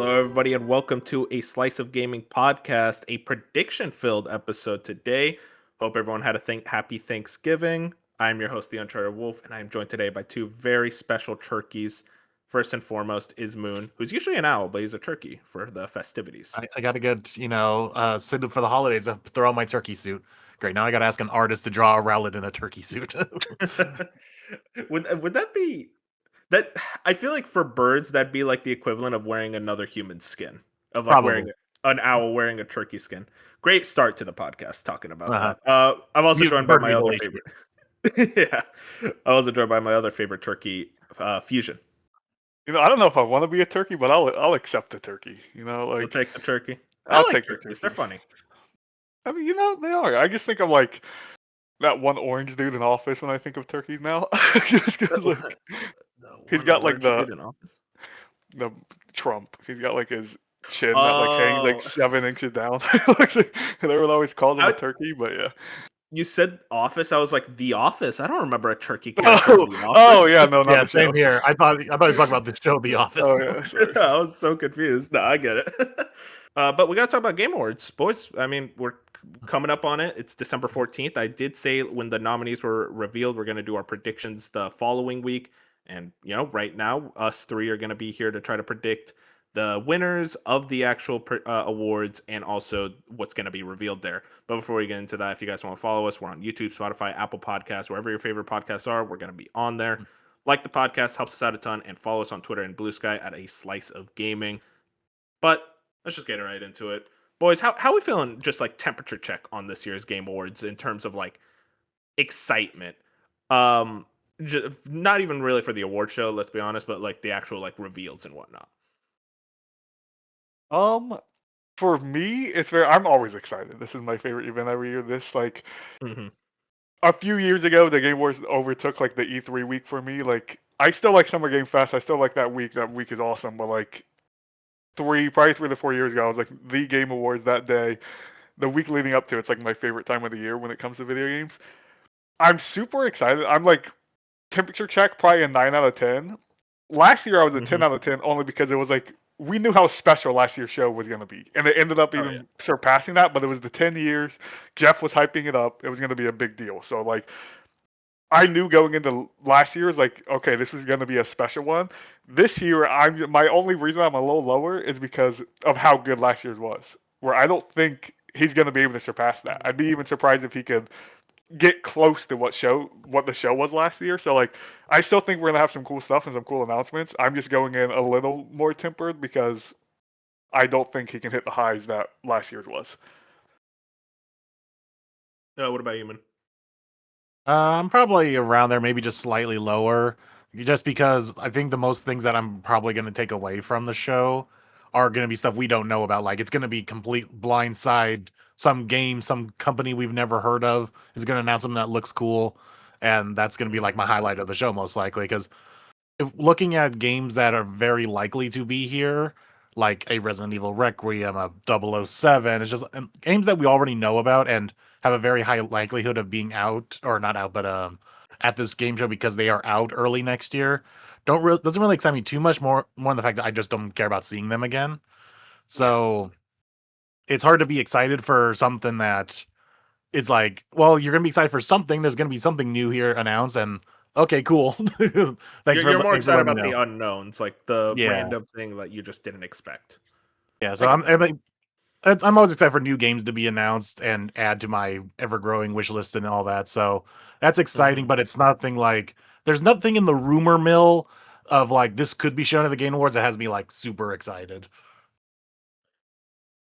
Hello, everybody, and welcome to a Slice of Gaming podcast, a prediction-filled episode today. Hope everyone had a happy Thanksgiving. I'm your host, the Uncharted Wolf, and I am joined today by two very special turkeys. First and foremost is Moon, who's usually an owl, but he's a turkey for the festivities. I got to get, suited for the holidays. Throw on my turkey suit. Great. Now I got to ask an artist to draw a rowlet in a turkey suit. Would that be that? I feel like for birds, that'd be like the equivalent of wearing another human skin, of like wearing Probably. an owl wearing a turkey skin. Great start to the podcast talking about Uh-huh. that. I'm also You joined by heard my me other believe favorite. Yeah, I was joined by my other favorite turkey, Fusion. I don't know if I want to be a turkey, but I'll accept the turkey. You'll take the turkey. I I'll like take the turkeys; they're turkey. funny. I mean, they are. I just think I'm like that one orange dude in Office when I think of turkeys now. Just because he's got like the dude in office. the Trump. He's got like his chin that like hangs like Oh, 7 inches down. Looks like everyone always calls him a turkey, but yeah. you said Office. I was like, The Office. I don't remember a turkey character in Oh, The oh Office. yeah, no, not Yeah, the show. same here. I thought he was talking about the show The Oh Office. yeah, sorry. I was so confused. No, I get it. But we got to talk about Game Awards, boys. I mean, we're coming up on it. It's December 14th. I did say when the nominees were revealed, we're going to do our predictions the following week. And, right now, us three are going to be here to try to predict the winners of the actual awards and also what's going to be revealed there. But before we get into that, if you guys want to follow us, we're on YouTube, Spotify, Apple Podcasts, wherever your favorite podcasts are. We're going to be on there. Like the podcast, helps us out a ton, and follow us on Twitter and Blue Sky at A Slice of Gaming. But let's just get right into it. Boys, how we feeling just like temperature check on this year's Game Awards in terms of like excitement? Not even really for the award show, let's be honest, but like the actual like reveals and whatnot. For me, it's very. I'm always excited. This is my favorite event every year. This like Mm-hmm. a few years ago, the Game Awards overtook like the E3 week for me. Like I still like Summer Game Fest. I still like that week. That week is awesome. But like probably 3 to 4 years ago, I was like the Game Awards that day. The week leading up to it's like my favorite time of the year when it comes to video games. I'm super excited. I'm like temperature check probably a 9 out of 10. Last year I was a Mm-hmm. 10 out of 10 only because it was like we knew how special last year's show was going to be, and it ended up Oh yeah. even surpassing that. But it was the 10 years. Jeff was hyping it up. It was going to be a big deal. So like I knew going into last year's like, okay, this was going to be a special one. This year, my only reason I'm a little lower is because of how good last year's was. Where I don't think he's going to be able to surpass that. I'd be even surprised if he could get close to what the show was last year. So like, I still think we're gonna have some cool stuff and some cool announcements. I'm just going in a little more tempered because I don't think he can hit the highs that last year's was. What about you, man? I'm probably around there, maybe just slightly lower, just because I think the most things that I'm probably going to take away from the show are going to be stuff we don't know about. Like it's going to be complete blindside. Some game, some company we've never heard of is going to announce something that looks cool, and that's going to be like my highlight of the show most likely. Because if looking at games that are very likely to be here, like a Resident Evil Requiem, a 007, it's just games that we already know about and have a very high likelihood of being out or not out, but at this game show because they are out early next year. Doesn't really excite me too much more than the fact that I just don't care about seeing them again. So it's hard to be excited for something that it's like, well, you're gonna be excited for something. There's gonna be something new here announced, and okay, cool. You're, you're more Thanks for excited letting me about the know. unknowns, like the Yeah, random thing that you just didn't expect. yeah. I So get that. I'm always excited for new games to be announced and add to my ever-growing wish list and all that. So that's exciting, Mhm. but it's nothing like there's nothing in the rumor mill of like this could be shown at the Game Awards that has me like super excited.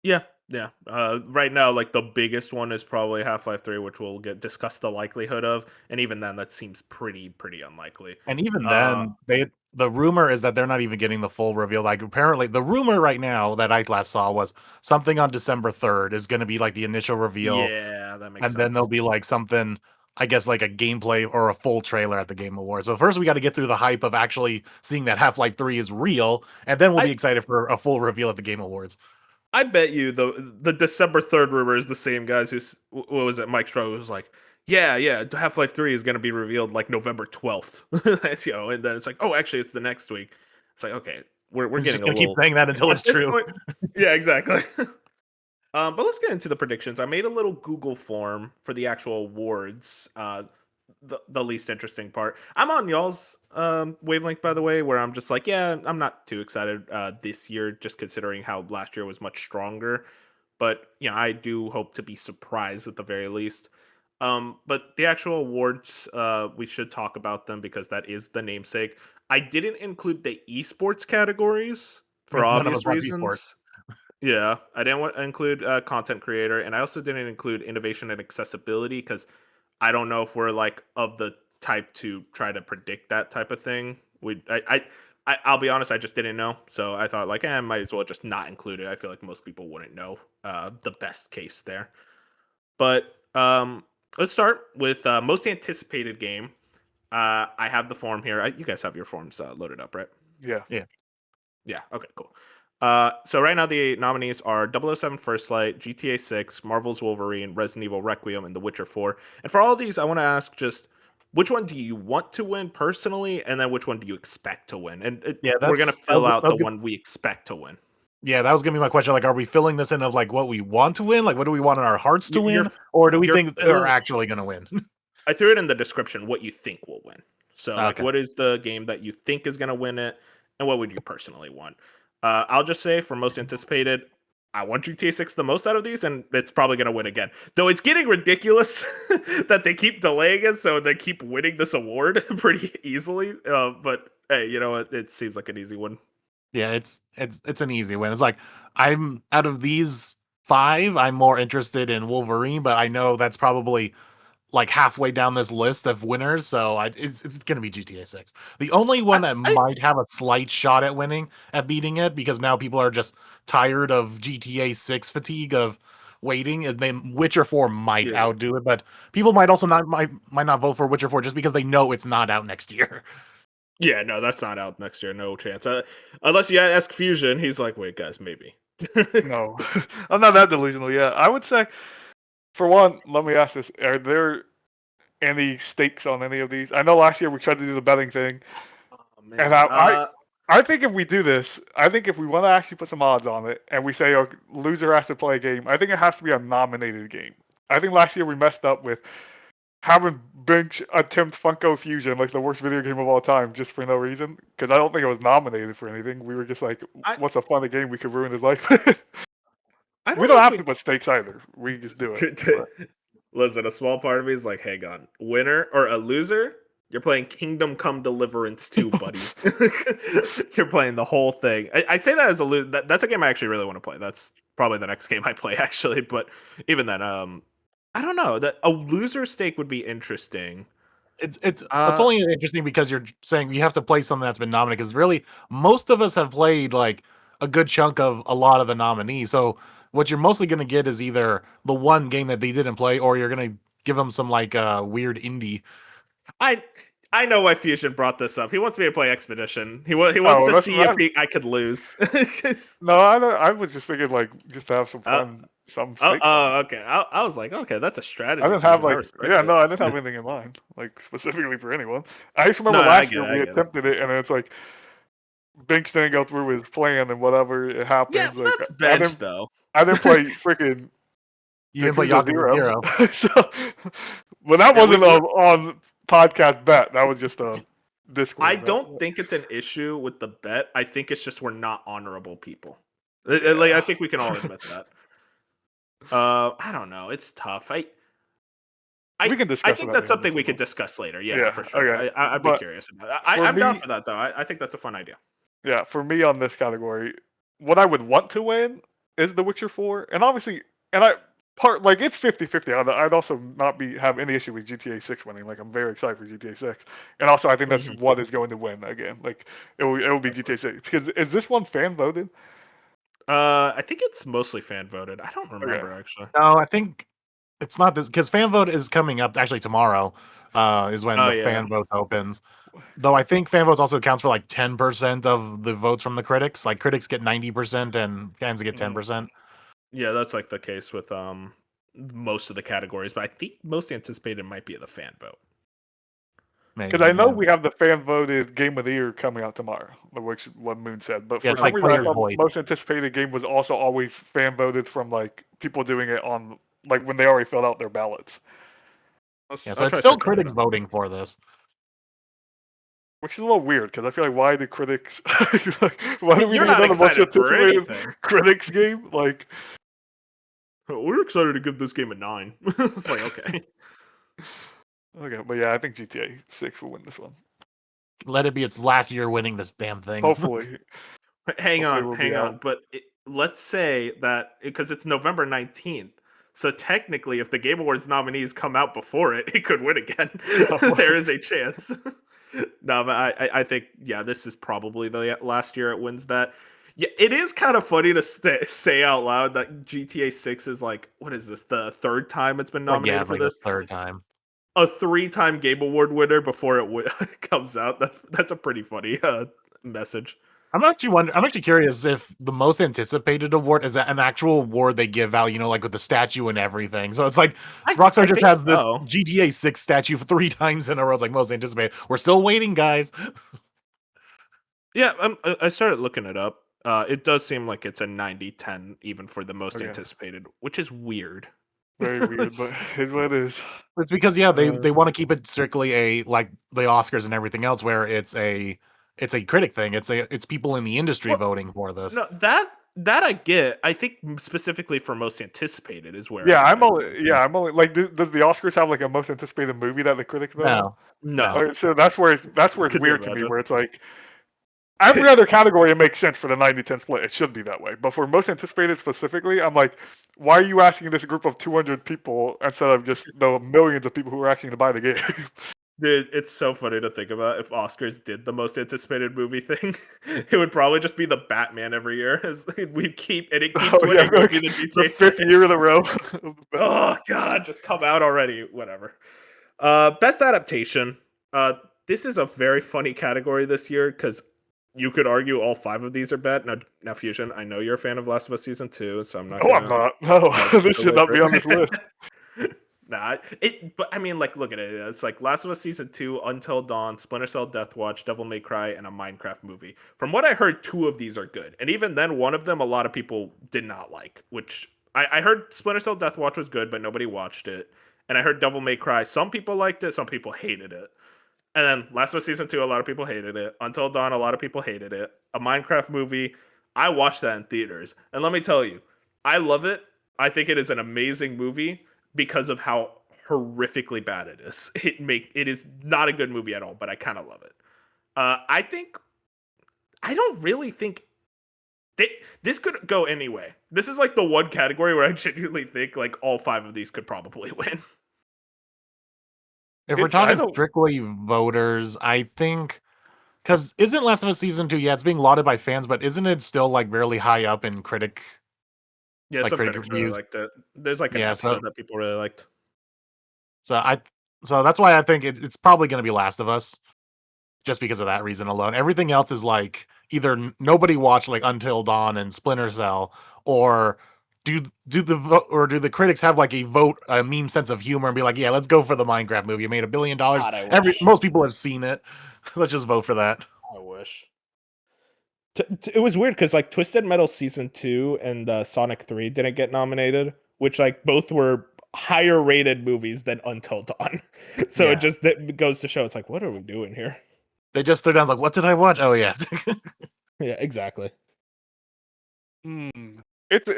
Yeah, yeah. Right now, like the biggest one is probably Half-Life 3, which we'll get discuss the likelihood of, and even then, that seems pretty unlikely. And even Uh, then, the rumor is that they're not even getting the full reveal. Like apparently, the rumor right now that I last saw was something on December 3rd is going to be like the initial reveal, yeah, that makes and then sense. there'll be like something, I guess, like a gameplay or a full trailer at the Game Awards. So first, we got to get through the hype of actually seeing that Half-Life 3 is real, and then we'll be I excited for a full reveal at the Game Awards. I bet you the December 3rd rumor is the same guys what was it? Mike Stroh was like, yeah, Half-Life 3 is going to be revealed like November 12th, and then it's like, oh, actually, it's the next week. It's like, okay, we're He's getting just a gonna keep little saying that until at it's this true. point. Yeah, exactly. But let's get into the predictions. I made a little Google form for the actual awards. The least interesting part. I'm on y'all's wavelength, by the way, where I'm just like, yeah, I'm not too excited this year, just considering how last year was much stronger. But I do hope to be surprised at the very least. But the actual awards, we should talk about them because that is the namesake. I didn't include the esports categories for Because none of us obvious watch esports. reasons. Yeah, I didn't want to include content creator, and I also didn't include innovation and accessibility because I don't know if we're like of the type to try to predict that type of thing. I'll be honest, I just didn't know, so I thought like, I might as well just not include it. I feel like most people wouldn't know the best case there. But let's start with most anticipated game. I have the form here. You guys have your forms loaded up, right? Yeah. Yeah. Yeah. Okay. Cool. So right now the nominees are 007 First Light, GTA 6, Marvel's Wolverine, Resident Evil Requiem, and The Witcher 4. And for all of these, I want to ask just which one do you want to win personally, and then which one do you expect to win? And Yeah, we're gonna that's fill out that the was one we expect to win. yeah, that was gonna be my question. Like, are we filling this in of like what we want to win? Like, what do we want in our hearts to You're win, or do we you're think they're filling. actually gonna win? I threw it in the description what you think will win. So, like, Okay. what is the game that you think is going to win it, and what would you personally want? I'll just say for most anticipated, I want GTA 6 the most out of these, and it's probably going to win again. Though it's getting ridiculous that they keep delaying it, so they keep winning this award pretty easily. But hey, you know what? It seems like an easy one. Yeah, it's an easy win. It's like I'm out of these five, I'm more interested in Wolverine, but I know that's probably like halfway down this list of winners, so it's gonna be GTA 6. The only one that I might have a slight shot at winning at beating it, because now people are just tired of GTA 6 fatigue of waiting, and then Witcher 4 might yeah. outdo it, but people might also might not vote for Witcher 4 just because they know it's not out next year. Yeah, no, that's not out next year. No chance. Unless you ask Fusion, he's like, wait, guys, maybe. No, I'm not that delusional yet. I would say, for one, let me ask this: are there any stakes on any of these? I know last year we tried to do the betting thing, Oh and man. I think if we do this, I think if we want to actually put some odds on it, and we say, oh, loser has to play a game, I think it has to be a nominated game. I think last year we messed up with having Binks attempt Funko Fusion like the worst video game of all time just for no reason, because I don't think it was nominated for anything. We were just like, I what's a funny game we could ruin his life with? I We don't don't know if have we to put stakes either. We just do it. But listen. A small part of me is like, hang on, winner or a loser? You're playing Kingdom Come Deliverance 2, buddy. You're playing the whole thing. I say that as a loser. That's a game I actually really want to play. That's probably the next game I play, actually. But even then, I don't know. That a loser stake would be interesting. It's Uh, only interesting because you're saying you have to play something that's been nominated, because really most of us have played like a good chunk of a lot of the nominees. So what you're mostly going to get is either the one game that they didn't play, or you're going to give them some like weird indie. I I know why Fusion brought this up. He wants me to play Expedition. He wants oh, to that's see if that. I could lose. 'Cause- No, I don't, I was just thinking like just to have some uh, fun, some stakes on it. okay. I was like, okay, that's a I strategy didn't have Fusion. I like, respect yeah, it. no, I didn't have anything in mind, like specifically for anyone. I just No, remember I last get year it. I we get it. attempted it, and it's like Binks didn't go through his plan, and whatever it Yeah, happens. but Like that's bench though. I didn't play freaking You didn't play Yakuza Yakuza Zero. Zero. So, but that Yeah, wasn't on podcast bet. That was just a I Discord bet. don't think it's an issue with the bet. I think it's just we're not honorable people. Like I Yeah, think we can all admit that. I don't know. It's tough. I we can I discuss it think at the that's end something if we you could want. discuss later. Yeah, Yeah, for sure. okay. I'd be But curious about it. for I'm down me, for that though. I think that's a fun idea. yeah, for me on this category, what I would want to win is The Witcher 4, and obviously, and I part like it's 50-50. I'd also not be have any issue with GTA 6 winning. Like I'm very excited for GTA 6, and also I think that's Mhm. what is going to win again. Like it will be GTA 6 because is this one fan voted? I think it's mostly fan voted. I don't Okay. remember actually. No, I think it's not this, because fan vote is coming up actually tomorrow. Is when Oh the yeah. fan vote opens. Though I think fan votes also counts for like 10% of the votes from the critics. Like critics get 90% and fans get Mm. 10%. Yeah, that's like the case with most of the categories, but I think most anticipated might be the fan vote. Maybe. Because I know Yeah. we have the fan voted Game of the Year coming out tomorrow, which what Moon said. But Yeah, for it's some like reason, I player's thought voice. most anticipated game was also always fan voted from like people doing it on like when they already filled out their ballots, Yeah, so I'll it's try still searching it critics up. voting for this. which is a little weird because I feel like why do critics like, I why do mean, we you're need not another most excited for anticipated anything. critics game? Like, We're excited to give this game a 9. It's like, okay. okay, but yeah, I think GTA 6 will win this one. Let it be its last year winning this damn thing. Hopefully, Hang on, we'll be hang on. out. But let's say that because it's November 19th. So technically, if the Game Awards nominees come out before it, it could win again. There is a chance. No, but I think, yeah, this is probably the last year it wins that. Yeah, it is kind of funny to say out loud that GTA 6 is like, what is this, the third time it's been It's like, yeah, nominated it's for like the this? third time. A 3-time Game Award winner before it comes out. That's a pretty funny message. I'm actually curious if the most anticipated award is an actual award they give out, like with the statue and everything. So it's like I Rockstar just think has this so. GTA 6 statue 3 times in a row. It's like most anticipated. We're still waiting, guys. Yeah, I started looking it up. It does seem like it's a 90-10 even for the most Okay. anticipated, which is weird. Very weird, but here's what it is. It's because they Uh, want to keep it strictly like the Oscars and everything else, where it's a critic thing. It's people in the industry Well, voting for this. no, that I get. I think specifically for most anticipated is where I Yeah, find it a little weird. I'm only like. Does the Oscars have like a most anticipated movie that the critics vote on? No, No, Okay, so that's where it's could you weird to me, imagine? where it's like every other category it makes sense for the 90-10 split. It should be that way. But for most anticipated specifically, I'm like, why are you asking this group of 200 people instead of just the millions of people who are actually going to buy the game? Dude, it's so funny to think about if Oscars did the most anticipated movie thing. It would probably just be the Batman every year. We'd keep and it keeps Oh yeah, winning. It would be like the the GTA 5th 6. year in a row. Oh god, just come out already. Whatever. Best adaptation. This is a very funny category this year because you could argue all 5 of these are bad. Now, Fusion, I know you're a fan of Last of Us season 2, so I'm not No, I'm gonna not. No, this should not be on this list. Nah, but I mean, like, look at it. It's like Last of Us season 2, Until Dawn, Splinter Cell, Death Watch, Devil May Cry, and a Minecraft movie. From what I heard, 2 of these are good, and even then, one of them a lot of people did not like. Which I heard Splinter Cell, Death Watch was good, but nobody watched it. And I heard Devil May Cry. Some people liked it, some people hated it. And then Last of Us season 2, a lot of people hated it. Until Dawn, a lot of people hated it. A Minecraft movie, I watched that in theaters, and let me tell you, I love it. I think it is an amazing movie because of how horrifically bad it is. It is not a good movie at all, but I kind of love it. I don't really think this could go anyway. This is like the one category where I genuinely think like all 5 of these could probably win. If we're I talking don't. strictly voters, I think because isn't Last of Us season 2? Yeah, it's being lauded by fans, but isn't it still like really high up in Yeah, some critic critics really reviews? liked it. There's like an Yeah, episode that people really liked. so I so that's why I think it's probably going to be Last of Us, just because of that reason alone. Everything else is like either nobody watched like Until Dawn and Splinter Cell, or do the critics have like a meme sense of humor and be like, yeah, let's go for the Minecraft movie. It made $1 billion. God, I wish. Most people have seen it. Let's just vote for that. I wish. It was weird because like Twisted Metal season 2 and Sonic 3 didn't get nominated, which like both were higher rated movies than Until Dawn. So Yeah. it goes to show it's like, what are we doing here? They just threw down like, what did I watch? Oh yeah. Yeah, exactly. It's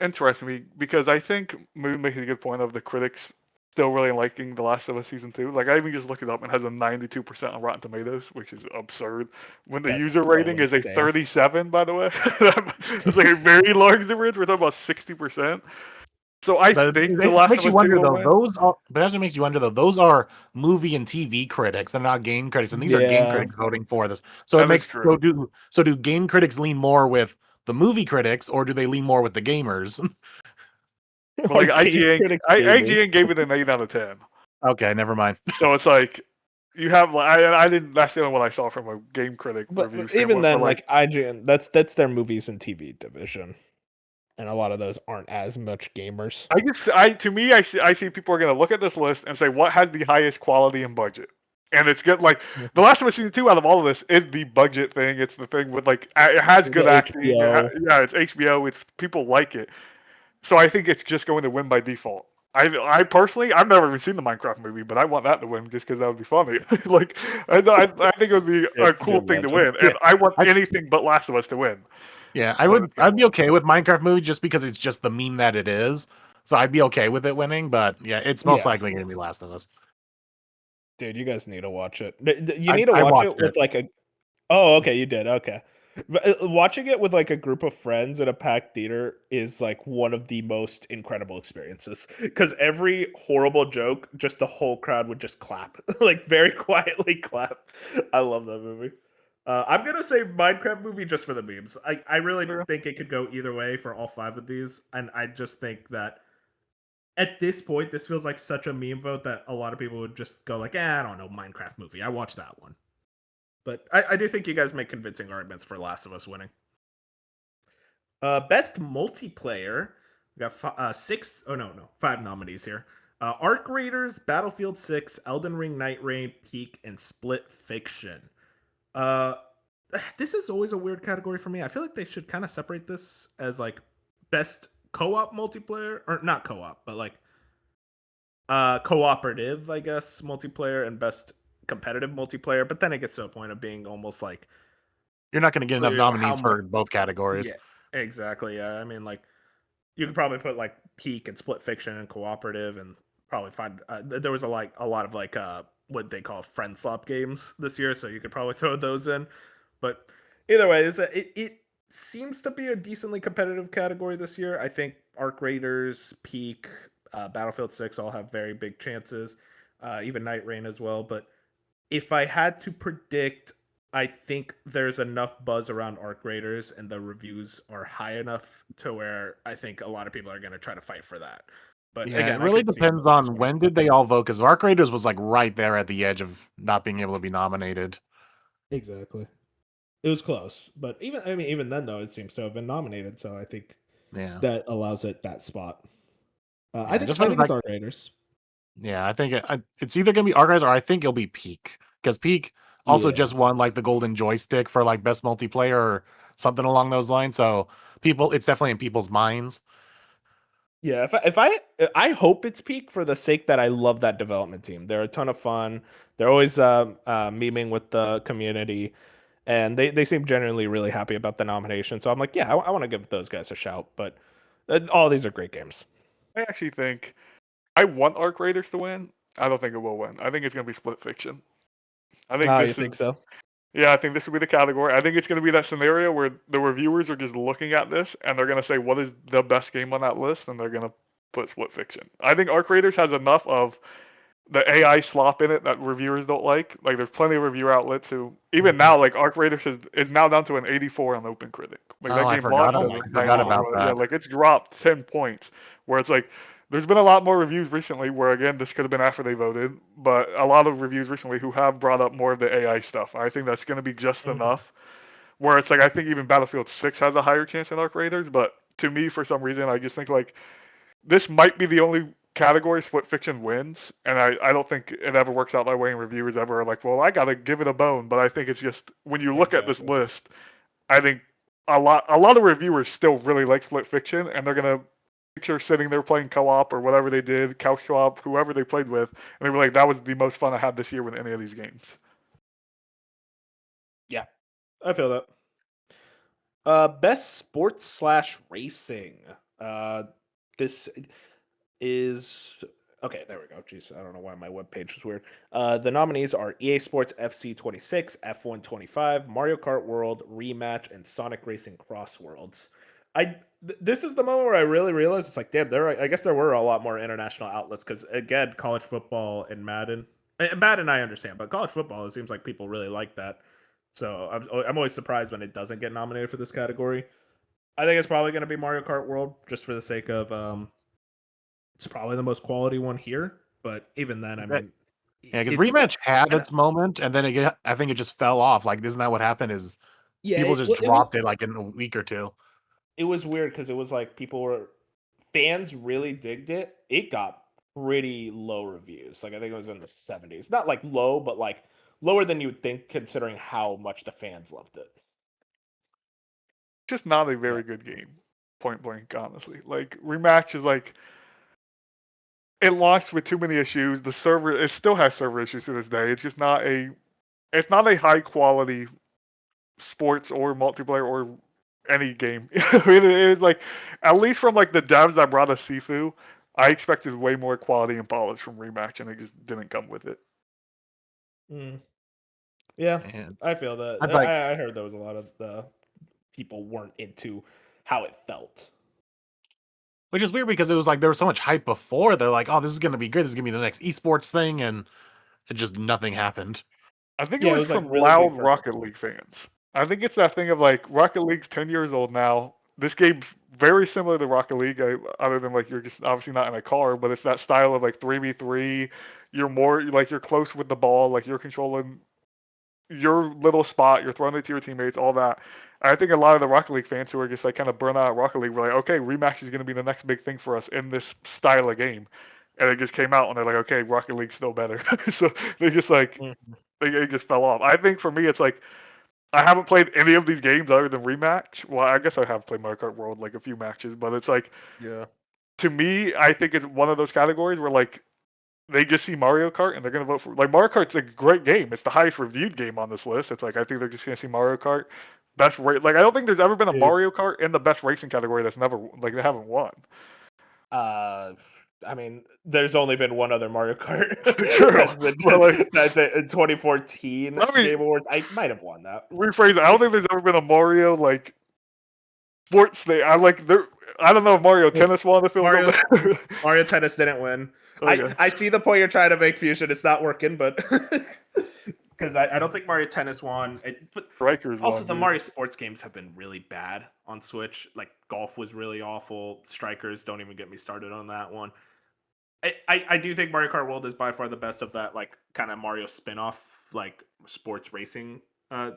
interesting because I think Moon makes a good point of the critics still really liking The Last of Us season 2. Like I even just looked it up and it has a 92% on Rotten Tomatoes, which is absurd. When the That's user so rating is a insane. 37, by the way, it's like a very large difference. We're talking about 60%. So I But think The it Last makes of you Us 2 wonder will though. win. But that makes you wonder though. Those are movie and TV critics. They're not game critics, and these are game Yeah. critics voting for this. So That it makes is true. do game critics lean more with the movie critics, or do they lean more with the gamers? But like Arcade IGN, critics gaming. IGN gave it an 8 out of 10. Okay, never mind. So it's like you have like I didn't. That's the only one I saw from a game critic review But even standpoint. then, But like like IGN, that's their movies and TV division, and a lot of those aren't as much gamers. I see people are gonna look at this list and say what has the highest quality and budget. And it's good. Like The Last of Us Season 2, out of all of this, is the budget thing. It's the thing with like it has good The acting. HBO. Yeah, it's HBO. It's people like it. So I think it's just going to win by default. I personally, I've never even seen the Minecraft movie, but I want that to win just because that would be funny. Like, I think it would be a cool Good thing to logic. win, Yeah, and I want I anything but Last of Us to win. yeah, But it's gonna I'd be win. okay with Minecraft movie just because it's just the meme that it is. So I'd be okay with it winning, but yeah, it's most Yeah. likely gonna be Last of Us. Dude, you guys need to watch it. You I need to I watch watched it it. with like a. Oh, okay, you did. Okay. But, watching it with like a group of friends in a packed theater is like one of the most incredible experiences because every horrible joke, just the whole crowd would just clap, like very quietly clap. I love that movie. I'm gonna say Minecraft movie just for the memes. I really Yeah. think it could go either way for all five of these, and I just think that at this point, this feels like such a meme vote that a lot of people would just go like, I don't know, Minecraft movie. I watched that one. But I do think you guys make convincing arguments for Last of Us winning. Best multiplayer. We got six. Oh no, five nominees here. Arc Raiders, Battlefield 6, Elden Ring, Night Rain, Peak, and Split Fiction. Uh, this is always a weird category for me. I feel like they should kind of separate this as like best co-op multiplayer, or not co-op, but like cooperative, I guess, multiplayer and best competitive multiplayer. But then it gets to a point of being almost like You're not gonna get enough how nominees much. for both categories. Yeah, exactly. Yeah, I mean, like you could probably put like peak and split fiction and cooperative, and probably find there was a lot of like what they call friend swap games this year, so you could probably throw those in. But either way, it seems to be a decently competitive category this year. I think Arc Raiders, Peak, Battlefield 6 all have very big chances, even Night Rain as well. But if I had to predict, I think there's enough buzz around Arc Raiders and the reviews are high enough to where I think a lot of people are going to try to fight for that. But Yeah, it again, I really could see depends both this on winning. when did they all vote, because Arc Raiders was like right there at the edge of not being able to be nominated. Exactly. It was close, but even then though, it seems to have been nominated, so I think Yeah. that allows it that spot. Yeah, just I for the think it's fact, Arc Raiders. yeah, I think it's either gonna be Arc Raiders or I think it'll be Peak, because Peak also Yeah. just won like the Golden Joystick for like best multiplayer or something along those lines. So it's definitely in people's minds. Yeah, I hope it's Peak for the sake that I love that development team. They're a ton of fun. They're always memeing with the community, and they seem genuinely really happy about the nomination. So I'm like, yeah, I want to give those guys a shout. But all these are great games. I actually think I want Arc Raiders to win. I don't think it will win. I think it's gonna be Split Fiction. I think Ah, you this is think so? Yeah, I think this will be the category. I think it's going to be that scenario where the reviewers are just looking at this and they're going to say, what is the best game on that list? And they're going to put Split Fiction. I think Arc Raiders has enough of the AI slop in it that reviewers don't like. Like, there's plenty of reviewer outlets who, even Mhm. now, like, Arc Raiders is now down to an 84 on OpenCritic. Like, Oh, that I game forgot. launched Oh at my a I forgot 94. about god. Yeah, that. like, it's dropped 10 points. Where it's like, there's been a lot more reviews recently where, again, this could have been after they voted, but a lot of reviews recently who have brought up more of the AI stuff. I think that's going to be just Mhm. enough where it's like I think even Battlefield 6 has a higher chance than Arc Raiders, but to me, for some reason, I just think like this might be the only category Split Fiction wins, and I don't think it ever works out that way, and reviewers ever are like, well, I gotta give it a bone, but I think it's just when you look at this Exactly. list, I think a lot of reviewers still really like Split Fiction, and they're gonna picture sitting there playing co-op or whatever they did, couch co-op, whoever they played with, and they were like, that was the most fun I had this year with any of these games. Yeah, I feel that. Best sports slash racing. Uh, this is okay. There we go. Jeez, I don't know why my web page was weird. The nominees are EA Sports FC 26, F1 25, Mario Kart World Rematch, and Sonic Racing Cross Worlds. This is the moment where I really realized it's like, damn, I guess there were a lot more international outlets because again, college football and Madden. Madden I understand, but college football it seems like people really like that. So I'm always surprised when it doesn't get nominated for this category. I think it's probably going to be Mario Kart World just for the sake of it's probably the most quality one here, but even then, I That- mean, Yeah, because it's Rematch had and its moment, and then I think it just fell off. Like, isn't that what happened? Is yeah, people just it was dropped it like in a week or two? it was weird because it was like people were fans really digged it. It got pretty low reviews. Like I think it was in the 70s. Not like low, but like lower than you would think considering how much the fans loved it. Just not a Yeah. very good game, point blank. Honestly, like rematch is like it launched with too many issues. The server, it still has server issues to this day. It's just not a, it's not a high quality sports or multiplayer or any game. It is like, at least from like the devs that brought us Sifu, I expected way more quality and polish from Rematch, and it just didn't come with it. Mm. Yeah, And I feel that. I'd like, I heard there was a lot of the people weren't into how it felt. which is weird because it was like there was so much hype before. They're like, oh, this is gonna be good. This is gonna be the next esports thing, and it just nothing happened. I think it Yeah, it was was like from really loud big for a Rocket couple League weeks. fans. I think it's that thing of like Rocket League's 10 years old now. This game's very similar to Rocket League, other than like you're just obviously not in a car, but it's that style of like 3v3. You're more like you're close with the ball, like you're controlling your little spot, you're throwing it to your teammates, all that. I think a lot of the Rocket League fans who are just like kind of burnt out at Rocket League were like, okay, Rematch is going to be the next big thing for us in this style of game. And it just came out and they're like, okay, Rocket League's still better. So they just like, Mhm. it just fell off. I think for me, it's like, I haven't played any of these games other than Rematch. Well, I guess I have played Mario Kart World like a few matches, but it's like, Yeah. to me, I think it's one of those categories where like they just see Mario Kart and they're gonna vote for like Mario Kart's a great game. It's the highest reviewed game on this list. It's like I think they're just gonna see Mario Kart best rate. Like I don't think there's ever been a Dude, Mario Kart in the best racing category that's never like they haven't won. uh, I mean, there's only been one other Mario Kart True, that's been but like that in 2014 let me Game Awards. I might have won that. rephrase. I don't think there's ever been a Mario like sports thing. I like there. I don't know if Mario Well, Tennis won if it was up Mario there. Mario Tennis didn't win. Okay, I see the point you're trying to make, Fusion. It's not working, but because I don't think Mario Tennis won. But Strikers also won, the dude. Mario sports games have been really bad on Switch. Like golf was really awful. Strikers, don't even get me started on that one. I do think Mario Kart World is by far the best of that like kind of Mario spin-off like sports racing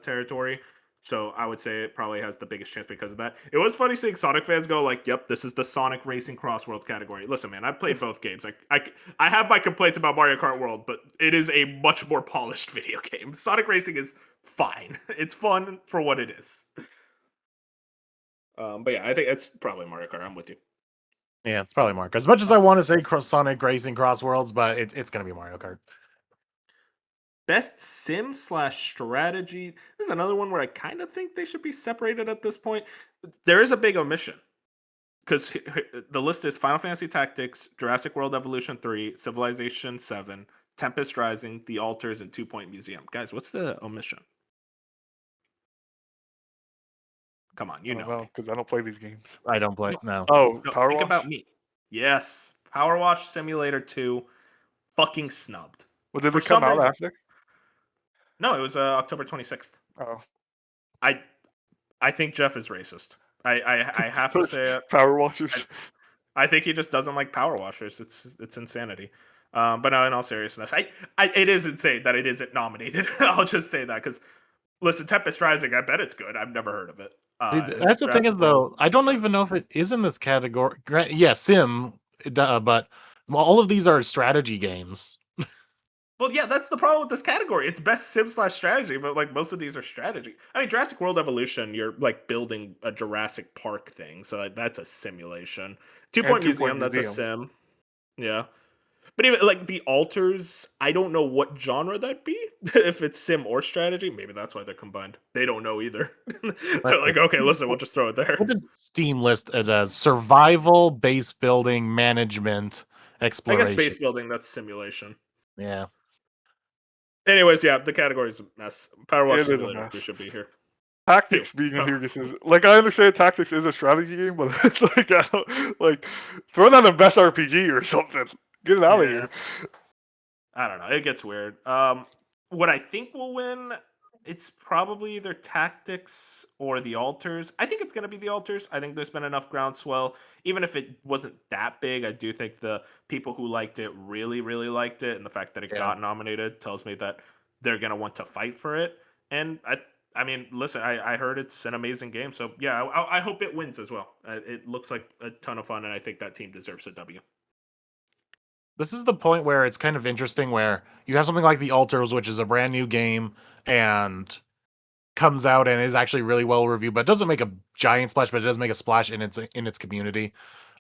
territory. So I would say it probably has the biggest chance because of that. It was funny seeing Sonic fans go like, "Yep, this is the Sonic Racing Cross World category." Listen, man, I played both games. I have my complaints about Mario Kart World, but it is a much more polished video game. Sonic Racing is fine. It's fun for what it is. But yeah, I think it's probably Mario Kart. I'm with you. Yeah, it's probably Mario Kart. As much as I want to say Sonic Racing Cross Worlds, but it's gonna be Mario Kart. Best sim slash strategy. This is another one where I kind of think they should be separated at this point. There is a big omission because the list is Final Fantasy Tactics, Jurassic World Evolution 3, Civilization 7, Tempest Rising, The Alters, and Two Point Museum. Guys, what's the omission? Come on, I you don't know know me. because I don't play these games. I don't play. No, No, Oh, no, Power think Wash. about me. Yes, Power Wash Simulator 2, fucking snubbed. Well, did For it come some out reason, after? no, it was October 26th. Oh, I I think Jeff is racist. I have to those say it. Power I, Washers. I think he just doesn't like power washers. It's insanity. But no, in all seriousness, it is insane that it isn't nominated. I'll just say that because listen, Tempest Rising, I bet it's good. I've never heard of it. see, And that's the thing Jurassic is World, though, I don't yeah. even know if it is in this category. Yeah, Sim, but well, all of these are strategy games. Well, yeah, that's the problem with this category. It's best sim slash strategy, but like most of these are strategy. I mean, Jurassic World Evolution, you're like building a Jurassic Park thing, so like, that's a simulation. Two And Point Two Point Museum, that's a Museum. sim. Yeah. But even like the alters, I don't know what genre that'd be. If it's sim or strategy, maybe that's why they're combined. They don't know either. They're Let's see. like, okay, listen, we'll just throw it there. What does Steam list as survival, base building, management, I guess exploration? base building, that's simulation. Yeah, Anyways, yeah, the category's a mess. Power Wash It is a Simulator 3 mess. should be here. Phew. Tactics being in here just is like I understand Tactics is a strategy game, but it's like I don't like throw that in best RPG or something. Get it out of Yeah. here. I don't know. It gets weird. What I think will win, it's probably either tactics or the alters. I think it's gonna be the alters. I think there's been enough groundswell. Even if it wasn't that big, I do think the people who liked it really, really liked it, and the fact that it yeah. got nominated tells me that they're gonna want to fight for it. And I mean, listen, I heard it's an amazing game, so yeah, I hope it wins as well. It looks like a ton of fun, and I think that team deserves a W. this is the point where it's kind of interesting where you have something like The Alters, which is a brand new game and comes out and is actually really well reviewed, but it doesn't make a giant splash, but it does make a splash in its community.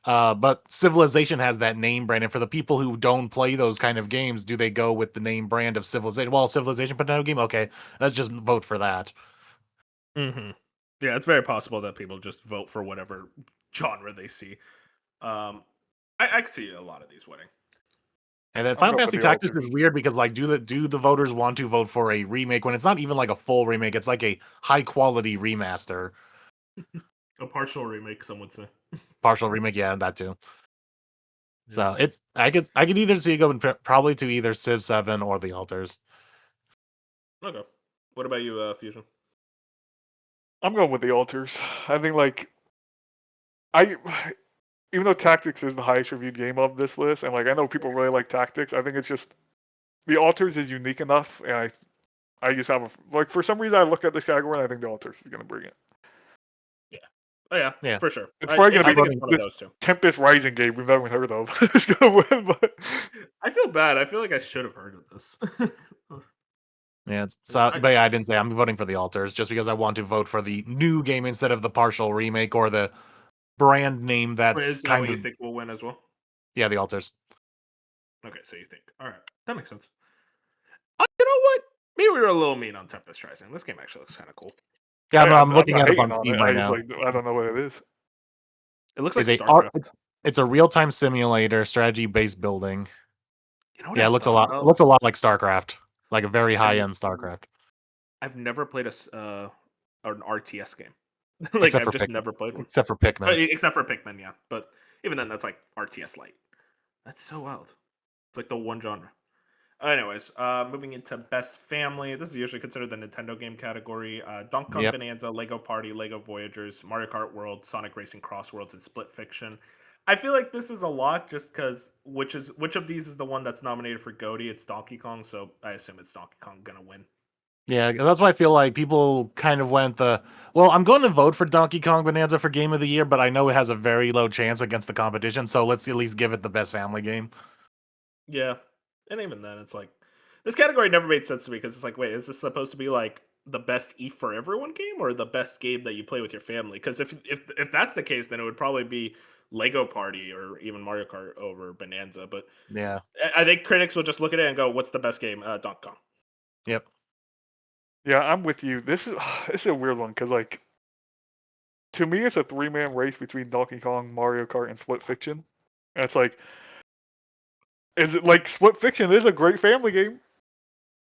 But Civilization has that name brand, and for the people who don't play those kind of games, do they go with the name brand of Civilization? Well, Civilization put out a game, okay, let's just vote for that. Mm-hmm. Yeah, it's very possible that people just vote for whatever genre they see. I could see a lot of these winning. And then I'm Final going for Fantasy the Tactics Alters. is weird because like do the voters want to vote for a remake when it's not even like a full remake, it's like a high quality remaster. A partial remake, some would say. Partial remake, yeah, that too. Yeah. So it's I could either see it going probably to either Civ 7 or The Alters. Okay. What about you, Fusion? I'm going with the Alters. I think like I even though Tactics is the highest reviewed game of this list, and like I know people really like Tactics, I think it's just the Alters is unique enough, and I just have a like for some reason I look at this category and I think the Alters is gonna bring it. Yeah. Oh yeah, Yeah. for sure. It's probably gonna I be think it's one of this those two. Tempest Rising game we've never heard of. It's gonna win, but I feel bad. I feel like I should have heard of this. Yeah, so I- but yeah, I didn't say I'm voting for The Alters just because I want to vote for the new game instead of the partial remake or the brand name Wait, that's is that kind what you of think will win as well? yeah, The Alters. Okay, so you think. All right. That makes sense. You know what? Maybe we were a little mean on Tempest Rising. This game actually looks kind of cool. Yeah, I'm I'm looking not at it hating on on Steam it. right I just now. like I don't know what it is. It looks like Is StarCraft. it's a real-time simulator strategy based building. You know what Yeah, I it looks a thought lot about? it looks a lot like StarCraft. Like a very high-end StarCraft. I've never played an RTS game. Like Except I've for just never played one. Except for Pikmin. Except for Pikmin, yeah. But even then, that's like RTS light. That's so wild. It's like the one genre. Anyways, moving into best family. This is usually considered the Nintendo game category. Donkey Kong Yep. Bonanza, Lego Party, Lego Voyagers, Mario Kart World, Sonic Racing Cross Worlds, and Split Fiction. I feel like this is a lot just because which of these is the one that's nominated for GOTY? It's Donkey Kong, so I assume it's Donkey Kong gonna win. Yeah, that's why I feel like people kind of went well, I'm going to vote for Donkey Kong Bonanza for Game of the Year, but I know it has a very low chance against the competition, so let's at least give it the best family game. Yeah, and even then, it's like this category never made sense to me because it's like, wait, is this supposed to be like the best Eat for Everyone game or the best game that you play with your family? Because if that's the case, then it would probably be Lego Party or even Mario Kart over Bonanza. But Yeah. I think critics will just look at it and go, "What's the best game?" Donkey Kong. Yep. Yeah, I'm with you. This is a weird one because like to me it's a three-man race between Donkey Kong, Mario Kart, and Split Fiction. And it's like, is it like Split Fiction is a great family game?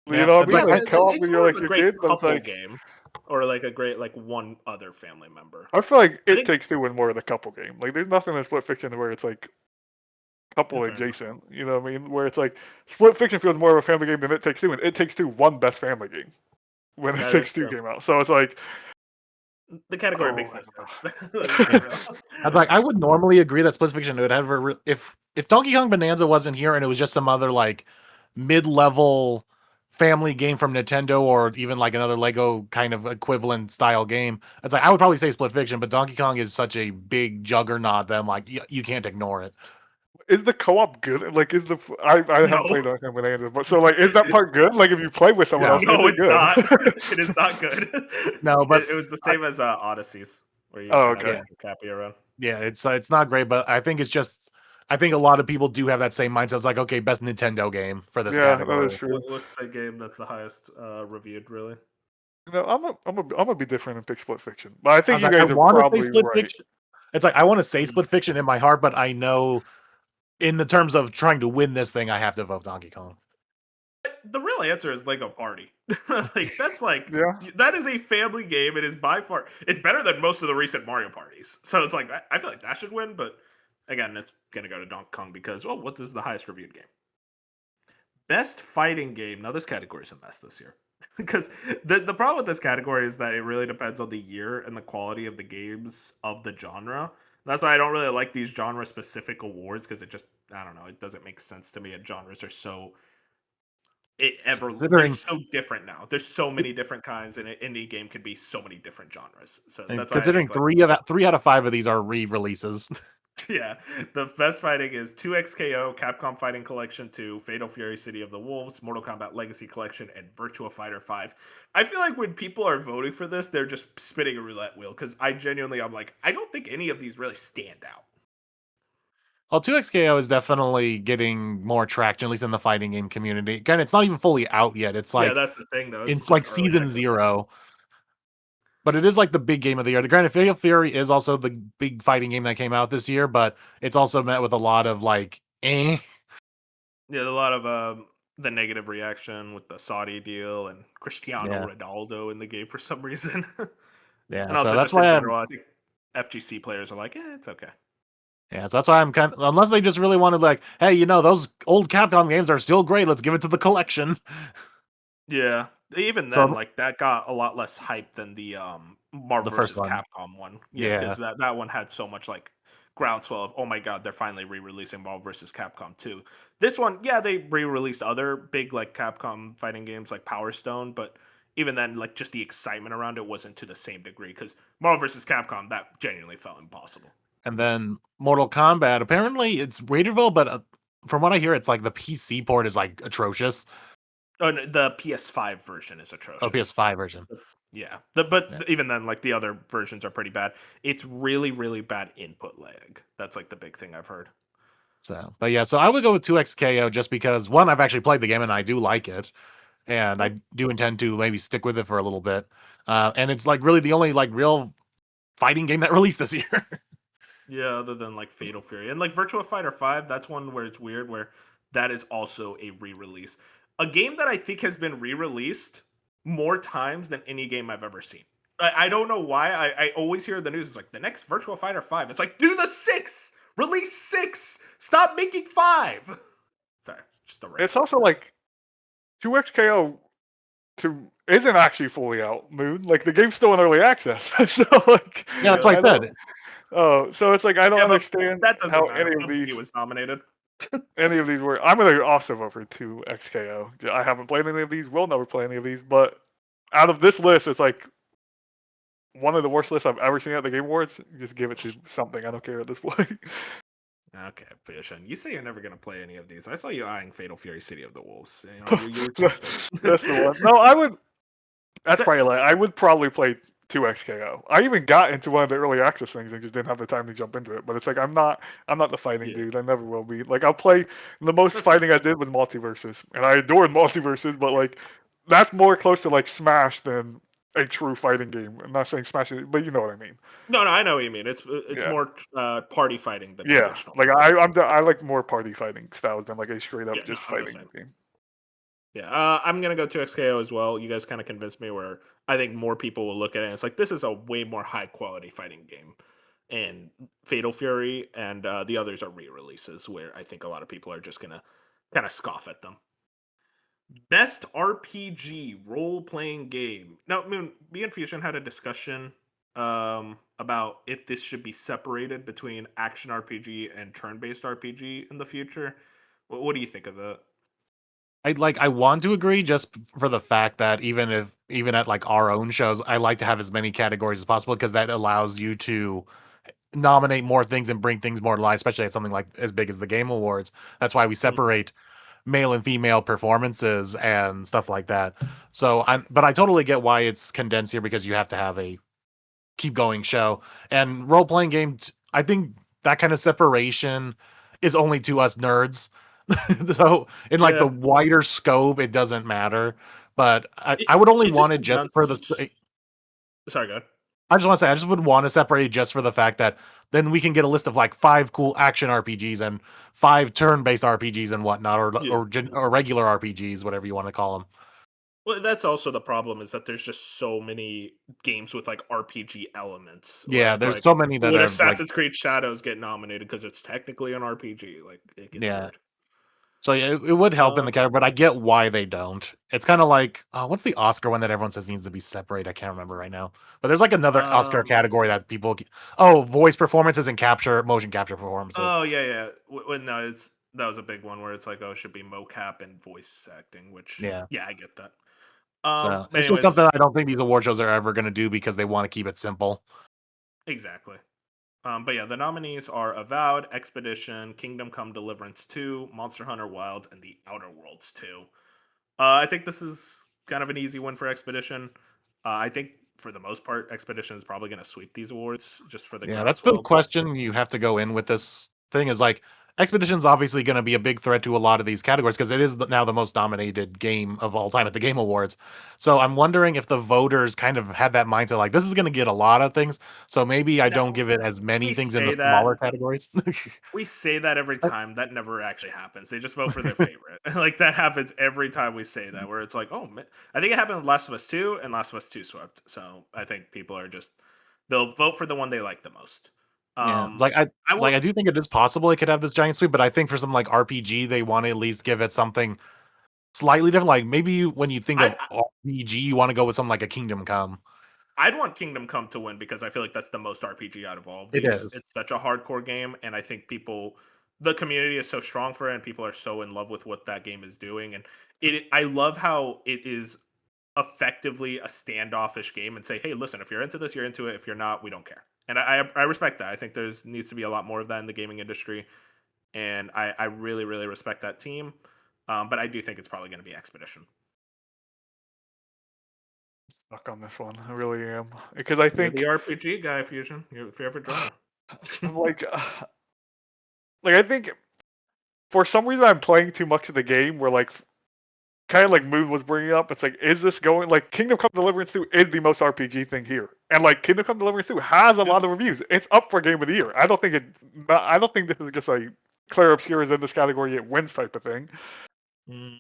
You Yeah, know what I it's mean? like Like co-op It's with your more of like a your great kid, but it's couple like game or like a great like one other family member. I feel like I It think Takes Two is more of the couple game. Like there's nothing in Split Fiction where it's like couple fair enough. adjacent. You know what I mean? Where it's like Split Fiction feels more of a family game than It Takes Two, and It Takes Two won Best Family Game when It That is Takes Two true. came out. So it's like The category oh, makes I no don't sense. know. Let's be real. I was like, I would normally agree that Split Fiction would have if Donkey Kong Bonanza wasn't here and it was just some other like mid-level family game from Nintendo or even like another Lego kind of equivalent style game. It's like I would probably say Split Fiction, but Donkey Kong is such a big juggernaut that I'm like you can't ignore it. Is the co-op good? Like, is the I No. haven't played Donkey Kong Bonanza, but so like, is that part good? Like, if you play with someone No. else, is No, it it's good? not. It is not good. No, but It was the same as Odysseys, where you Oh, kind of okay. have Cappy around. yeah, it's not great, but I think it's just I think a lot of people do have that same mindset. It's like, okay, best Nintendo game for this Yeah, that is category. true. What's the game that's the highest reviewed, really? You know, I'm gonna be different and pick Split Fiction, but I I think was you like, I guys are want to say probably Split right. Fiction. It's like I want to say Mm. Split Fiction in my heart, but I know in the terms of trying to win this thing, I have to vote Donkey Kong. The real answer is Lego Party. Like that's like Yeah. that is a family game. It is by far it's better than most of the recent Mario parties. So it's like I feel like that should win, but again, it's gonna go to Donkey Kong because well, what is the highest reviewed game? Best fighting game. Now this category is a mess this year. Because the problem with this category is that it really depends on the year and the quality of the games of the genre. That's why I don't really like these genre specific awards because it just I don't know, it doesn't make sense to me. And genres are so they're Considering so different now. There's so many different kinds, and an indie game could be so many different genres. So and that's why I think like considering 3 out of 5 of these are re-releases. Yeah, the best fighting is 2XKO, Capcom Fighting Collection 2, Fatal Fury City of the Wolves, Mortal Kombat Legacy Collection, and Virtua Fighter 5. I feel like when people are voting for this, they're just spinning a roulette wheel because I'm like, I don't think any of these really stand out. Well, 2XKO is definitely getting more traction, at least in the fighting game community. Again, it's not even fully out yet. It's Yeah, like that's the thing though. It's it's like like early season access. 0. But it is like the big game of the year. The Granted, Fatal Fury is also the big fighting game that came out this year, but it's also met with a lot of like, eh. Yeah, a lot of the negative reaction with the Saudi deal and Cristiano Yeah, Ronaldo in the game for some reason. yeah. And So also that's just in why general, I think FGC players are like, it's okay. I'm kind of, unless they just really wanted like, hey, those old Capcom games are still great. Let's give it to the collection. Yeah. Even then, So like that got a lot less hype than the Marvel the first versus one, Capcom one. Yeah, yeah. because that one had so much like groundswell of, oh my god, they're finally re-releasing Marvel versus Capcom 2. This one, yeah, they re-released other big like Capcom fighting games like Power Stone, but even then, like just the excitement around it wasn't to the same degree because Marvel versus Capcom that genuinely felt impossible. And then Mortal Kombat. Apparently, it's rated, but from what I hear, it's like the PC port is like atrocious. Oh, no, the PS5 version is Oh, atrocious. PS5 version. Yeah, but Yeah. even then, like the other versions are pretty bad. It's really, really bad input lag. That's like the big thing I've heard. So, but yeah, so I would go with 2XKO just because one, I've actually played the game and I do like it, and Cool. I do intend to maybe stick with it for a little bit. And it's like really the only like real fighting game that released this year. Yeah, other than like Fatal Fury and like Virtua Fighter 5, that's one where it's weird where that is also a re-release. A game that I think has been re-released more times than any game I've ever seen. I don't know why. I always hear the news. It's like the next Virtua Fighter 5. It's like, do the six! Release six! Stop making five! Sorry, just a rant. It's also like 2XKO isn't actually fully out, Moon. Like the game's still in early access. So like Yeah, that's Yeah, what I I don't said. so it's like I don't yeah, but understand that doesn't how matter. PUBG was nominated. any of these were. I'm gonna also vote for 2XKO. I haven't played any of these, will never play any of these, but out of this list, it's like one of the worst lists I've ever seen at the Game Awards. Just give it to something. I don't care at this point. Okay, Pushin. You say you're never gonna play any of these. I saw you eyeing Fatal Fury City of the Wolves. You were tempted. That's the one. No, I would. That's That- probably like I would probably play 2XKO. I even got into one of the early access things and just didn't have the time to jump into it. But it's like I'm not the fighting yeah, dude. I never will be. Like I'll play the most that's fair. fighting I did was multiverses, and I adored multiverses. But like that's more close to like Smash than a true fighting game. I'm not saying Smash, but you know what I mean. No, I know what you mean. It's Yeah, more party fighting than yeah. traditional. Like fighting. I like more party fighting styles than like a straight Yeah, up no, just I'm the fighting same. game. Yeah, I'm gonna go to XKO as well. You guys kind of convinced me. Where I think more people will look at it. And it's like this is a way more high quality fighting game, and Fatal Fury and the others are re-releases. Where I think a lot of people are just gonna kind of scoff at them. Best RPG role playing game. Now, Moon, me and Fusion had a discussion about if this should be separated between action RPG and turn based RPG in the future. What do you think of that? I want to agree just for the fact that even at like our own shows, I like to have as many categories as possible because that allows you to nominate more things and bring things more to life, especially at something like as big as the Game Awards. That's why we Mhm. separate male and female performances and stuff like that. But I totally get why it's condensed here because you have to have a keep going show. And role playing games, I think that kind of separation is only to us nerds. So in like the Yeah, wider scope, it doesn't matter. But it, I would only it just want it comes just down. for the Sorry, go ahead. I just want to say I just would want to separate it just for the fact that then we can get a list of like 5 cool action RPGs and 5 turn-based RPGs and whatnot, Yeah. or regular RPGs, whatever you want to call them. Well, that's also the problem is that there's just so many games with like RPG elements where Yeah, it's there's like, so many that would are like, Assassin's Creed Shadows get nominated because it's technically an RPG? Like, it gets yeah. weird. So yeah, it would help in the Um, category, but I get why they don't. It's kind of like, what's the Oscar one that everyone says needs to be separate? I can't remember right now. But there's like another Oscar um, category that oh, voice performances and motion capture performances. oh yeah, yeah. No, that was a big one where it's like, oh, it should be mocap and voice acting, which Yeah. yeah, I get that. So But it's just something anyways, I don't think these award shows are ever going to do because they want to keep it simple. exactly. But yeah, the nominees are Avowed, Expedition, Kingdom Come Deliverance 2, Monster Hunter Wilds, and The Outer Worlds 2. I think this is kind of an easy one for Expedition. I think for the most part, Expedition is probably going to sweep these awards just for the Yeah, that's the groundswell. question you have to go in with this thing is like Expedition's obviously going to be a big threat to a lot of these categories because it is now the most nominated game of all time at the Game Awards. So I'm wondering if the voters kind of had that mindset like this is going to get a lot of things, so maybe I don't Now, give it as many we things in the say that smaller categories. we say that every time. That never actually happens. They just vote for their favorite. Like that happens every time we say that. Where it's like, oh, man. I think it happened with Last of Us 2, and Last of Us 2 swept. So I think people are just they'll vote for the one they like the most. Yeah, I it's like I will. do think it is possible it could have this giant sweep, but I think for something like RPG, they want to at least give it something slightly different. Like maybe when you think I of RPG, you want to go with something like a Kingdom Come. I'd want Kingdom Come to win because I feel like that's the most RPG out of all of It these. is. It's such a hardcore game, and I think the community is so strong for it, and people are so in love with what that game is doing. And I love how it is effectively a standoffish game and say, hey, listen, if you're into this, you're into it. If you're not, we don't care. And I respect that. I think there's needs to be a lot more of that in the gaming industry, and I really really respect that team. But I do think it's probably going to be Expedition. Stuck on this one. I really am because I You're the think RPG guy, Fusion. You're a favorite genre. I'm like I think for some reason I'm playing too much of the game where like kind of like Moon was bringing up. It's like, is this going like Kingdom Come Deliverance 2 is the most RPG thing here, and like Kingdom Come Deliverance 2 has a lot of reviews. It's up for Game of the Year. I don't think this is just like Claire Obscura is in this category, it wins type of thing. Mm.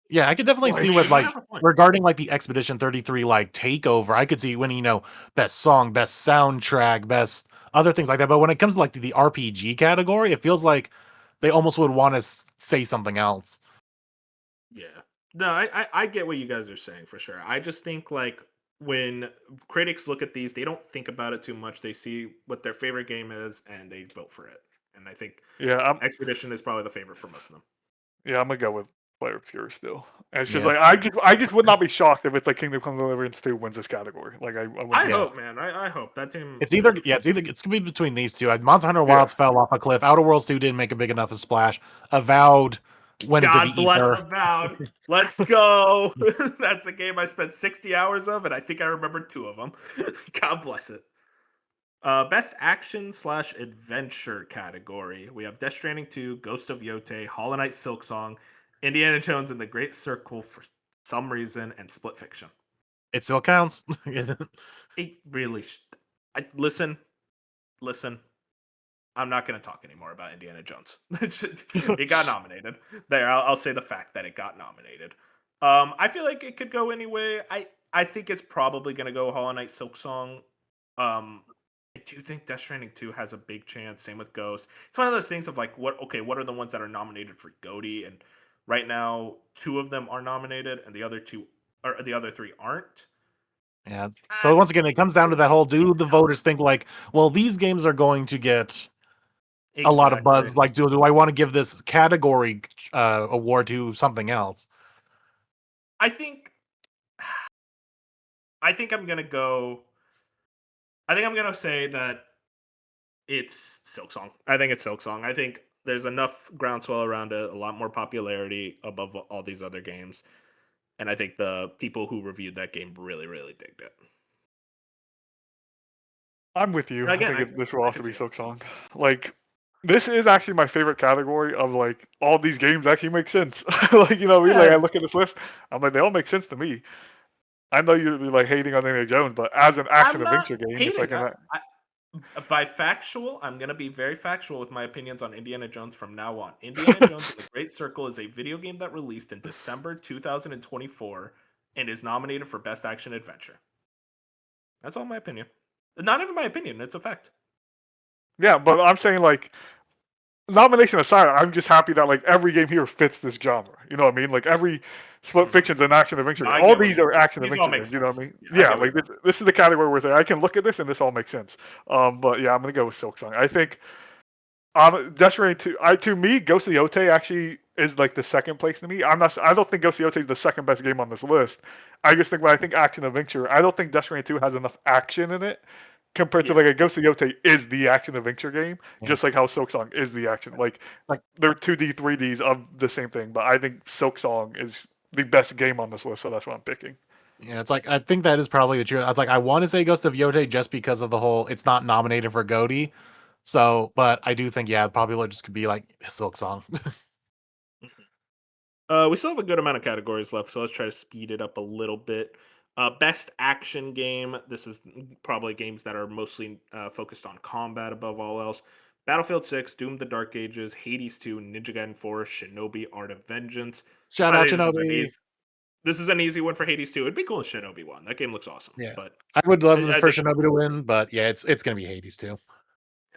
Yeah, I could definitely see Like, with You might like have a point. regarding like the Expedition 33 like takeover, I could see winning, best song, best soundtrack, best other things like that. But when it comes to like the RPG category, it feels like they almost would want to say something else. Yeah. No, I get what you guys are saying for sure. I just think like when critics look at these, they don't think about it too much. They see what their favorite game is and they vote for it. And I think yeah, Expedition is probably the favorite for most of them. I'm gonna go with Claire Obscura still. And it's just Yeah. like I just would not be shocked if it's like Kingdom Come Deliverance 2 wins this category. Like I wouldn't I be Yeah. hope, shocked. man. I hope that team. It's gonna be between these two. Monster Hunter Yeah. Wilds fell off a cliff. Outer Worlds 2 didn't make a big enough a splash. Avowed went into the God bless ether. Avowed. Let's go. That's a game I spent 60 hours of, and I think I remember two of them. God bless it. Best action slash adventure category. We have Death Stranding 2, Ghost of Yote, Hollow Knight Silk Song, Indiana Jones and the Great Circle for some reason, and Split Fiction. It still counts. It really. Listen. I'm not going to talk anymore about Indiana Jones. It got nominated. There, I'll say the fact that it got nominated. I feel like it could go anyway. I think it's probably going to go Hollow Knight Silk Song. Um, I do think Death Stranding 2 has a big chance. Same with Ghost. It's one of those things of like, what are the ones that are nominated for GOTY? And right now, two of them are nominated, and the other three aren't. Yeah. Uh, So once again, it comes down to that whole do the voters think like, well, these games are going to get a lot of exactly. buzz. Like, do I want to give this category award to something else? I think. I think I'm gonna go. I think I'm gonna say that it's Silk Song. I think it's Silk Song. I think there's enough groundswell around it, a lot more popularity above all these other games, and I think the people who reviewed that game really, really digged it. I'm with you. And I again, think this will I also could be see it. Silk Song. Like, this is actually my favorite category of like all these games actually make sense. Like, like I Yeah, look at this list, I'm like, they all make sense to me. I know you're like hating on Indiana Jones, but as an action I'm not adventure game, it's hating. like an By factual, I'm going to be very factual with my opinions on Indiana Jones from now on. Indiana Jones and the Great Circle is a video game that released in December 2024 and is nominated for Best Action Adventure. That's all my opinion. Not even my opinion, it's a fact. yeah, but I'm saying like nomination aside, I'm just happy that like every game here fits this genre. You know what I mean? Like every Split Mhm. Fiction's an action adventure No, game. I All get what these you are mean. action These all adventure make games. You know what I sense. mean? Yeah, I Yeah, get what like you this is the category where it's like, I can look at this and this all makes sense. But yeah, I'm gonna go with Silk Song. I think Desiree to me, Ghost of the Yote actually is like the second place to me. I don't think Ghost of the Yote is the second best game on this list. I just think when I think action adventure, I don't think Desiree 2 has enough action in it compared to Yeah. like a Ghost of Yote is the action adventure game, Yeah. just like how Silksong is the action. Like like- they're 2D, 3Ds of the same thing, but I think Silksong is the best game on this list, so that's what I'm picking. Yeah, it's like I think that is probably the truth. I was like I want to say Ghost of Yote just because of the whole it's not nominated for GOTY. So, but I do think probably just could be like Silk Song. We still have a good amount of categories left, so let's try to speed it up a little bit. Best action game. This is probably games that are mostly focused on combat above all else. Battlefield 6, Doom: The Dark Ages, Hades 2, Ninja Gaiden 4, Shinobi: Art of Vengeance. Shout I out think Shinobi. this is an easy one for Hades 2. It'd be cool if Shinobi won. That game looks awesome. Yeah. But I would love I the think first Shinobi to win, but yeah, it's gonna be Hades too.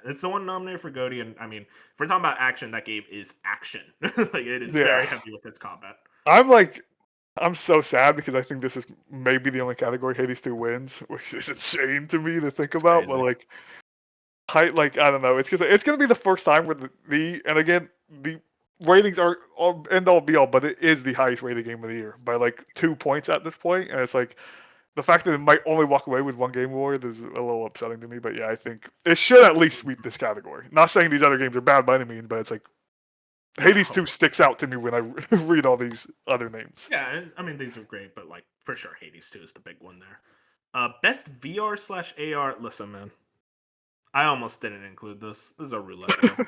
it's the one nominated for GOTY, and I mean, if we're talking about action, that game is action. Like it is Yeah. very heavy with its combat. I'm so sad because I think this is maybe the only category Hades 2 wins, which is insane to me to think about. But Crazy. I don't know. It's gonna be the first time where and again the ratings are end all be all, but it is the highest rated game of the year by like 2 points at this point, and it's like the fact that it might only walk away with one game award is a little upsetting to me. But yeah, I think it should at least sweep this category. Not saying these other games are bad by any means, but it's like Yeah, Hades 2 hopefully. sticks out to me when I read all these other names. Yeah, and I mean these are great, but like for sure, Hades 2 is the big one there. Best VR/AR. Listen, man, I almost didn't include this. This is a roulette wheel.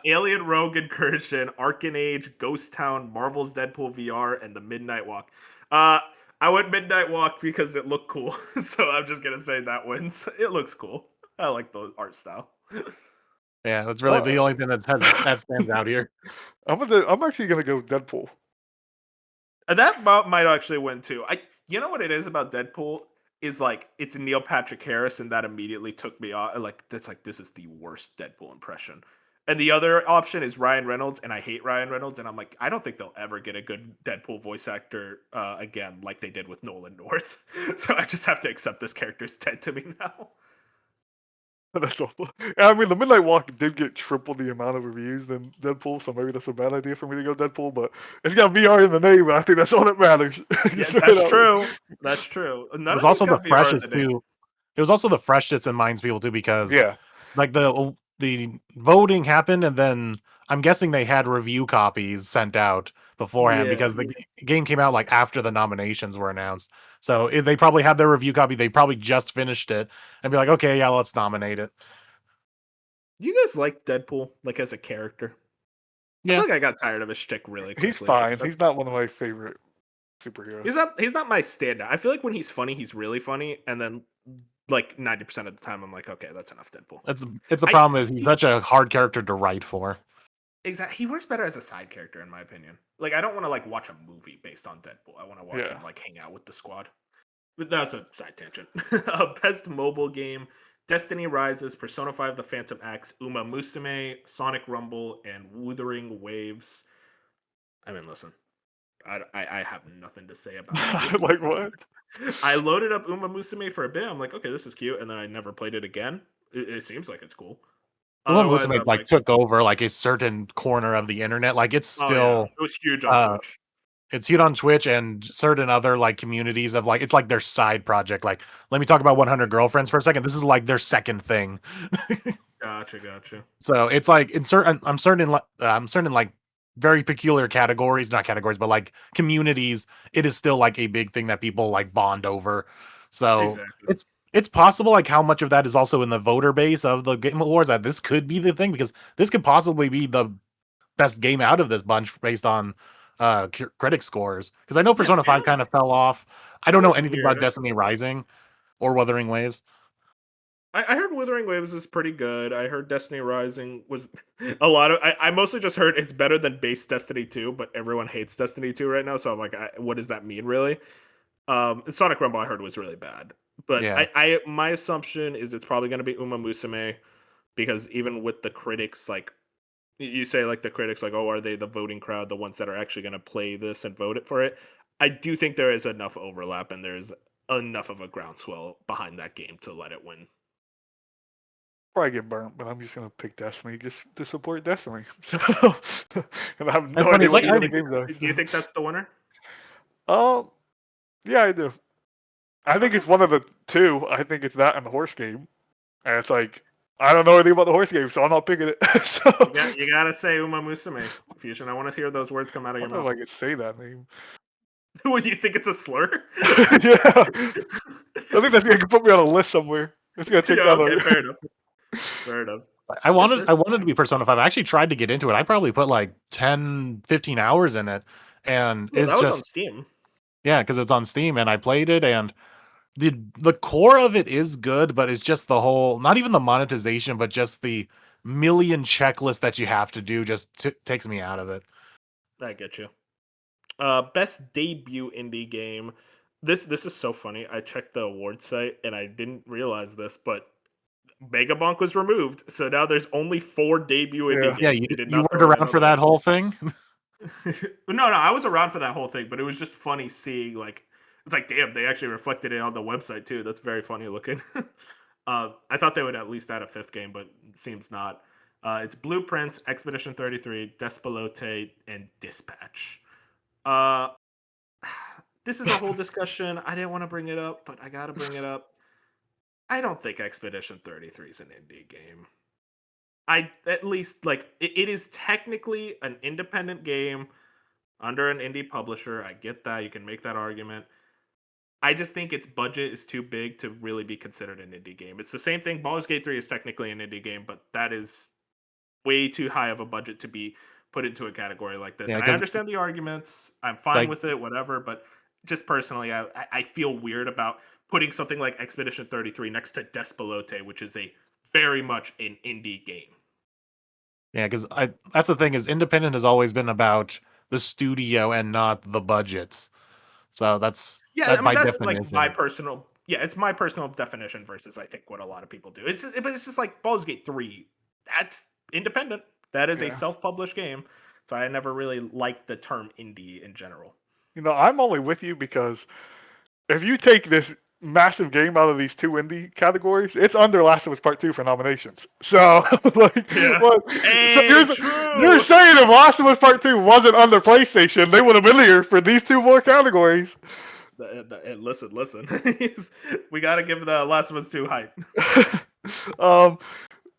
Alien Rogue Incursion, Arcane Age, Ghost Town, Marvel's Deadpool VR, and the Midnight Walk. I went Midnight Walk because it looked cool, so I'm just gonna say that wins. It looks cool. I like the art style. Yeah, that's really the only thing that stands out here. I'm actually gonna go Deadpool. That might actually win too. You know what it is about Deadpool is like it's Neil Patrick Harris, and that immediately took me off. Like this is the worst Deadpool impression. And the other option is Ryan Reynolds, and I hate Ryan Reynolds, and I'm like, I don't think they'll ever get a good Deadpool voice actor again, like they did with Nolan North. So I just have to accept this character's dead to me now. That's awful. I mean, the Midnight Walk did get triple the amount of reviews than Deadpool, so maybe that's a bad idea for me to go Deadpool. But it's got VR in the name, and I think that's all that matters. Yeah, that's true. That's true. It None was of these also the got VR in the freshest name. too. It was also the freshest in minds people too because Yeah. like the voting happened and then I'm guessing they had review copies sent out beforehand Yeah. because the game came out like after the nominations were announced. So they probably had their review copy. They probably just finished it and be like, okay, yeah, let's nominate it. Do you guys like Deadpool, like as a character? I Yeah, feel like I got tired of his shtick really quickly. He's fine. That's He's not one of my favorite superheroes. he's not my standout. I feel like when he's funny, he's really funny, and then like 90% of the time, I'm like, okay, that's enough Deadpool. it's the problem is he's such a hard character to write for. Exactly, he works better as a side character, in my opinion. Like, I don't want to like watch a movie based on Deadpool. I want to watch him like hang out with the squad. But that's a side tangent. Best mobile game: Destiny Rises, Persona 5: The Phantom X, Uma Musume, Sonic Rumble, and Wuthering Waves. I mean, listen, I have nothing to say about any of Like these. what? I loaded up Uma Musume for a bit. I'm like, okay, this is cute, and then I never played it again. It seems like it's cool. Uma Otherwise, Musume I'm like like, took over like a certain corner of the internet. Like it's oh yeah, still it was huge on Twitch. it's huge on Twitch and certain other like communities of like it's like their side project. Like let me talk about 100 Girlfriends for a second. This is like their second thing. Gotcha. So it's like in certain I'm certain in like very peculiar categories, not categories, but like communities, it is still like a big thing that people like bond over. So Exactly. it's possible like how much of that is also in the voter base of the Game Awards that this could be the thing because this could possibly be the best game out of this bunch based on critic scores. Because I know Persona 5 kind of fell off. I don't That know was anything about weird. Destiny Rising or Wuthering Waves. I heard Wuthering Waves is pretty good. I heard Destiny Rising was a lot of. I mostly just heard it's better than base Destiny 2, but everyone hates Destiny 2 right now. So I'm like, what does that mean, really? Sonic Rumble I heard was really bad, but Yeah. my assumption is it's probably going to be Uma Musume because even with the critics, like you say, like the critics, like, oh, are they the voting crowd, the ones that are actually going to play this and vote it for it? I do think there is enough overlap and there's enough of a groundswell behind that game to let it win. Probably get burnt, but I'm just gonna pick Destiny just to support Destiny. So, and I have That's no funny, idea it's what like the I other games are. Do you think that's the winner? Um, yeah, I do. I think Okay. it's one of the two. I think it's that and the horse game. and it's like I don't know anything about the horse game, so I'm not picking it. So You gotta say Uma Musume, Fusion. I want to hear those words come out of I your don't know mouth. if I could say that name. Would you think it's a slur? Yeah, I think that's gonna put me on a list somewhere. It's gonna take Yeah. down Okay. a. Fair enough. Fair enough. I That's wanted it. I wanted to be Persona 5. I actually tried to get into it. I probably put like 10, 15 hours in it, and Well, it's that was on just Steam. yeah, because it's on Steam, and I played it, and the core of it is good, but it's just the whole, not even the monetization, but just the million checklists that you have to do just takes me out of it. I get you. Best debut indie game. This is so funny. I checked the award site and I didn't realize this, but Megabonk was removed, so now there's only 4 debut indie Yeah. Yeah, games. They did you not weren't throw in around for another that one. whole thing. No, I was around for that whole thing, but it was just funny seeing like it's like damn, they actually reflected it on the website too. That's very funny looking. I thought they would at least add a 5th game, but it seems not. It's Blueprints, Expedition 33, Despelote, and Dispatch. Uh, this is a whole discussion. I didn't want to bring it up, but I got to bring it up. I don't think Expedition 33 is an indie game. I at least like it is technically an independent game under an indie publisher. I get that. You can make that argument. I just think its budget is too big to really be considered an indie game. It's the same thing. Baldur's Gate 3 is technically an indie game, but that is way too high of a budget to be put into a category like this. Yeah, And I because understand the arguments. I'm fine like with it, whatever. But just personally, I feel weird about putting something like Expedition 33 next to Despelote, which is a very much an indie game. yeah, because I that's the thing is independent has always been about the studio and not the budgets. So that's Yeah, I that mean by that's like my definition. personal. Yeah, it's my personal definition versus I think what a lot of people do. But it's just like Baldur's Gate 3. That's independent. That is a Yeah. self-published game. So I never really liked the term indie in general. I'm only with you because if you take this massive game out of these 2 indie categories, it's under Last of Us Part 2 for nominations. So, like, Yeah. what? So Hey, you're true. saying if Last of Us Part 2 wasn't under PlayStation, they would have been here for these 2 more categories. Listen. We got to give the Last of Us 2 hype. um,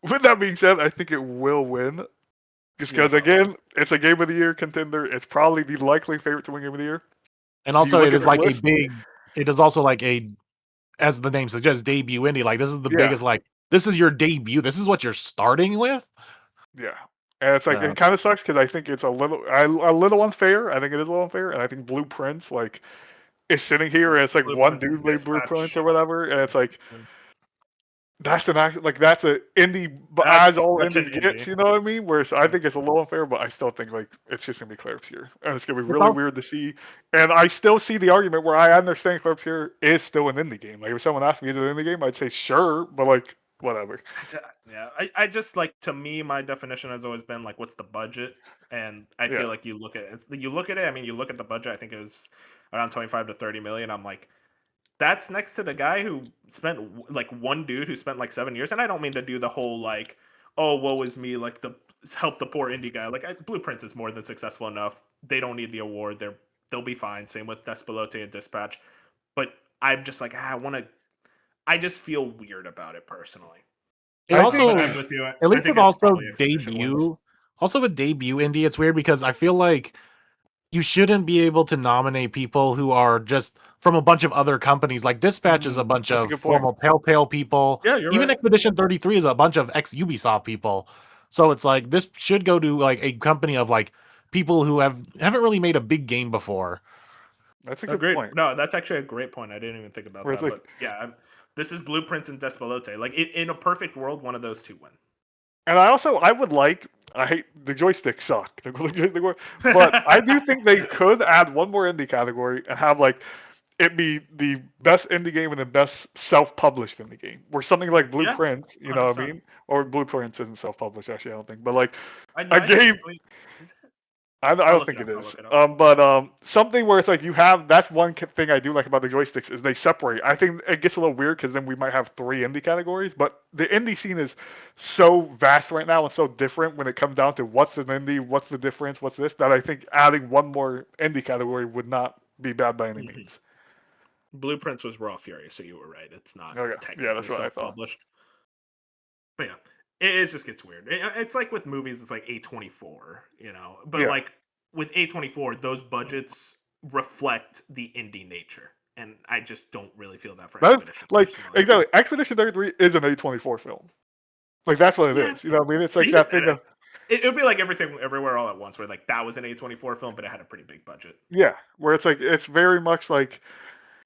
with that being said, I think it will win. Just Yeah, because, again, it's a Game of the Year contender. It's probably the likely favorite to win Game of the Year. And You also look it at is this like a list. big it is also like a, as the name suggests, debut indie. Like this is the Yeah. biggest, like this is your debut. This is what you're starting with. Yeah. And it's like, So, it kind of sucks because I think it's a little unfair. I think it is a little unfair. And I think Blueprints, like, is sitting here and it's like one Blueprints and dude made Blueprints Dispatch. or whatever. And it's like, that's an indie, but That's as all such an indie gets, indie. you know what I mean? Whereas I think it's a little unfair, but I still think like it's just gonna be Clerks here, and it's gonna be it's really also, weird to see. And I still see the argument where I understand Clerks here is still an indie game. Like if someone asked me is it an indie game, I'd say sure, but like whatever. Yeah, I just like, to me, my definition has always been like, what's the budget? And I feel Yeah, like you look at it. You look at it. I mean, you look at the budget. I think it was around 25 to 30 million. I'm like, that's next to the guy who spent like one dude who spent like 7 years. And I don't mean to do the whole like, oh, woe is me, like the help the poor indie guy. Like Blueprints is more than successful enough. They don't need the award. They'll be fine. Same with Despelote and Dispatch. But I'm just like, I just feel weird about it personally. it I also, But think I'm with you. at I least think with it's also probably Expedition wins. debut indie, it's weird because I feel like you shouldn't be able to nominate people who are just from a bunch of other companies. Like Dispatch is a bunch that's a of good point. former Telltale people. Yeah, you're Even right. Expedition 33 is a bunch of ex Ubisoft people. So it's like this should go to like a company of like people who haven't really made a big game before. That's a good Agreed. point. No, that's actually a great point. I didn't even think about Where it's that. like, But yeah, this is Blueprints and Despelote. Like in a perfect world, one of those two win. and I would like. I hate the joysticks suck. But I do think they could add one more indie category and have like it be the best indie game and the best self-published indie game, where something like Yeah, Blueprint, you know what I 100%. mean? Or Blueprints isn't self-published, actually, I don't think. But like a I think. game, Wait, is it? I I'll don't look it think up. it I'll is. look it up. But something where it's like you have. That's one thing I do like about the joysticks is they separate. I think it gets a little weird because then we might have 3 indie categories. But the indie scene is so vast right now and so different when it comes down to what's an indie, what's the difference, what's this. That I think adding one more indie category would not be bad by any Mhm. means. Blueprints was Raw Fury, so you were right. It's not Okay, yeah, that's technically what I thought. self-published. But yeah, it just gets weird. It's like with movies, it's like A24, but Yeah. like with A24, those budgets reflect the indie nature, and I just don't really feel that for That's Expedition like personally. exactly. Expedition 33 is an A24 film. Like that's what it Yeah, is. You know what I mean? It's but like even that then, thing of it would be like Everything Everywhere All at Once, where like that was an A24 film, but it had a pretty big budget. yeah, where it's like it's very much like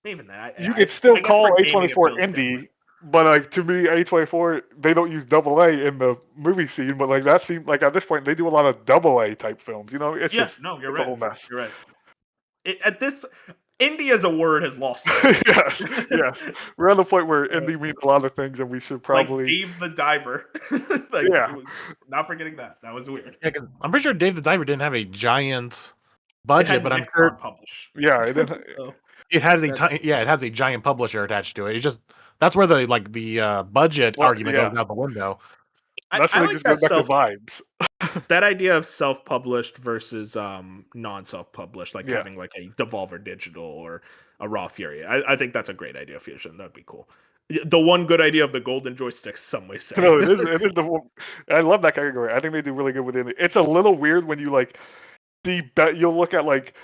Even then, you could still I guess for call gaming it A24 feels different. indie, but like to me, A24 they don't use double A in the movie scene, but like that seems like at this point they do a lot of double A type films. You know, it's Yeah, just no, you're it's a right. whole mess. You're right. At this, indie as a word has lost some meaning. Yes, yes, we're at the point where Uh, indie means a lot of things, and we should like probably Dave the Diver, like yeah. not forgetting that was weird. Yeah, because I'm pretty sure Dave the Diver didn't have a giant It budget, had but I'm sure Nexon publish. Yeah, it didn't. So it has that it has a giant publisher attached to it. It just that's where the budget Well, argument goes yeah, out the window. that's I when it like just that goes back to vibes. that idea of self-published versus non-self-published, like Yeah, having like a Devolver Digital or a Raw Fury. I think that's a great idea, Fusion. That'd be cool. The one good idea of the golden joysticks, some may say. no, it is. It is the. I love that category. I think they do really good within it. It's a little weird when you like see. You'll look at like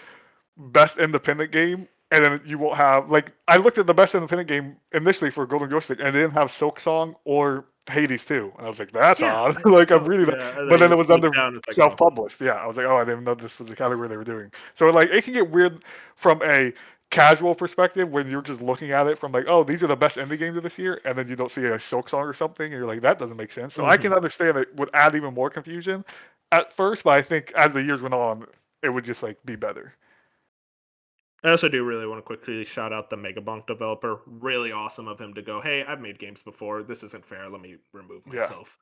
best independent game, and then you won't have like I looked at the best independent game initially for Golden Joystick, and it didn't have Silk Song or Hades 2, and I was like, that's Yeah, odd. Like I'm oh, reading that, yeah. but then You it was look under down, it's like, oh, self-published. Yeah, I was like, oh, I didn't know this was the category they were doing. So like it can get weird from a casual perspective when you're just looking at it from like, oh, these are the best indie games of this year, and then you don't see a Silk Song or something, and you're like, that doesn't make sense. So I can mhm. understand it would add even more confusion at first, but I think as the years went on, it would just like be better. I also do really want to quickly shout out the Megabonk developer. Really awesome of him to go, hey, I've made games before. This isn't fair. Let me remove Yeah. myself.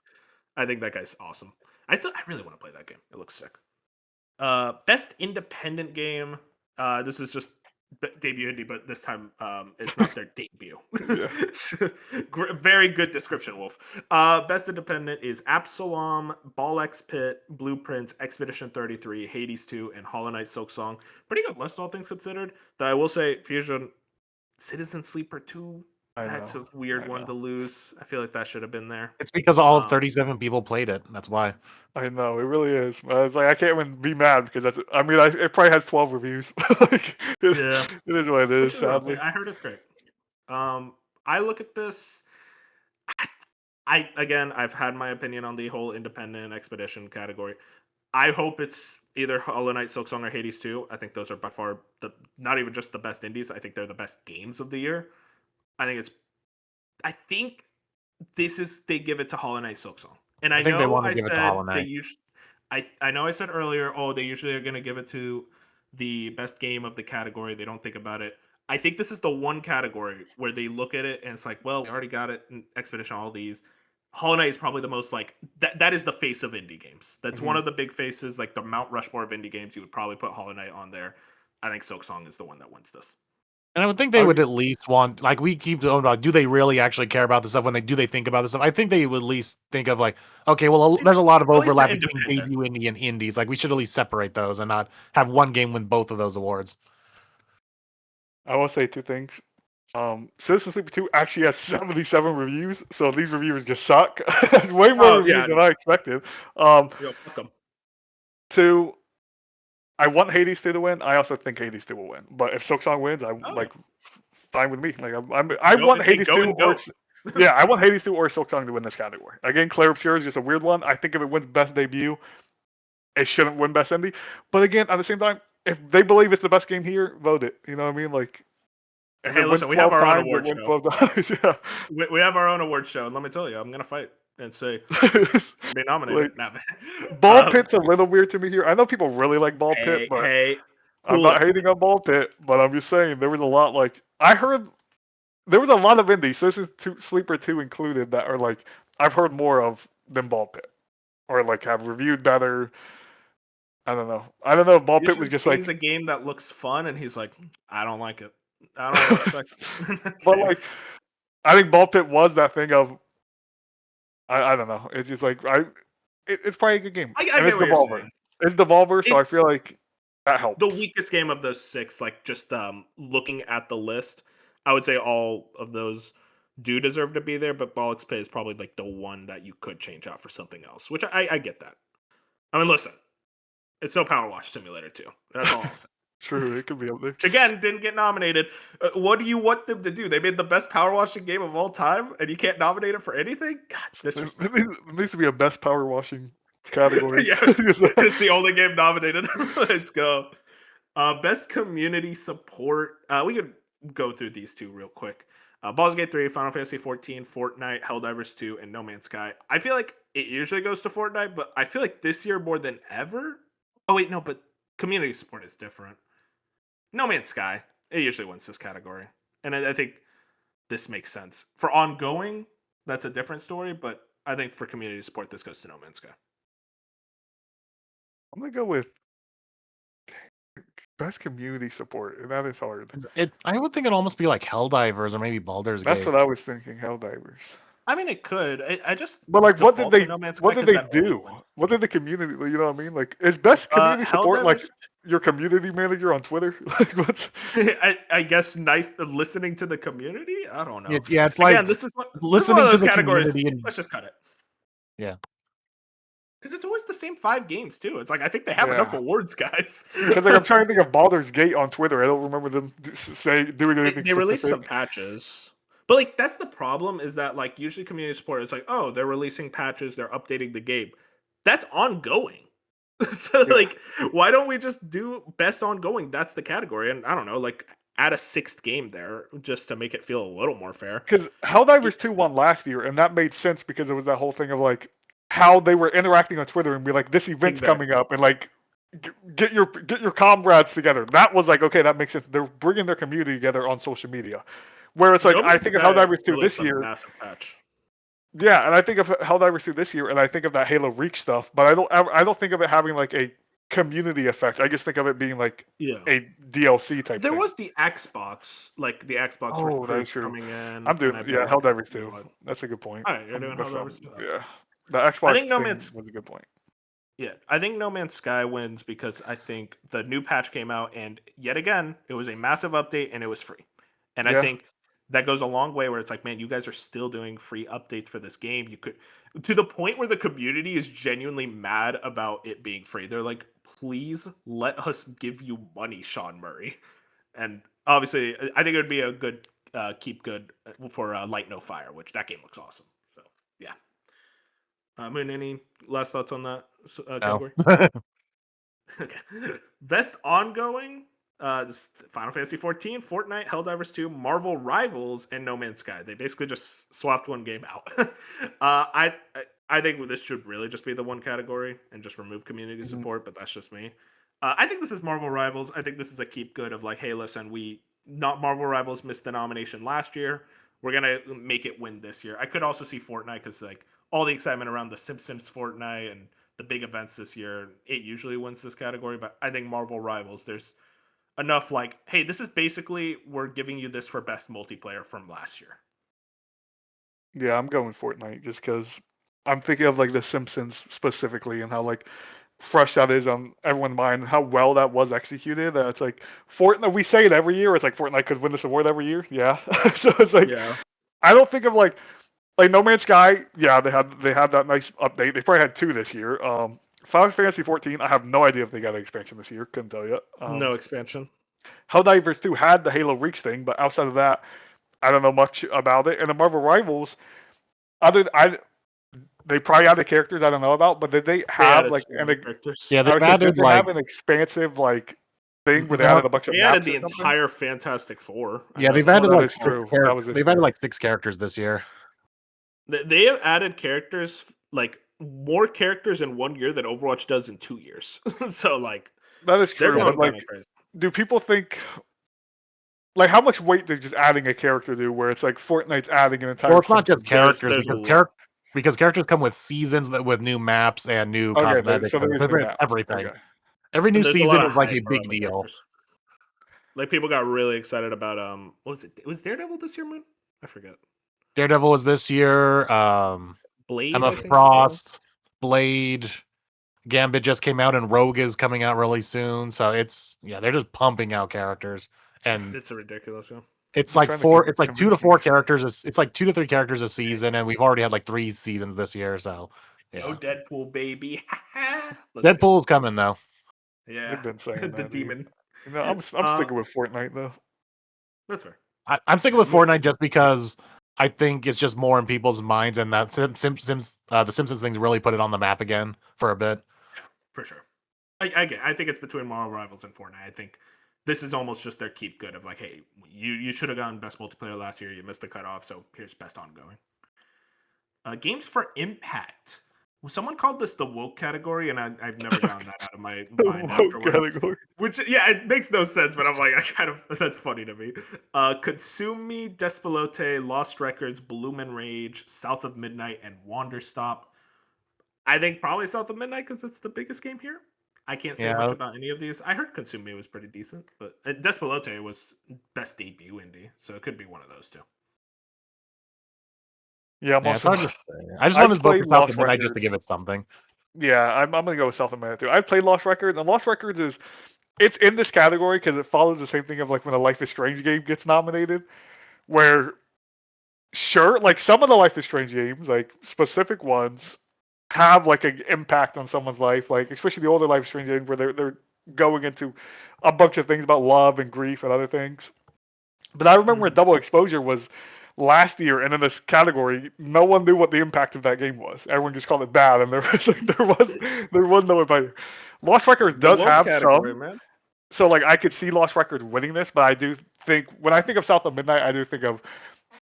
I think that guy's awesome. I really want to play that game. It looks sick. Best independent game. This is just debut indie, but this time it's not their debut. Yeah. Very good description, Wolf. Best independent is Absalom, Ball X Pit, Blueprints, Expedition 33, Hades 2, and Hollow Knight Silk Song. Pretty good list, all things considered. Though I will say, Fusion, Citizen Sleeper 2. That's a weird one to lose. I feel like that should have been there. It's because all of 37 people played it. That's why. I know it really is. It's like I can't even be mad because that's. I mean, it probably has 12 reviews. Like, Yeah. it is what it is. Which is rough. Sadly, I heard it's great. I look at this. I've had my opinion on the whole independent expedition category. I hope it's either Hollow Knight, Silksong, or Hades 2. I think those are by far not even just the best indies. I think they're the best games of the year. I think they give it to Hollow Knight, Silksong. And I think they know want to I give it to Hollow said they Knight. usually I know I said earlier, oh, they usually are gonna give it to the best game of the category. They don't think about it. I think this is the one category where they look at it and it's like, well, we already got it in Expedition, all these. Hollow Knight is probably the most like that is the face of indie games. That's one of the big faces, like the Mount Rushmore of indie games. You would probably put Hollow Knight on there. I think Silksong is the one that wins this. And I would think they would at least want, like we keep going about, do they really actually care about this stuff when they think about this stuff? I think they would at least think of like, okay, well, there's a lot of At least overlap they're between independent. debut indie and indies. Like we should at least separate those and not have one game win both of those awards. I will say two things. Citizen Sleeper 2 actually has 77 reviews, so these reviewers just suck. It's way more reviews than I expected. Yo, fuck 'em. Two, I want Hades 2 to win. I also think Hades 2 will win. But if Silksong wins, I'm like fine with me. Like I want Hades 2 or yeah, I want Hades 2 or Silksong to win this category. Again, Clair Obscure is just a weird one. I think if it wins best debut, it shouldn't win best indie. But again, at the same time, if they believe it's the best game here, vote it. You know what I mean? Like if Hey, it wins listen, we have 12 our own times, award it wins show. 12 times. Yeah. We have our own award show, and let me tell you, I'm gonna fight and say be nominated. Ball Pit's a little weird to me here. I know people really like Ball Pit, but I'm not hating on Ball Pit. But I'm just saying there was a lot. Like I heard there was a lot of indies, Citizen Sleeper 2 included, that are like I've heard more of than Ball Pit, or like have reviewed better. I don't know. I don't know if Ball Pit was just like a game that looks fun, and he's like, I don't like it. I don't respect it. But like, I think Ball Pit was that thing of I don't know. It's just like it's probably a good game. I And get it's what you're Devolver. saying. It's Devolver, so I feel like that helps. The weakest game of those 6, like just looking at the list, I would say all of those do deserve to be there, but Ball XP is probably like the one that you could change out for something else, which I get that. I mean, listen, it's no Power Wash Simulator 2. That's all I'll say. True, it could be up there. Which again didn't get nominated. What do you want them to do? They made the best power washing game of all time, and you can't nominate it for anything. God, this is It needs to be a best power washing category. yeah, it's the only game nominated. Let's go. Best community support. We could go through these two real quick. Baldur's Gate 3, Final Fantasy 14, Fortnite, Helldivers 2, and No Man's Sky. I feel like it usually goes to Fortnite, but I feel like this year more than ever. Oh wait, no, but community support is different. No Man's Sky. It usually wins this category, and I think this makes sense. For ongoing, that's a different story, but I think for community support, this goes to No Man's Sky. I'm gonna go with best community support, and that is hard. I would think it'd almost be like Helldivers or maybe Baldur's That's Gate. what I was thinking. Helldivers. I mean, it could. I just. But like, what did default to they? No Man's What Sky did 'cause they that only do? wins. What did the community? You know what I mean? Like, is best community support like Helldivers. your community manager on Twitter? Like, what's? I guess nice listening to the community. I don't know. It's Again, like this is one listening of to those the categories. community and Let's just cut it. Yeah. Because it's always the same 5 games too. It's like I think they have enough Yeah. awards, guys. Because like I'm trying to think of Baldur's Gate on Twitter. I don't remember them doing anything they released some specific. patches, but like that's the problem is that like usually community support it's like, oh, they're releasing patches, they're updating the game. That's ongoing. So Yeah. like, why don't we just do best ongoing? That's the category, and I don't know, like add a 6th game there just to make it feel a little more fair. Because Helldivers 2 won last year, and that made sense because it was that whole thing of like how they were interacting on Twitter and be like, this event's coming up, and like get your comrades together. That was like, okay, that makes sense. They're bringing their community together on social media. Where it's like, No I Man's think of Sky Helldivers 2 released this a year. massive patch. Yeah, and I think of Helldivers 2 this year, and I think of that Halo Reach stuff, but I don't think of it having like a community effect. I just think of it being like Yeah. a DLC type There thing. was the Xbox, like the Xbox Oh, that is recruits true. coming in. I'm doing and yeah, like, Helldivers 2. That's a good point. All right, you're doing Helldivers 2. Yeah, the Xbox think No thing Man's- was a good point. Yeah, I think No Man's Sky wins because I think the new patch came out, and yet again, it was a massive update and it was free. And I Yeah. think that goes a long way where it's like, man, you guys are still doing free updates for this game. You could, to the point where the community is genuinely mad about it being free. They're like, please let us give you money, Sean Murray. And obviously, I think it would be a good keep good for Light No Fire, which that game looks awesome. So, yeah. Moon, any last thoughts on that category? Okay. Best ongoing, Final Fantasy 14, Fortnite, Helldivers 2, Marvel Rivals, and No Man's Sky. They basically just swapped one game out. I think this should really just be the one category and just remove community support, but that's just me. I think this is Marvel Rivals. I think this is a keep good of like, hey, listen, Marvel Rivals missed the nomination last year. We're gonna make it win this year. I could also see Fortnite because like all the excitement around the Simpsons Fortnite and the big events this year, it usually wins this category. But I think Marvel Rivals, there's enough like, hey, this is basically we're giving you this for best multiplayer from last year. Yeah, I'm going Fortnite just because I'm thinking of like The Simpsons specifically and how like fresh that is on everyone's mind and how well that was executed. It's like Fortnite. We say it every year. It's like Fortnite could win this award every year. Yeah. So it's like I don't think of like No Man's Sky. Yeah, they had that nice update. They probably had 2 this year. Final Fantasy 14. I have no idea if they got an expansion this year. Couldn't tell you. No expansion. Helldivers 2 had the Halo Reach thing, but outside of that, I don't know much about it. And the Marvel Rivals, they probably added characters I don't know about, but did they have like characters? Yeah, they've did added they have an expansive like thing where they added a bunch of They maps added the or something? entire Fantastic Four. Yeah, they've that added like is 6 true. That characters. was this They've year. added like 6 characters this year. They have added characters like more characters in 1 year than Overwatch does in 2 years. So like That is they're true. going But like, kinda crazy. do people think like how much weight does just adding a character do? Where it's like Fortnite's adding an entire. Well, it's not just Simpsons characters there's a because lot. because characters come with seasons with new maps and new Okay, cosmetics. so there's and new maps. everything. Okay. Every new And there's a season lot of is like a hype around big the deal. characters. Like people got really excited about what was it? Was Daredevil this year, Moon? I forget. Daredevil was this year. Blade. Emma I think, Frost, Blade, Gambit just came out, and Rogue is coming out really soon. So they're just pumping out characters, and it's ridiculous. Yeah. It's I'm like trying to get it's like 2 to 4 characters. It's like 2 to 3 characters a season, and we've already had like 3 seasons this year. So Yo, yeah, Deadpool baby. Let's go. Deadpool's coming though. Yeah, They've been saying the that. demon. You know, I'm Uh, sticking with Fortnite though. that's fair. I'm sticking Yeah, with Fortnite just because I think it's just more in people's minds, and that the Simpsons things really put it on the map again for a bit. Yeah, for sure. I think it's between Marvel Rivals and Fortnite. I think this is almost just their keep good of like, hey, you should have gotten best multiplayer last year. You missed the cutoff, so here's best ongoing. Games for impact. Well, someone called this the woke category, and I've never gotten that out of my mind Woke afterwards. category. Which, yeah, it makes no sense, but I'm like, I kind of that's funny to me. Consumi, Despelote, Lost Records, Bloom and Rage, South of Midnight, and Wanderstop. I think probably South of Midnight because it's the biggest game here. I can't say much Yeah, about any of these. I heard Consumi was pretty decent, but Despelote was best debut indie, so it could be one of those two. Yeah, I'm yeah, it's also. hard to say. I just I wanted to vote for played South of Lost Midnight just to Records. give it something. Yeah, I'm gonna go with South of Midnight too. I played Lost Records, and Lost Records is it's in this category because it follows the same thing of like when a Life is Strange game gets nominated, where sure, like some of the Life is Strange games, like specific ones, have like an impact on someone's life, like especially the older Life is Strange games where they're going into a bunch of things about love and grief and other things. But I remember when Mhm. Double Exposure was last year, and in this category, no one knew what the impact of that game was. Everyone just called it bad, and there was like, there was no impact. Lost Records The does woke have category, some, man. so like I could see Lost Records winning this, but I do think when I think of South of Midnight, I do think of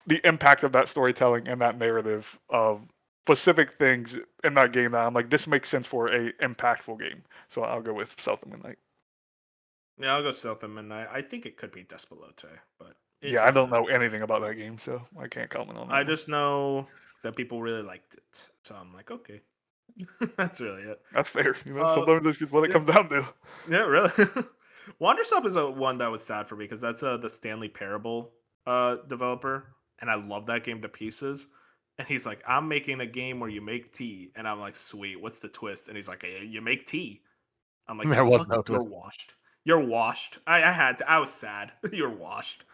the impact of that storytelling and that narrative of specific things in that game that I'm like, this makes sense for a impactful game. So I'll go with South of Midnight. Yeah, I'll go South of Midnight. I think it could be Despelote, but it's Yeah, I one of don't those. know anything about that game, so I can't comment on that I one. just know that people really liked it, so I'm like, okay, that's really it. That's fair. Uh, Sometimes that's just what it yeah, comes down to. yeah, really. Wanderstop is a one that was sad for me because that's the Stanley Parable developer, and I love that game to pieces. And he's like, I'm making a game where you make tea, and I'm like, sweet. What's the twist? And he's like, you make tea. I'm like, There was no you're twist. washed. You're washed. I had to. I was sad. You're washed.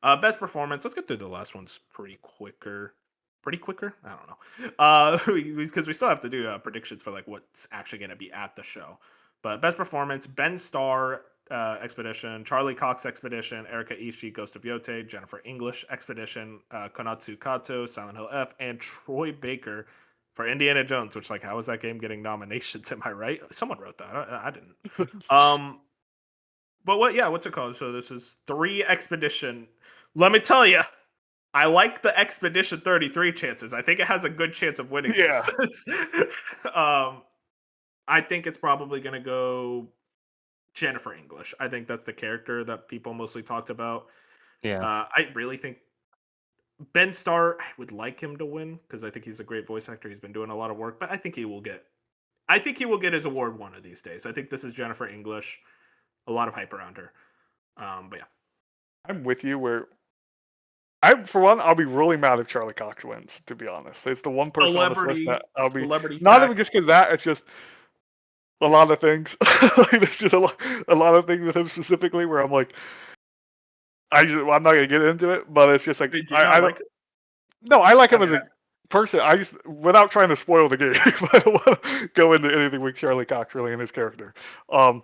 Best performance. Let's get through the last ones pretty quicker. Pretty quicker? I don't know. Because we still have to do predictions for like what's actually going to be at the show. But best performance: Ben Starr, Expedition, Charlie Cox Expedition, Erika Ishii Ghost of Yote, Jennifer English Expedition, Konatsu Kato Silent Hill F, and Troy Baker for Indiana Jones. Which like, how is that game getting nominations? Am I right? Someone wrote that. I didn't. But what? Yeah, what's it called? So this is 3 Expedition. Let me tell you, I like the Expedition 33 chances. I think it has a good chance of winning Yeah. this. I think it's probably going to go Jennifer English. I think that's the character that people mostly talked about. Yeah, I really think Ben Starr, I would like him to win because I think he's a great voice actor. He's been doing a lot of work, but I think he will get. I think he will get his award one of these days. I think this is Jennifer English. A lot of hype around her. But yeah. I'm with you where for one, I'll be really mad if Charlie Cox wins, to be honest. It's the one person on this list that I'll be Celebrity not even tax. just because that, it's just a lot of things. Like there's just a lot of things with him specifically where I'm like I'm not gonna get into it, but it's just like Wait, do you not I don't like it? no, I like I him mean, as a person. I just without trying to spoil the game, I don't want to go into anything with Charlie Cox really and his character. Um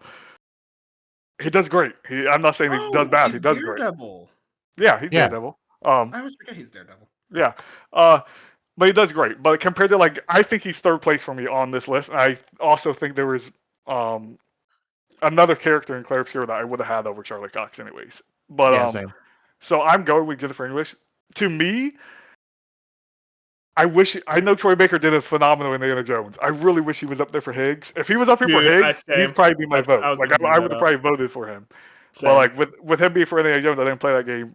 he does great. I'm not saying he does bad, he he's does great. Daredevil. Yeah, he's yeah, Daredevil. I always forget he's Daredevil. Yeah. Uh, but he does great. But compared to like, I think he's third place for me on this list. I also think there was another character in Claire Obscura that I would have had over Charlie Cox, anyways. But yeah, same. so I'm going with Jennifer English. To me, I know Troy Baker did a phenomenal Indiana Jones. I really wish he was up there for Higgs. If he was up here for Dude, Higgs, he'd probably be my vote. I was Like gonna bring I that would have up. probably voted for him. But Same. like with him being for Indiana Jones, I didn't play that game.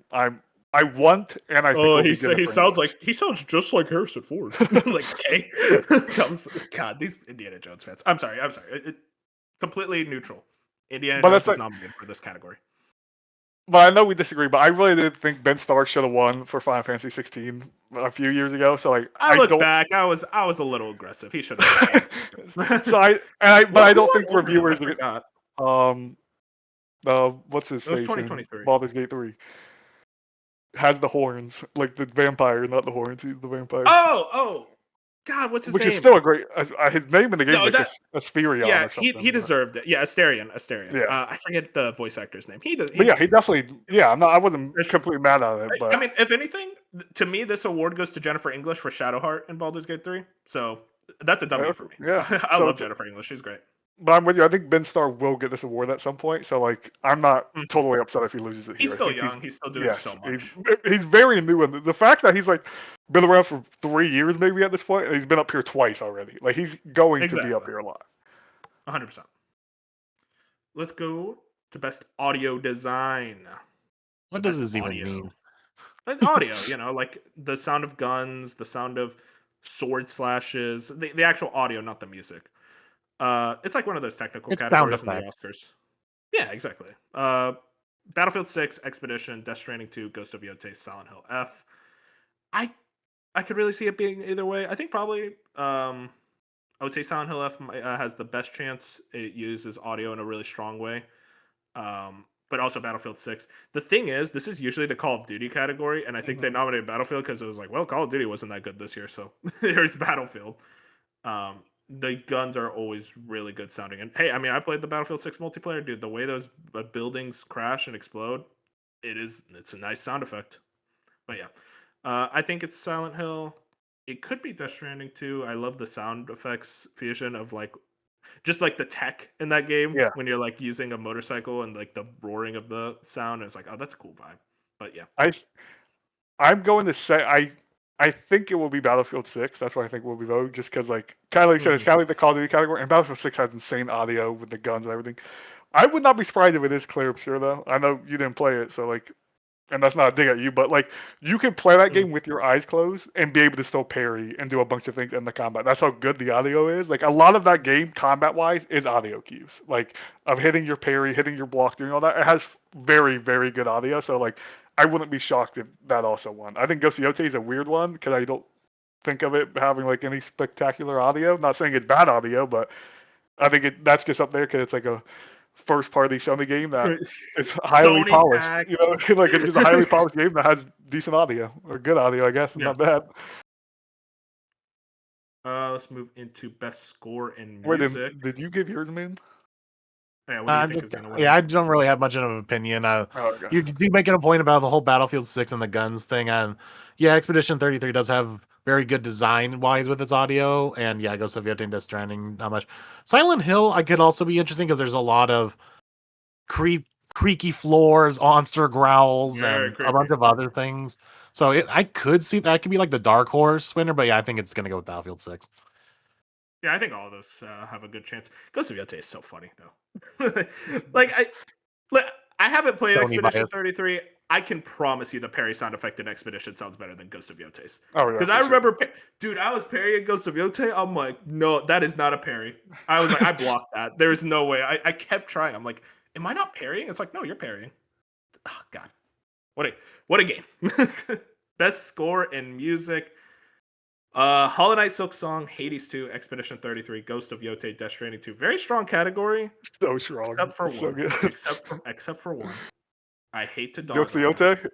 I want and I think will be Jennifer English. He sounds just like Harrison Ford. Like, okay. God, these Indiana Jones fans. I'm sorry. Completely neutral. Indiana But Jones that's is like, nominated for this category. but I know we disagree. But I really did think Ben Starr should have won for Final Fantasy 16 a few years ago. So like I I look don't. back. I was a little aggressive. He should have. So but I Who don't won think over him? I reviewers forgot. are what's his It was face in 2023. Baldur's Gate 3. has the horns, like the vampire, not the horns. He's the vampire. Oh, God, what's his Which is name? still a great. His name in the game is No, like that Asperion yeah, or he something. But deserved it. Yeah, Asterion. yeah, I forget the voice actor's name. He does. but yeah, he definitely. Yeah, I wasn't There's- completely mad at it, I but mean, if anything, to me, this award goes to Jennifer English for Shadowheart in Baldur's Gate 3. So that's a W for me. yeah. I So, love Jennifer English. She's great. but I'm with you. I think Ben Starr will get this award at some point. So like, I'm not Mhm. totally upset if he loses it He's here. I still think young. He's still doing so yes, much. he's very new, and the fact that he's like been around for 3 years maybe at this point, and he's been up here twice already. Like he's going to be up Exactly. here a lot. 100%. Let's go to best audio design. What The does best this even audio. mean? Audio, like the sound of guns, the sound of sword slashes, the actual audio, not the music. It's like one of those technical It's sound categories in the effects. Oscars. Yeah, exactly. Battlefield 6, Expedition, Death Stranding 2, Ghost of Yotei, Silent Hill F. I I could really see it being either way. I think probably I would say Silent Hill F has the best chance. It uses audio in a really strong way. But also Battlefield 6. The thing is, this is usually the Call of Duty category, and I think they nominated Battlefield because it was like, well, Call of Duty wasn't that good this year, so there's Battlefield. The guns are always really good sounding, and hey, I mean, I played the Battlefield 6 multiplayer, dude. The way those buildings crash and explode, it's a nice sound effect. But yeah, I think it's Silent Hill. It could be Death Stranding too. I love the sound effects fusion of like just like the tech in that game Yeah, when you're like using a motorcycle and like the roaring of the sound. It's like, oh, that's a cool vibe. But yeah, I I'm going to say I think it will be Battlefield 6. That's why I think we'll be voting, just because like kind of like you said, it's hmm kind of like the Call of Duty category, and Battlefield 6 has insane audio with the guns and everything. I would not be surprised if it is Clear Obscure though. I know you didn't play it, so like, and that's not a dig at you, but like you can play that game with your eyes closed and be able to still parry and do a bunch of things in the combat. That's how good the audio is. Like a lot of that game, combat wise, is audio cues. Like of hitting your parry, hitting your block, doing all that. It has very, very good audio. So like I wouldn't be shocked if that also won. I think Ghost of Yotei is a weird one because I don't think of it having like any spectacular audio. Not saying it's bad audio, but I think that's just up there because it's like a first party Sony game that is highly Sony polished. packs. You know, like it's just a highly polished game that has decent audio or good audio, I guess, Yeah. not bad. Let's move into best score in Wait, music. did you give yours, man? Yeah, what do you I'm think just is gonna win? yeah, I don't really have much of an opinion. Oh, okay. You do making a point about the whole Battlefield 6 and the guns thing, and yeah, Expedition 33 does have very good design wise with its audio, and yeah, Ghost of Yotei and Death Stranding not much. Silent Hill I could also be interesting because there's a lot of creaky floors, monster growls, Very and a creepy. bunch of other things. So I could see that could be like the dark horse winner, but yeah, I think it's gonna go with Battlefield 6. Yeah, I think all of those have a good chance. Ghost of Yotei is so funny though. like Like, I haven't played Sony Expedition bias. 33. I can promise you the parry sound effect in Expedition sounds better than Ghost of Yotei's. Oh yeah, Because I remember, dude, I was parrying Ghost of Yotei. I'm like, no, that is not a parry. I was like, I blocked that. There's no way. I kept trying. I'm like, am I not parrying? It's like, no, you're parrying. Oh, God. What a game. Best score in music. Hollow Knight Silk Song, Hades 2, Expedition 33, Ghost of Yotei, Death Stranding 2. Very strong category. So strong. Except for So one. good. Except for one. I hate to Ghost dog of on it. Yotei?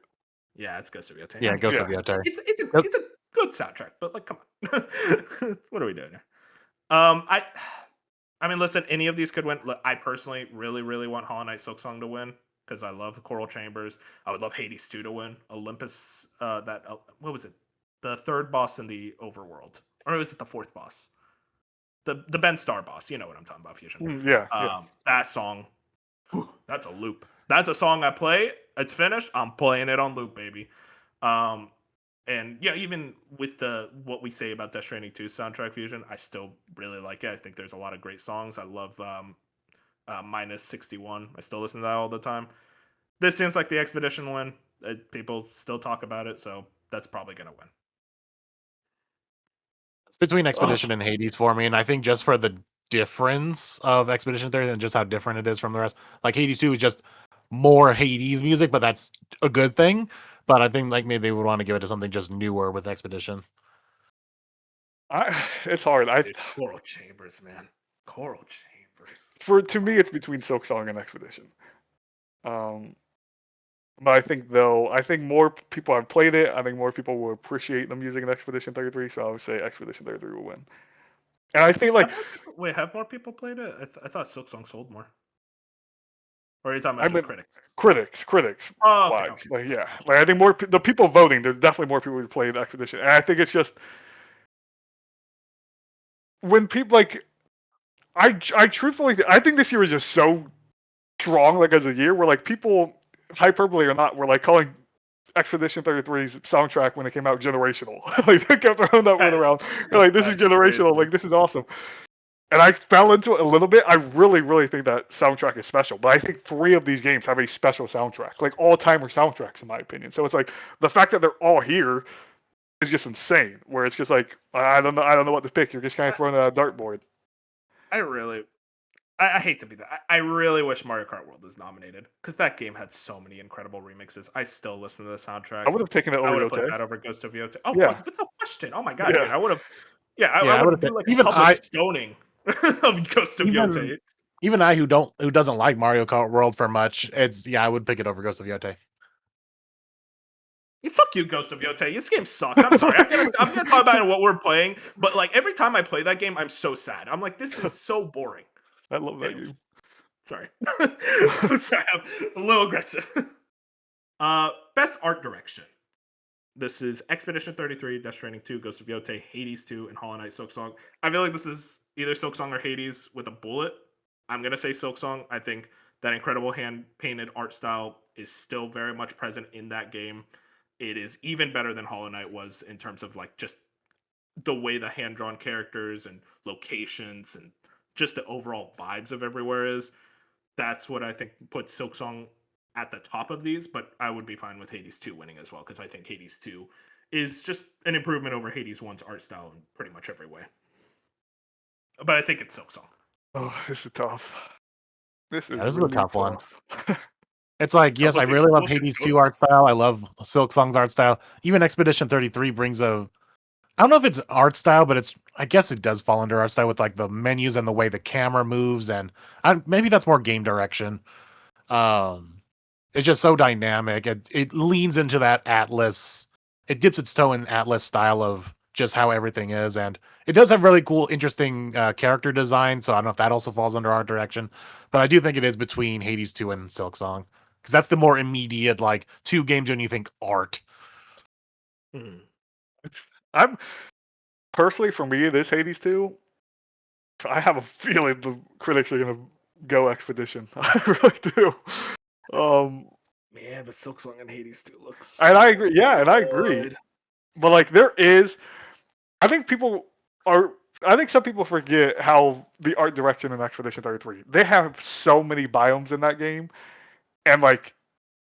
Yeah, it's Ghost of Yotei. Yeah, I mean, Ghost yeah. of Yotei. it's a good soundtrack, but like, come on, what are we doing here? I mean, listen, any of these could win. Look, I personally really want Hollow Knight Silk Song to win because I love Coral Chambers. I would love Hades 2 to win. Olympus, what was it? The third boss in the overworld, or was it the fourth boss? The Ben Star boss. You know what I'm talking about, Fusion. Yeah. That song, that's a loop. That's a song I play. It's finished. I'm playing it on loop, baby. And yeah, even with what we say about Death Stranding 2 soundtrack fusion, I still really like it. I think there's a lot of great songs. I love Minus 61. I still listen to that all the time. This seems like the Expedition win. People still talk about it, so that's probably gonna win. It's between Expedition and Hades for me, and I think just for the difference of Expedition 30 and just how different it is from the rest. Like Hades 2 is just more Hades music, but that's a good thing. But I think like maybe they would want to give it to something just newer with Expedition. It's hard. Dude, Coral Chambers, man. Coral Chambers. To me, it's between Silk Song and Expedition. But I think more people have played it. I think more people will appreciate them using an Expedition 33. So I would say Expedition 33 will win. And I think like Have more people played it? I thought Silksong sold more. Or are you talking I about just mean critics? critics Oh, okay, wise, okay. like yeah, like I think more the people voting. There's definitely more people who played Expedition, and I think it's just when people like I truthfully I think this year is just so strong. Like as a year, where like people hyperbole or not, were like calling Expedition 33's soundtrack when it came out generational. Like they kept throwing that word around. They're like, this is That's generational. crazy. Like this is awesome. And I fell into it a little bit. I really, really think that soundtrack is special. But I think 3 of these games have a special soundtrack, like all timer soundtracks, in my opinion. So it's like the fact that they're all here is just insane. Where it's just like I don't know what to pick. You're just kind of throwing it at a dartboard. I really, I hate to be that. I really wish Mario Kart World was nominated because that game had so many incredible remixes. I still listen to the soundtrack. I would have taken it I over would have put Yote. that over Ghost of Yotei. Oh, Yeah, without question. Oh my god, dude. yeah. I would have. Yeah, I Yeah, I would would have do like a even public stoning of Ghost of even Yotei. even I who doesn't like Mario Kart World for much, I would pick it over Ghost of Yotei. Fuck you, Ghost of Yotei. This game sucks. I'm sorry. I'm gonna talk about it what we're playing, but like every time I play that game, I'm so sad. I'm like, this is so boring. I love that Anyways, game. sorry. I'm sorry. I'm a little aggressive. Best art direction. This is Expedition 33, Death Stranding 2, Ghost of Yotei, Hades 2, and Hollow Knight Silksong. I feel like this is either Silksong or Hades with a bullet. I'm going to say Silksong. I think that incredible hand-painted art style is still very much present in that game. It is even better than Hollow Knight was in terms of like just the way the hand-drawn characters and locations and just the overall vibes of everywhere is. That's what I think puts Silksong at the top of these, but I would be fine with Hades 2 winning as well because I think Hades 2 is just an improvement over Hades 1's art style in pretty much every way. But I think it's Silksong. Oh, this is tough. This is This is a really tough one. tough. It's like, yes, I really love Hades 2 art style. I love Silksong's art style. Even Expedition 33 brings a I don't know if it's art style, but I guess it does fall under art style with like the menus and the way the camera moves, and maybe that's more game direction. It's just so dynamic. It leans into that Atlas. It dips its toe in Atlas style of just how everything is, and it does have really cool, interesting character design. So I don't know if that also falls under art direction, but I do think it is between Hades 2 and Silksong because that's the more immediate like 2 games when you think art. I'm personally, for me, this Hades 2, I have a feeling the critics are gonna go Expedition. I really do. Man, but Silksong and Hades 2 looks. And I agree. Yeah, and I agree. But like, there is, I think people are. I think some people forget how the art direction in Expedition 33. They have so many biomes in that game, and like,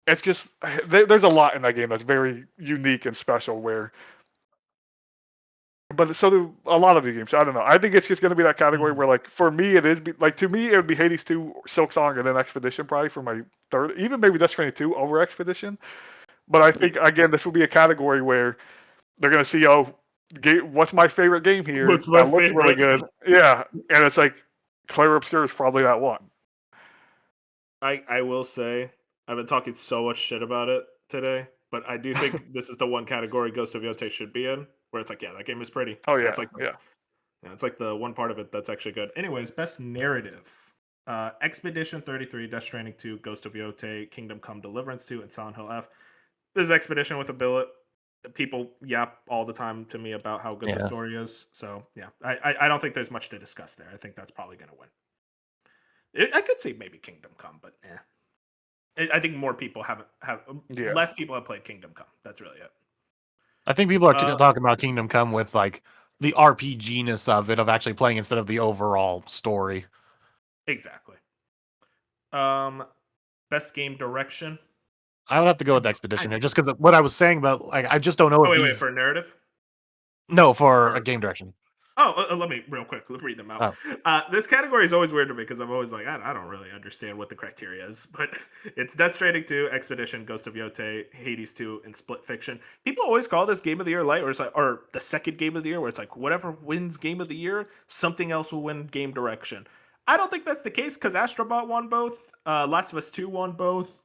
it's just there's a lot in that game that's very unique and special. But so do a lot of the games. I don't know. I think it's just going to be that category where, like, for me, it is like to me, it would be Hades 2, Silksong, and then Expedition probably for my third. Even maybe Death Stranding 2 over Expedition. But I think again, this will be a category where they're going to see, what's my favorite game here What's my that looks really favorite? good? Yeah, and it's like Clair Obscur is probably that one. I will say I've been talking so much shit about it today, but I do think this is the one category Ghost of Yotei should be in, where it's like, yeah, that game is pretty. Oh yeah, That's like, yeah. yeah, it's like the one part of it that's actually good. Anyways, best narrative. Expedition 33, Death Stranding 2, Ghost of Yotei, Kingdom Come Deliverance 2, and Silent Hill F. This is Expedition with a billet. People yap all the time to me about how good the story is. So yeah, I don't think there's much to discuss there. I think that's probably going to win. I could see maybe Kingdom Come, but I think more people less people have played Kingdom Come. That's really it. I think people are talking about Kingdom Come with like the RPG-ness of it, of actually playing instead of the overall story. Exactly. Best game direction. I would have to go with Expedition here, just because what I was saying about like I just don't know if wait, these. For narrative? No, for a game direction. Let me real quick read them out. This category is always weird to me because I'm always like, I don't really understand what the criteria is. But it's Death Stranding 2, Expedition, Ghost of Yotei, Hades 2, and Split Fiction. People always call this Game of the Year light, or the second Game of the Year, where it's like whatever wins Game of the Year, something else will win game direction. I don't think that's the case because Astrobot won both. Last of Us 2 won both.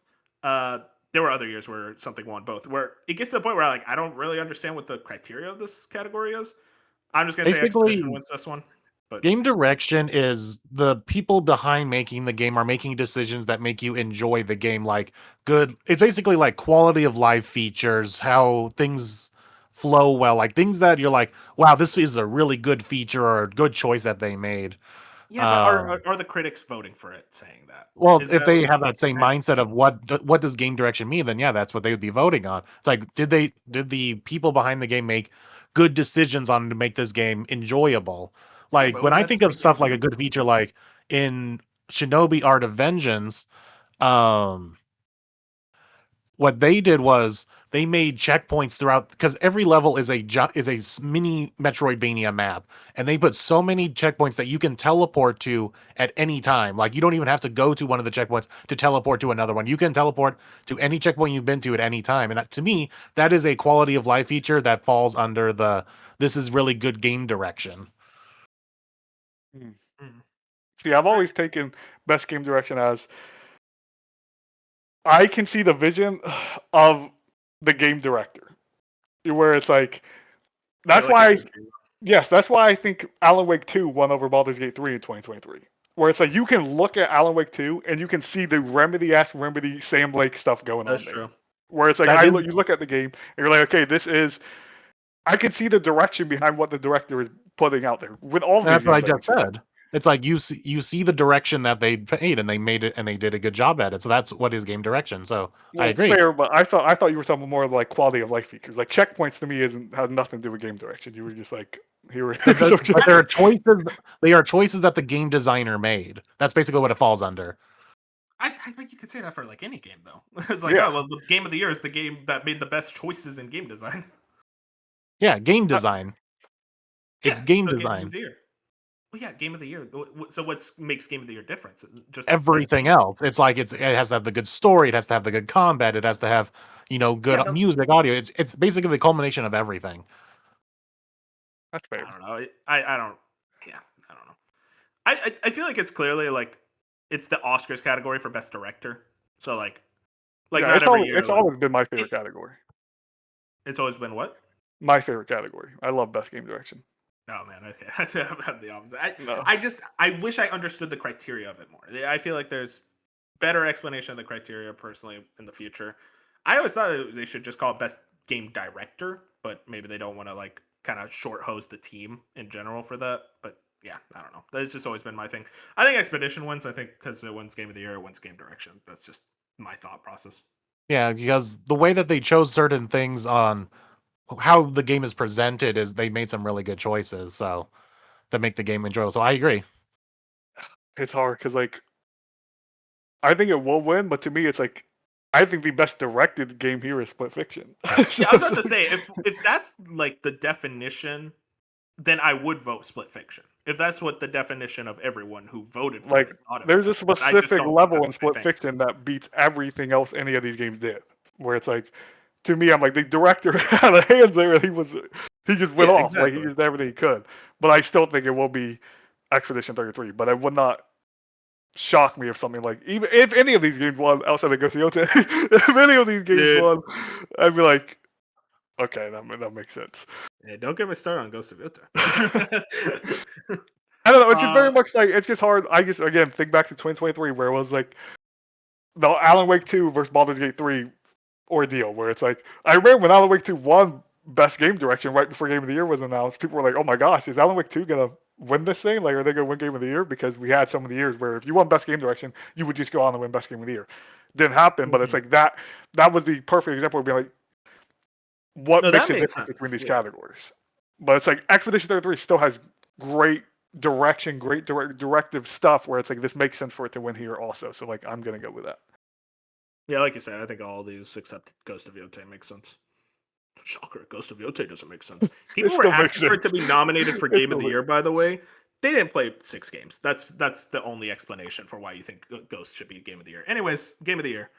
there were other years where something won both. Where it gets to the point where I don't really understand what the criteria of this category is. I'm just gonna say Expedition Basically, wins this one. But game direction is the people behind making the game are making decisions that make you enjoy the game. Like good, it's basically like quality of life features, how things flow well, like things that you're like, wow, this is a really good feature or a good choice that they made. yeah, but are the critics voting for it saying that? Well, Is if that they what have that same kind of mindset of what does game direction mean, then yeah, that's what they would be voting on. It's like, did the people behind the game make good decisions on to make this game enjoyable? yeah, Like but when wouldn't I that think just of make games stuff like a good? good feature, like in Shinobi Art of Vengeance, um, what they did was they made checkpoints throughout because every level is mini Metroidvania map, and they put so many checkpoints that you can teleport to at any time. Like you don't even have to go to one of the checkpoints to teleport to another one. You can teleport to any checkpoint you've been to at any time, and to me, that is a quality of life feature that falls under the this is really good game direction. Hmm. Mm. See, I've Right. always taken best game direction as I can see the vision of the game director, where it's like Yeah, that's like a why. country. Yes, that's why I think Alan Wake 2 won over Baldur's Gate 3 in 2023. Where it's like you can look at Alan Wake 2 and you can see the Remedy-esque Remedy Sam Lake stuff going That's on there. true. Where it's like That is you look at the game and you're like, okay, this is I can see the direction behind what the director is putting out there with all of these That's what I games. I can just see that. said. It's like you see the direction that they made and they made it and they did a good job at it. So that's what is game direction. So I Well, agree. fair, but I thought you were talking more like quality of life features. Like checkpoints to me isn't has nothing to do with game direction. You were just like here. So But there I, are choices. They are choices that the game designer made. That's basically what it falls under. I think you could say that for like any game though. It's like, oh yeah, well, the game of the year is the game that made the best choices in game design. Yeah, game uh, design. It's Yeah, game so game of design. the year. Well, yeah, game of the year. So what makes game of the year different? Just best Everything game. else. It's like it has to have the good story. It has to have the good combat. It has to have Yeah, good but music, audio. It's basically the culmination of everything. that's fair. I don't know. I don't. Yeah, I don't know. I feel like it's clearly like it's the Oscars category for best director. So like Yeah, not every year it's like always been my it, favorite category. it's always been what? My favorite category. I love best game direction. Oh man, okay. I'm the opposite. No. I wish I understood the criteria of it more. I feel like there's better explanation of the criteria personally in the future. I always thought they should just call it best game director, but maybe they don't want to like kind of short hose the team in general for that. But yeah, I don't know. That's just always been my thing. I think Expedition wins. I think because it wins game of the year, it wins game direction. That's just my thought process. Yeah, because the way that they chose certain things on how the game is presented is they made some really good choices. So that make the game enjoyable. So I agree. It's hard because like I think it will win, but to me it's like I think the best directed game here is Split Fiction. Yeah, I was about to say if that's like the definition, then I would vote Split Fiction. If that's what the definition of everyone who voted for Like it thought of it. there's a But I just specific don't think level that's in what they Split think. Fiction that beats everything else any of these games did. Where it's like to me I'm like the director had the hands there and he just went Yeah, off. Like he exactly. just did everything he could. But I still think it will be Expedition 33. But I would not shock me if something like even if any of these games won outside of Ghost of Yotei, if any of these games Dude, won, I'd be like, okay, that makes sense. hey, don't get me started on Ghost of I Yota. don't know. It's just uh, very much like it's just hard. I just again think back to 2023 where it was like the Alan Wake 2 versus Baldur's Gate 3 ordeal, where it's like I remember when Alan Wake 2 won Best Game Direction right before Game of the Year was announced. People were like, "Oh my gosh, is Alan Wake 2 gonna win this thing? Like, are they gonna win Game of the Year?" Because we had some of the years where if you won Best Game Direction, you would just go on and win Best Game of the Year. Didn't happen, but it's mhm. like that. That was the perfect example of being like, what No, that makes a makes difference between sense. these Yeah. categories? But it's like Expedition 33 still has great direction, great directive stuff where it's like this makes sense for it to win here also. So like I'm gonna go with that. Yeah, like you said, I think all these except Ghost of Yotei make sense. Shocker, Ghost of Yotei doesn't make sense. It People were still makes asking for it to sense. be nominated for It Game of still the makes Year, by the way. They didn't play 6 games. That's the only explanation for why you think Ghost should be Game of the Year. Anyways, Game of the Year.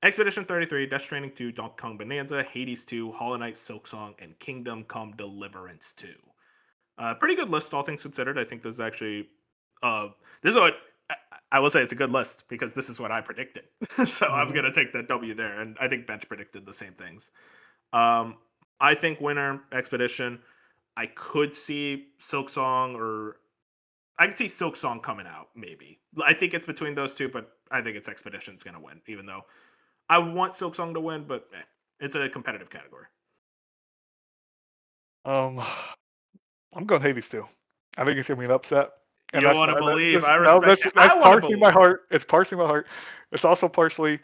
Expedition 33, Death Stranding 2, Donkey Kong Bonanza, Hades 2, Hollow Knight Silksong, and Kingdom Come Deliverance 2. Pretty good list, all things considered. I think this is actually, uh, this is what I will say it's a good list because this is what I predicted. So I'm Mhm. gonna take the W there, and I think Bench predicted the same things. Um, I think winner Expedition. I could see Silk Song, or I could see Silk Song coming out. Maybe I think it's between those two, but I think it's Expedition's gonna win. Even though I would want Silk Song to win, but it's a competitive category. Um, I'm going Hades too. I think it's gonna be an upset, and You want to believe? I no, respect it. that's I want to partially my believe. heart. It's partially my heart. It's also partially.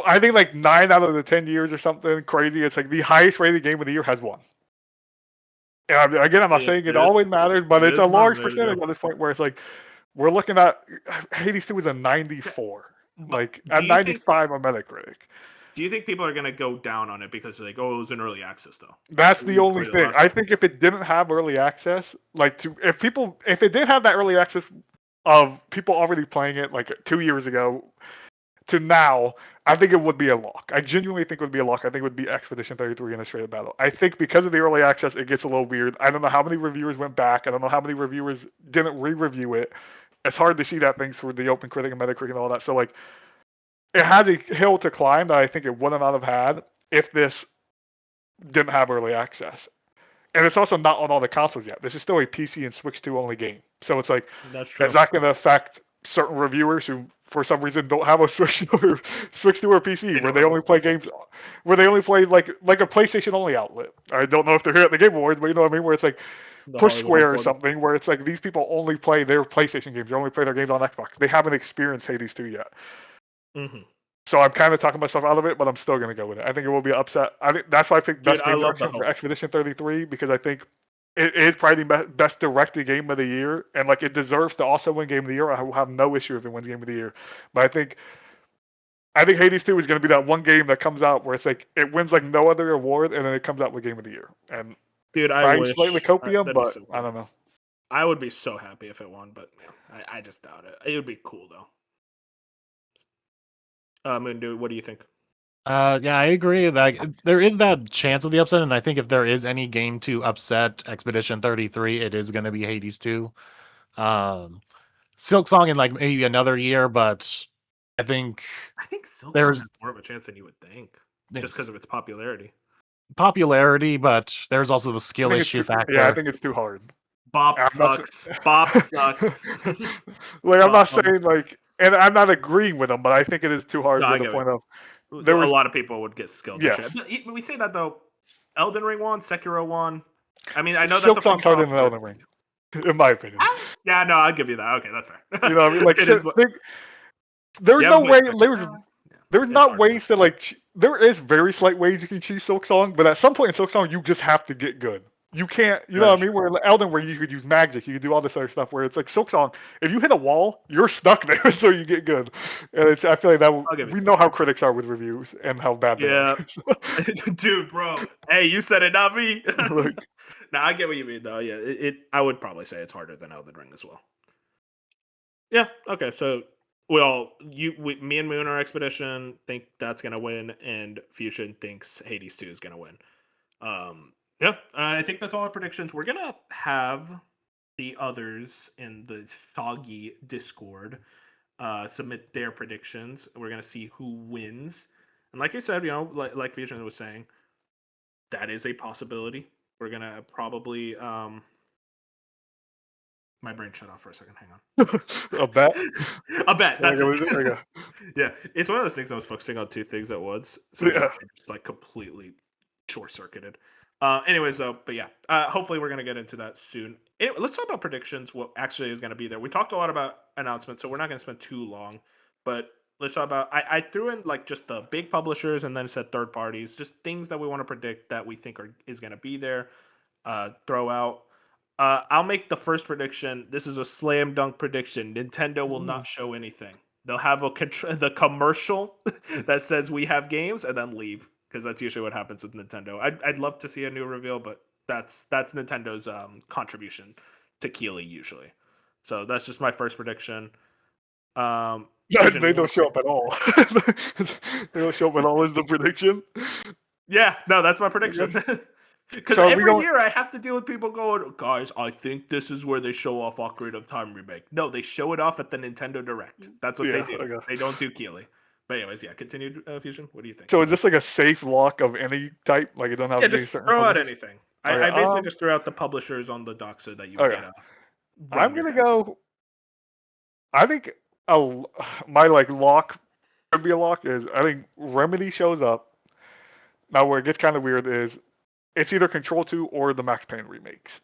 I think like 9 out of the 10 years or something crazy. It's like the highest rated game of the year has won. And again, I'm not saying it There's always matters, but it's a large There you percentage go. at this point where it's like we're looking at Hades 2 is a 94. But Like do at you think 95 on Metacritic. people are gonna go down on it because like, oh, it was in early access though? That's the You only played it thing. last I time. think if it didn't have early access, if it did have that early access of people already playing it like 2 years ago to now, I think it would be a lock. I genuinely think it would be a lock. I think it would be Expedition 33 in a straight up battle. I think because of the early access, it gets a little weird. I don't know how many reviewers went back. I don't know how many reviewers didn't re-review it. It's hard to see that things through the Open Critic and Metacritic and all that. So like, it has a hill to climb that I think it would not have had if this didn't have early access. And it's also not on all the consoles yet. This is still a PC and Switch 2 only game. So it's like, That's true. that's not going to affect certain reviewers who, for some reason, don't have a Switch 2 or PC, They where don't they have only a play PlayStation. games, where they only play like a PlayStation only outlet. I don't know if they're here at the Game Awards, but you know what I mean? Where it's like The Push Hollywood Square or Reporter. something, where it's like these people only play their PlayStation games. They only play their games on Xbox. They haven't experienced Hades 2 yet. Hmm. So I'm kind of talking myself out of it, but I'm still going to go with it. I think it will be an upset. I think that's why I picked Dude, Best I Game love the Direction for hope. Expedition 33 because I think it is probably the best directed game of the year, and like it deserves to also win Game of the Year. I will have no issue if it wins Game of the Year, but I think Hades 2 is going to be that one game that comes out where it's like it wins like no other award, and then it comes out with Game of the Year, and Dude, I probably slightly wish copium, that'd be but so I cool. don't know. I would be so happy if it won, but I just doubt it. It would be cool though. Moon, dude, what do you think? Yeah, I agree. Like there is that chance of the upset, and I think if there is any game to upset Expedition 33, it is going to be Hades 2. Silk Song in like maybe another year, but I think I think Silk Song there's has more of a chance than you would think, just because it's of its popularity. popularity, but there's also the I skill think it's issue too, yeah, I factor. think it's too hard. Bop I'm not. sucks. Bop sucks. Like I'm not um, saying like, and I'm not agreeing with them, but I think it is too hard no, to I the get it. point of there A was lot of people would get skilled this year. yes, But we say that though. Elden Ring won, Sekiro won. I mean, I know that's a Silk from Song's harder soft, than but Elden Ring, in my opinion. yeah, no, I'll give you that. Okay, that's fair. You know what I mean? Like It is what there's you no haven't way played Sekiro. Yeah, there's it's not hard enough. ways to like there is very slight ways you can cheese Silk Song, but at some point in Silk Song you just have to get good. You can't, you know That what is I mean? true. Where Elden Ring you could use magic, you could do all this other stuff. Where it's like Silk Song, if you hit a wall, you're stuck there until you get good. And it's I feel like I'll give you we that. know how critics are with reviews and how bad they are. Yeah, dude, bro. Hey, you said it, not me. Like, No, I get what you mean, though. Yeah, I would probably say it's harder than Elden Ring as well. Yeah. Okay. So me and Moon, our expedition, think that's gonna win, and Fusion thinks Hades 2 is gonna win. Yeah. I think that's all our predictions. We're gonna have the others in the Soggy Discord submit their predictions. We're gonna see who wins. And like I said, like Fusion was saying, that is a possibility. We're gonna probably my brain shut off for a second. Hang on. a bet. A bet. That's it. There we go. Yeah, it's one of those things. I was focusing on two things at once, so my Yeah. brain just like completely short circuited. Anyways, though, but yeah, hopefully we're gonna get into that soon. Anyway, let's talk about predictions. What actually is gonna be there? We talked a lot about announcements, so we're not gonna spend too long. But let's talk about. I threw in like just the big publishers and then said third parties, just things that we want to predict that we think is gonna be there. Throw out. I'll make the first prediction. This is a slam dunk prediction. Nintendo will not show anything. They'll have the commercial that says we have games and then leave, because that's usually what happens with Nintendo. I'd love to see a new reveal, but that's Nintendo's contribution to Keighley usually. So that's just my first prediction. Fusion, They you don't wanna show up at all. They don't show up at all is the prediction. Yeah, no, that's my prediction. Because So are we every going? year I have to deal with people going, guys, I think this is where they show off Ocarina of Time remake. No, they show it off at the Nintendo Direct. That's what they Yeah. do. Okay. They don't do Keeley. But anyways, yeah, continue, Fusion. What do you think? So is this like a safe lock of any type? Like it doesn't have Yeah, to be just certain throw out publishers. anything. Okay. I basically just threw out the publishers on the doc so that you would Okay. get a run I'm your gonna deck. go. I think a, my like lock could be a lock is I think Remedy shows up. Now where it gets kind of weird is it's either Control 2 or the Max Payne remakes.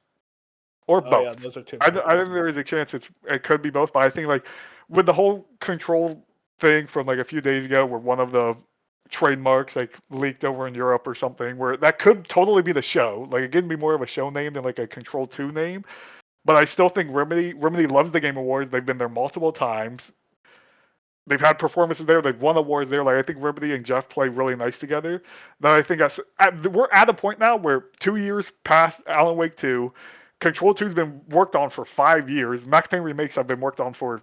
Or Oh yeah, both. those are two I, very I think possible. there is a chance it could be both, but I think like with the whole Control thing from like a few days ago, where one of the trademarks like leaked over in Europe or something, where that could totally be the show. Like it could be more of a show name than like a Control 2 name. But I still think Remedy loves the Game Awards. They've been there multiple times. They've had performances there. They've won awards there. Like I think Remedy and Jeff play really nice together. That I think we're at a point now where 2 years past Alan Wake 2, Control 2's been worked on for 5 years. Max Payne remakes have been worked on for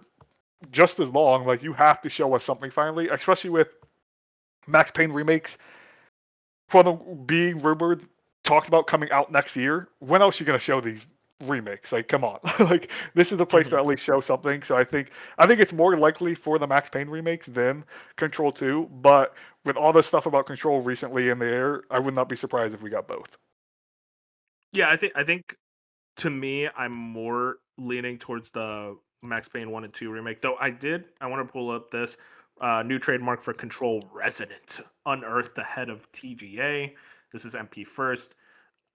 just as long. Like you have to show us something finally, especially with Max Payne remakes being rumored, talked about coming out next year. When else are you gonna show these remakes? Like, come on, like this is the place to Mhm. at least show something. So I think it's more likely for the Max Payne remakes than Control 2. But with all this stuff about Control recently in the air, I would not be surprised if we got both. Yeah, I think to me, I'm more leaning towards the Max Payne 1 and 2 remake. Though I want to pull up this new trademark for Control Resonant, unearthed ahead of TGA. This is MP first.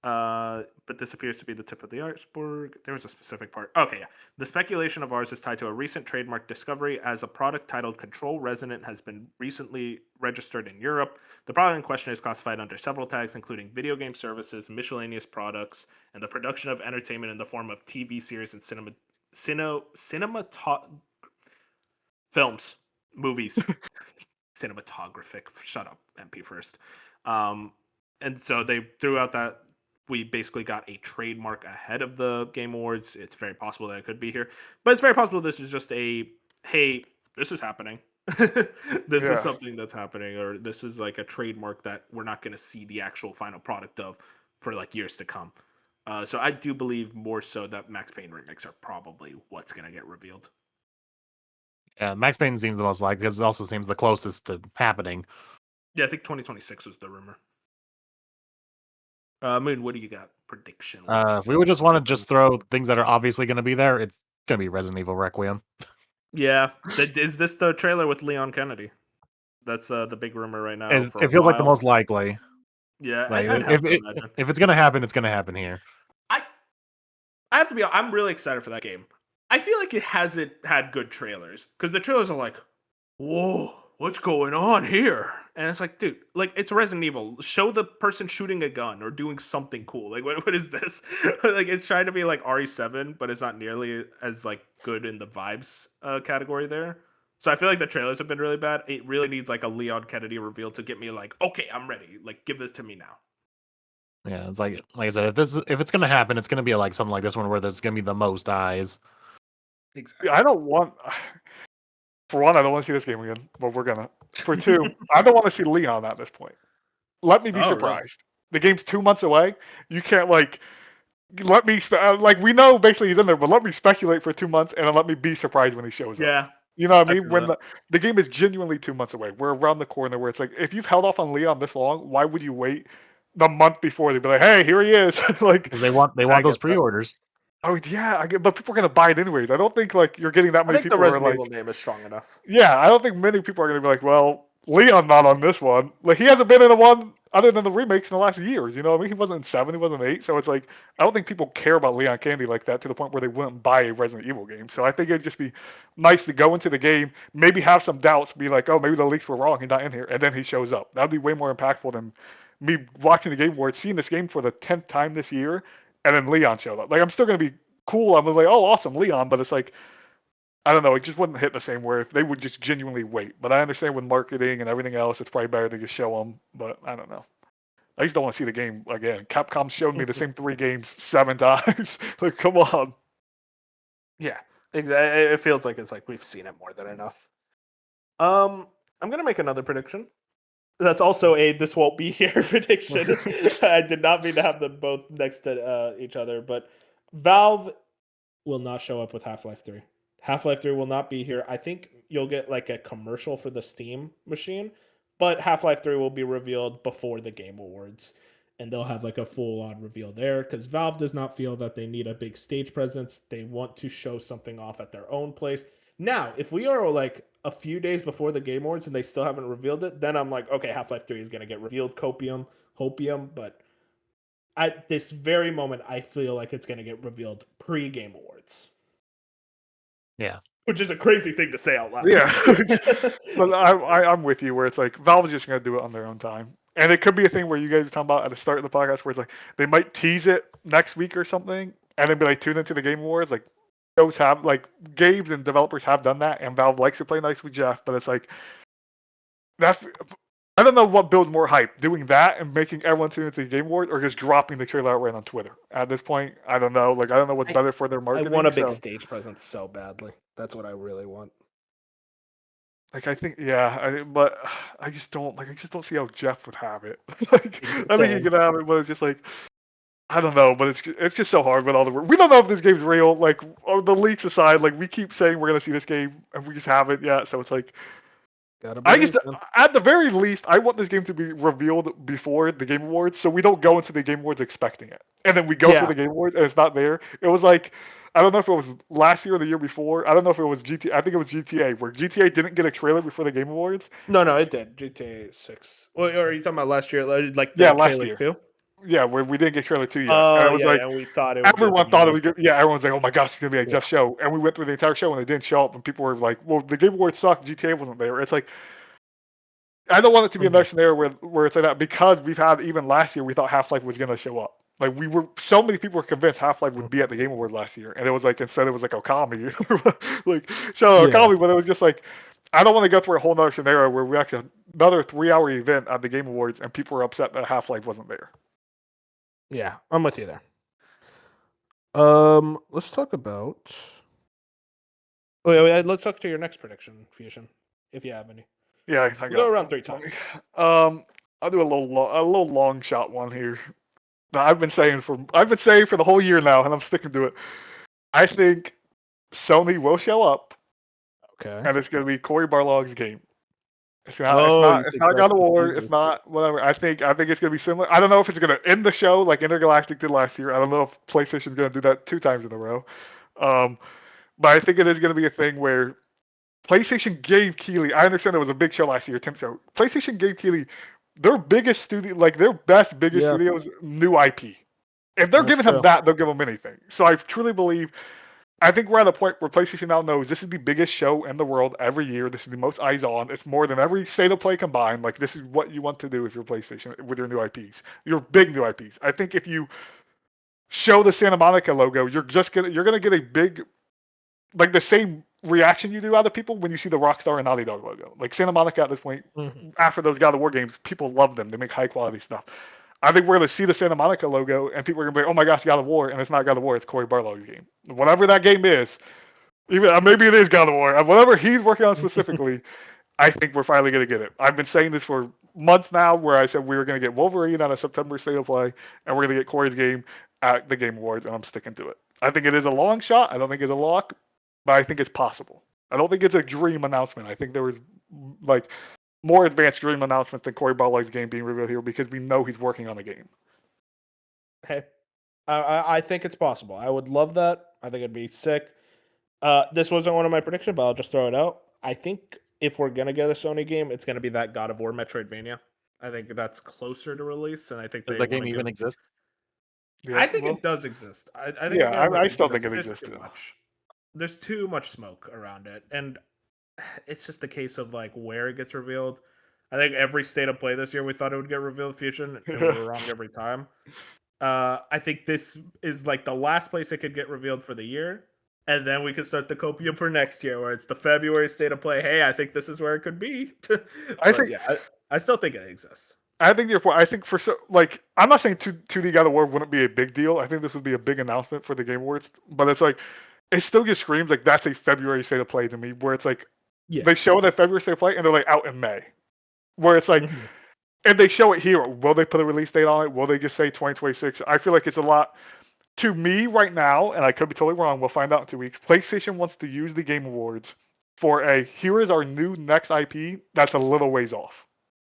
But this appears to be the tip of the iceberg. There was a specific part. Okay, yeah. The speculation of ours is tied to a recent trademark discovery as a product titled Control Resonant has been recently registered in Europe. The product in question is classified under several tags, including video game services, miscellaneous products, and the production of entertainment in the form of TV series and cinema films, movies, cinematographic. Shut up, MP first. Um, and so they threw out that we basically got a trademark ahead of the Game Awards. It's very possible that it could be here, but it's very possible this is just a hey, this is happening. This is Yeah. something that's happening, or this is like a trademark that we're not going to see the actual final product of for like years to come. So I do believe more so that Max Payne remakes are probably what's going to get revealed. Yeah, Max Payne seems the most likely because it also seems the closest to happening. Yeah, I think 2026 was the rumor. Moon, what do you got? Prediction If we would just want to just throw things that are obviously going to be there, it's going to be Resident Evil Requiem. Yeah, is this the trailer with Leon Kennedy? That's the big rumor right now for a It feels like the while. most likely. Yeah, Like I'd have to imagine. if it's going to happen, it's going to happen here. I I have to be. I'm really excited for that game. I feel like it hasn't had good trailers because the trailers are like, "Whoa, what's going on here?" And it's like, dude, like it's Resident Evil. Show the person shooting a gun or doing something cool. Like, what is this? Like, it's trying to be like RE7, but it's not nearly as like good in the vibes category there. So I feel like the trailers have been really bad. It really needs like a Leon Kennedy reveal to get me like, okay, I'm ready. Like, give this to me now. Yeah, it's like I said, if it's going to happen, it's going to be like something like this one where there's going to be the most eyes. Exactly. I don't want. For one, I don't want to see this game again, but we're gonna. For two, I don't want to see Leon at this point. Let me be Oh, really? surprised. The game's 2 months away. You can't like let me like we know basically he's in there, but let me speculate for 2 months and then let me be surprised when he shows up. Yeah, You know what I I mean? feel When that. the game is genuinely 2 months away, we're around the corner where it's like if you've held off on Leon this long, why would you wait the month before to be like, hey, here he is? Like, Because they I want those get that. pre-orders. oh yeah, I get, but people are gonna buy it anyways. I don't think like you're getting that I many think the people who are Resident like, Evil name is strong enough. yeah, I don't think many people are gonna be like, well, Leon not on this one. Like he hasn't been in a one other than the remakes in the last years. You know, what I mean, he wasn't in 7, he wasn't in 8. So it's like I don't think people care about Leon Candy like that to the point where they wouldn't buy a Resident Evil game. So I think it'd just be nice to go into the game, maybe have some doubts, be like, oh, maybe the leaks were wrong, he's not in here, and then he shows up. That'd be way more impactful than me watching the game where it's seeing this game for the 10th time this year, and then Leon showed up. Like I'm still gonna be cool. I'm like, oh, awesome, Leon, but it's like I don't know. It just wouldn't hit the same way if they would just genuinely wait. But I understand with marketing and everything else, it's probably better to just show them. But I don't know. I just don't want to see the game again. Capcom showed me the same 3 games 7 times. Like, come on. Yeah, exactly. It feels like it's like we've seen it more than enough. I'm gonna make another prediction. That's also a this won't be here prediction. I did not mean to have them both next to each other, but Valve will not show up with Half-Life 3. Half-Life 3 will not be here. I think you'll get like a commercial for the Steam machine, but Half-Life 3 will be revealed before the Game Awards. And they'll have like a full on reveal there because Valve does not feel that they need a big stage presence. They want to show something off at their own place. Now, if we are like a few days before the Game Awards and they still haven't revealed it, then I'm like, okay, Half-Life 3 is going to get revealed, hopium. But at this very moment, I feel like it's going to get revealed pre-Game Awards. Yeah. Which is a crazy thing to say out loud. Yeah. But I'm with you where it's like Valve's just going to do it on their own time. And it could be a thing where you guys were talking about at the start of the podcast where it's like they might tease it next week or something and then be like tune into the Game Awards. Like those have like games and developers have done that and Valve likes to play nice with Jeff, but it's like that's I don't know what builds more hype, doing that and making everyone tune into the Game Awards or just dropping the trailer outright on Twitter. At this point, I don't know. Like I don't know what's better for their I marketing. want a big stage presence so badly. That's what I really want. Like I think, yeah, but I just don't see how Jeff would have it. Like I think he could have it, but it's just like I don't know. But it's just so hard with all the we don't know if this game's real. Like the leaks aside, like we keep saying we're gonna see this game and we just haven't yet. So it's like I just at the very least I want this game to be revealed before the Game Awards, so we don't go into the Game Awards expecting it, and then we go to the Game Awards and it's not there. It was like. I don't know if it was last year or the year before. I don't know if it was GTA. I think it was GTA, where GTA didn't get a trailer before the Game Awards. No, it did. GTA 6. Well, or are you talking about last year? Like yeah, the last trailer year. 2? Yeah, where we didn't get trailer 2 yet. Oh, and it was like and we thought it. everyone thought it was good. Yeah, everyone's like, "Oh my gosh, it's gonna be a Jeff show." And we went through the entire show and it didn't show up, and people were like, "Well, the Game Awards sucked. GTA wasn't there." It's like I don't want it to be another scenario where it's like that because we've had even last year we thought Half-Life was gonna show up. Like so many people were convinced Half-Life would be at the Game Awards last year, and it was like instead it was like Okami, like show Okami, but it was just like I don't want to go through a whole other scenario where we actually had another 3-hour event at the Game Awards and people were upset that Half-Life wasn't there. Yeah, I'm with you there. Let's talk about. Let's talk to your next prediction, Fusion, if you have any. Yeah, we'll go around 3 times. I'll do a little long shot one here. I've been saying for the whole year now, and I'm sticking to it. I think Sony will show up. Okay. And it's going to be Cory Barlog's game. It's not God of War. It's not whatever. I think it's going to be similar. I don't know if it's going to end the show like Intergalactic did last year. I don't know if PlayStation's going to do that 2 times in a row. But I think it is going to be a thing where PlayStation gave Keighley. I understand it was a big show last year, Tim. So PlayStation gave Keighley their biggest studio, like their biggest studios, new IP. If they're giving him that, they'll give him anything. So I truly believe. I think we're at a point where PlayStation now knows this is the biggest show in the world every year. This is the most eyes on. It's more than every state of play combined. Like this is what you want to do if you're PlayStation with your new IPs, your big new IPs. I think if you show the Santa Monica logo, you're gonna get a big, like the same reaction you do out of people when you see the Rockstar and Naughty Dog logo. Like Santa Monica at this point, after those God of War games, people love them. They make high quality stuff. I think we're going to see the Santa Monica logo, and people are going to be like, oh my gosh, God of War, and it's not God of War, it's Cory Barlog's game. Whatever that game is, even maybe it is God of War, whatever he's working on specifically, I think we're finally going to get it. I've been saying this for months now, where I said we were going to get Wolverine on a September State of Play, and we're going to get Cory's game at the Game Awards, and I'm sticking to it. I think it is a long shot. I don't think it's a lock, but I think it's possible. I don't think it's a dream announcement. I think there was like more advanced dream announcement than Cory Barlog's game being revealed here because we know he's working on a game. Hey, I think it's possible. I would love that. I think it'd be sick. This wasn't one of my predictions, but I'll just throw it out. I think if we're going to get a Sony game, it's going to be that God of War Metroidvania. I think that's closer to release, and I think does the game even exist? Yeah, I think it does exist. I think I still think it exists. There's too much smoke around it, and it's just the case of like where it gets revealed. I think every state of play this year we thought it would get revealed Fusion, and we were wrong every time. I think this is like the last place it could get revealed for the year, and then we could start the copium for next year, where it's the February state of play. Hey, I think this is where it could be. I still think it exists. I think therefore, I think I'm not saying 2D God of War wouldn't be a big deal. I think this would be a big announcement for the Game Awards, but it's like it still just screams like that's a February state of play to me, where it's like they show that February state of play and they're like out in May, where it's like if they show it here, will they put a release date on it? Will they just say 2026? I feel like it's a lot. To me, right now, and I could be totally wrong, we'll find out in 2 weeks. PlayStation wants to use the Game Awards for here is our new next IP that's a little ways off.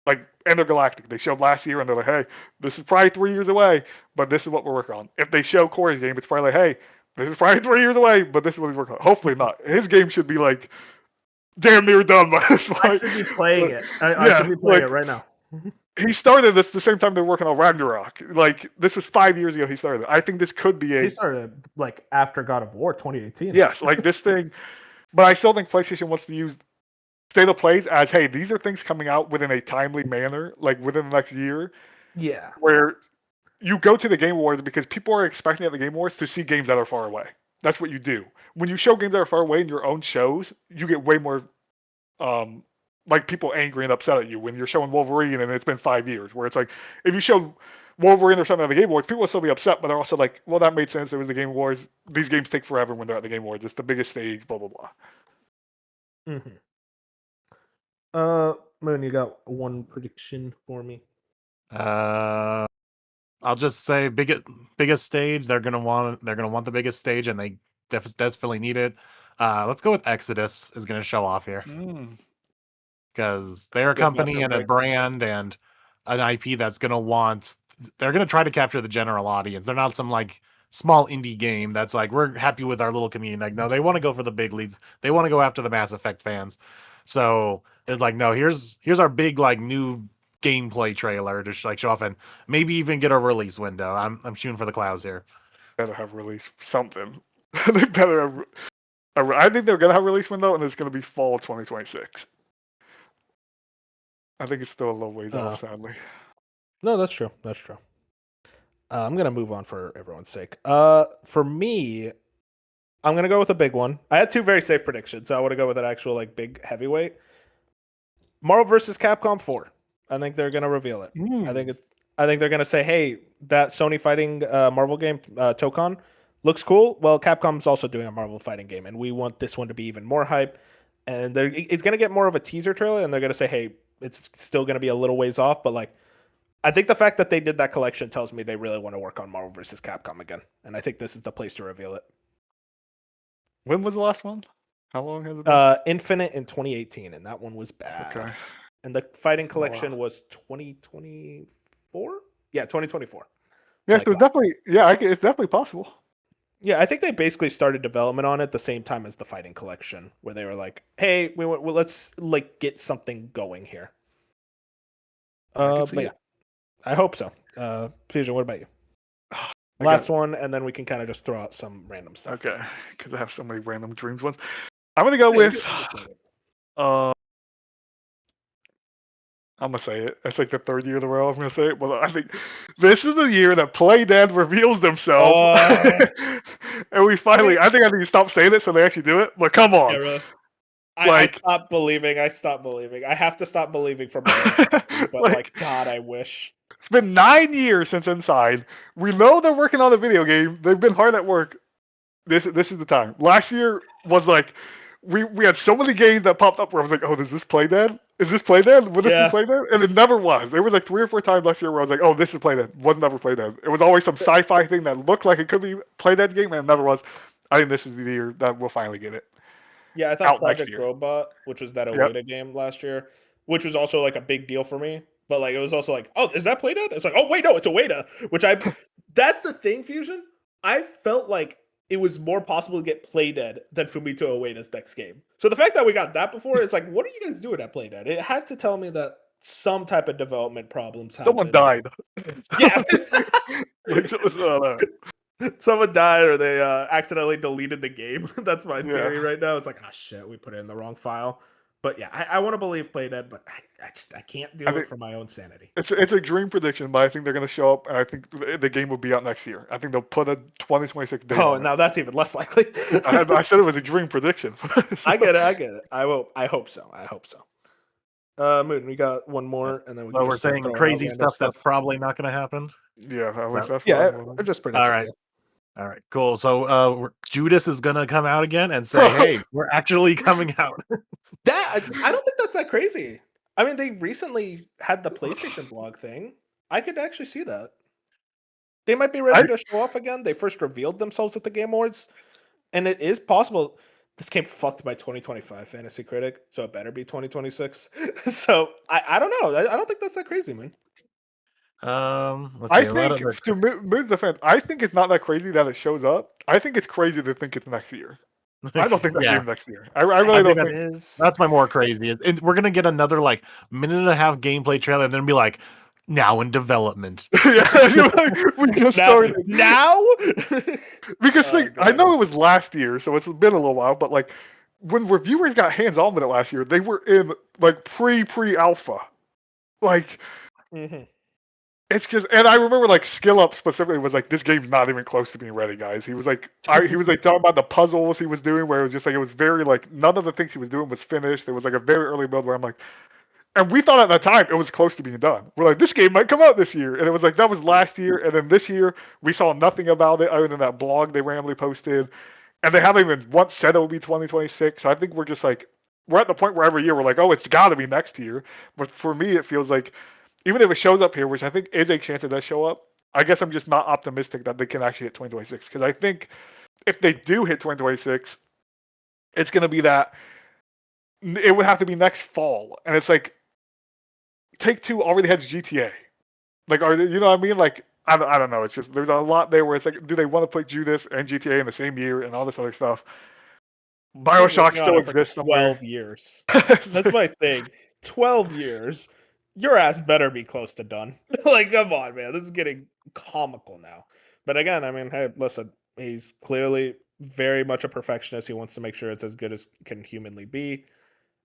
Like Intergalactic, they showed last year, and they're like, hey, this is probably 3 years away, but this is what we're working on. If they show Corey's game, it's probably like, hey, this is probably 3 years away, but this is what he's working on. Hopefully not. His game should be like damn near done by this point. I should be playing it. I yeah, should be playing like, it right now. he started this the same time they're working on Ragnarok. Like this was 5 years ago he started. I think this could be He started like after God of War 2018. yes, like this thing. But I still think PlayStation wants to use state of plays as hey, these are things coming out within a timely manner, like within the next year. Yeah. Where you go to the Game Awards because people are expecting at the Game Awards to see games that are far away. That's what you do. When you show games that are far away in your own shows, you get way more like people angry and upset at you when you're showing Wolverine and it's been 5 years. Where it's like if you show Wolverine or something at the Game Awards, people will still be upset, but they're also like, well, that made sense. It was the Game Awards. These games take forever when they're at the Game Awards. It's the biggest stage. Blah blah blah. Mm-hmm. Moon, you got one prediction for me? I'll just say biggest stage. They're gonna want the biggest stage, and they desperately need it. Let's go with Exodus is gonna show off here because they're a company and a brand and an IP that's gonna want. They're gonna try to capture the general audience. They're not some like small indie game that's like we're happy with our little community. Like no, they want to go for the big leads. They want to go after the Mass Effect fans. So it's like no, here's our big like new gameplay trailer to like show off and maybe even get a release window. I'm shooting for the clouds here. Better have release something. They better have. I think they're gonna have a release window, and it's gonna be fall 2026. I think it's still a little ways off, sadly. No, that's true. That's true. I'm gonna move on for everyone's sake. For me, I'm gonna go with a big one. I had two very safe predictions, so I want to go with an actual like big heavyweight. Marvel vs. Capcom 4. I think they're gonna reveal it. I think they're gonna say, "Hey, that Sony fighting Marvel game, Tokon, looks cool. Well, Capcom's also doing a Marvel fighting game, and we want this one to be even more hype. And it's gonna get more of a teaser trailer, and they're gonna say, "Hey, it's still gonna be a little ways off, but like." I think the fact that they did that collection tells me they really want to work on Marvel vs. Capcom again, and I think this is the place to reveal it. When was the last one? How long has it been? Infinite in 2018, and that one was bad. Okay. And the fighting collection was 2024. Yeah, 2024. Yeah, so definitely. Yeah, it's definitely possible. Yeah, I think they basically started development on it the same time as the fighting collection, where they were like, "Hey, let's like get something going here." But yeah. I hope so. Fusion, what about you? Last one, and then we can kind of just throw out some random stuff. Okay, because I have so many random dreams ones. I'm gonna go with. I'm gonna say it. It's like the third year in a row I'm gonna say it, but I think this is the year that Playdead reveals themselves, and we finally. I think I need to stop saying it so they actually do it. But come on. Yeah, I stopped believing. I stopped believing. I have to stop believing for my own company, but like, God, I wish. It's been 9 years since Inside. We know they're working on the video game. They've been hard at work. This is the time. Last year was like we had so many games that popped up where I was like, oh, is this Playdead? Is this Playdead? Would this be Playdead? And it never was. There was like 3 or 4 times last year where I was like, oh, this is Playdead. Was never Playdead. It was always some sci-fi thing that looked like it could be Playdead game, and it never was. I think this is the year that we'll finally get it. Yeah, I thought Project Robot, which was that Oeda game last year, which was also like a big deal for me. But like, it was also like, oh, is that Playdead? It's like, oh wait, no, it's Oeda. Which that's the thing, Fusion. I felt like it was more possible to get Playdead than Fumito Ueda's next game. So the fact that we got that before is like, what are you guys doing at Playdead? It had to tell me that some type of development problems happened. Someone died. Yeah. Like, someone died or they accidentally deleted the game. That's my theory right now. It's like, oh shit, we put it in the wrong file. But yeah, I want to believe Playdead, but I can't do it for my own sanity. It's a dream prediction, but I think they're going to show up, and I think the game will be out next year. I think they'll put a 2026 date. Oh, now that's even less likely. I said it was a dream prediction. I get it. I hope so. Moon, we got one more, and then we're saying crazy stuff that's probably not going to happen. Yeah, I just predicted. All right, cool. So Judas is gonna come out again and say, "Hey, we're actually coming out." I don't think that's that crazy. I mean, they recently had the PlayStation blog thing. I could actually see that. They might be I ready to show off again. They first revealed themselves at the Game Awards, and it is possible this game fucked by 2025 Fantasy Critic, so it better be 2026. So I don't know. I don't think that's that crazy, man. Let's I see. A lot think of to Moon's defense, I think it's not that crazy that it shows up. I think it's crazy to think it's next year. I don't think that yeah. game next year. I I really think don't think think. it is. That's my more crazy. We're gonna get another like minute and a half gameplay trailer, and then be like, now in development. Yeah, we just started. Now? Because Oh, I God. know it was last year, so it's been a little while. But like, when reviewers got hands on with it last year, they were in like pre alpha. Like, Mhm. it's just, and I remember like Skill Up specifically was like, this game's not even close to being ready, guys. He was like, he was like talking about the puzzles he was doing, where it was just like it was very like none of the things he was doing was finished. There was like a very early build where I'm like, and we thought at the time it was close to being done. We're like, this game might come out this year, and it was like that was last year, and then this year we saw nothing about it other than that blog they randomly posted, and they haven't even once said it will be 2026. So I think we're just like we're at the point where every year we're like, oh, it's got to be next year. But for me, it feels like even if it shows up here, which I think is a chance it does show up, I guess I'm just not optimistic that they can actually hit 2026 because I think if they do hit 2026, it's going to be that it would have to be next fall, and it's like Take Two already has GTA. Like, are they, you know what I mean? Like, I don't know. It's just there's a lot there where it's like, do they want to put Judas and GTA in the same year and all this other stuff? You've been Bioshock working on still it for exists somewhere. 12 years. That's my thing. 12 years. Your ass better be close to done. Like, come on, man. This is getting comical now. But again, I mean, hey, listen, he's clearly very much a perfectionist. He wants to make sure it's as good as it can humanly be.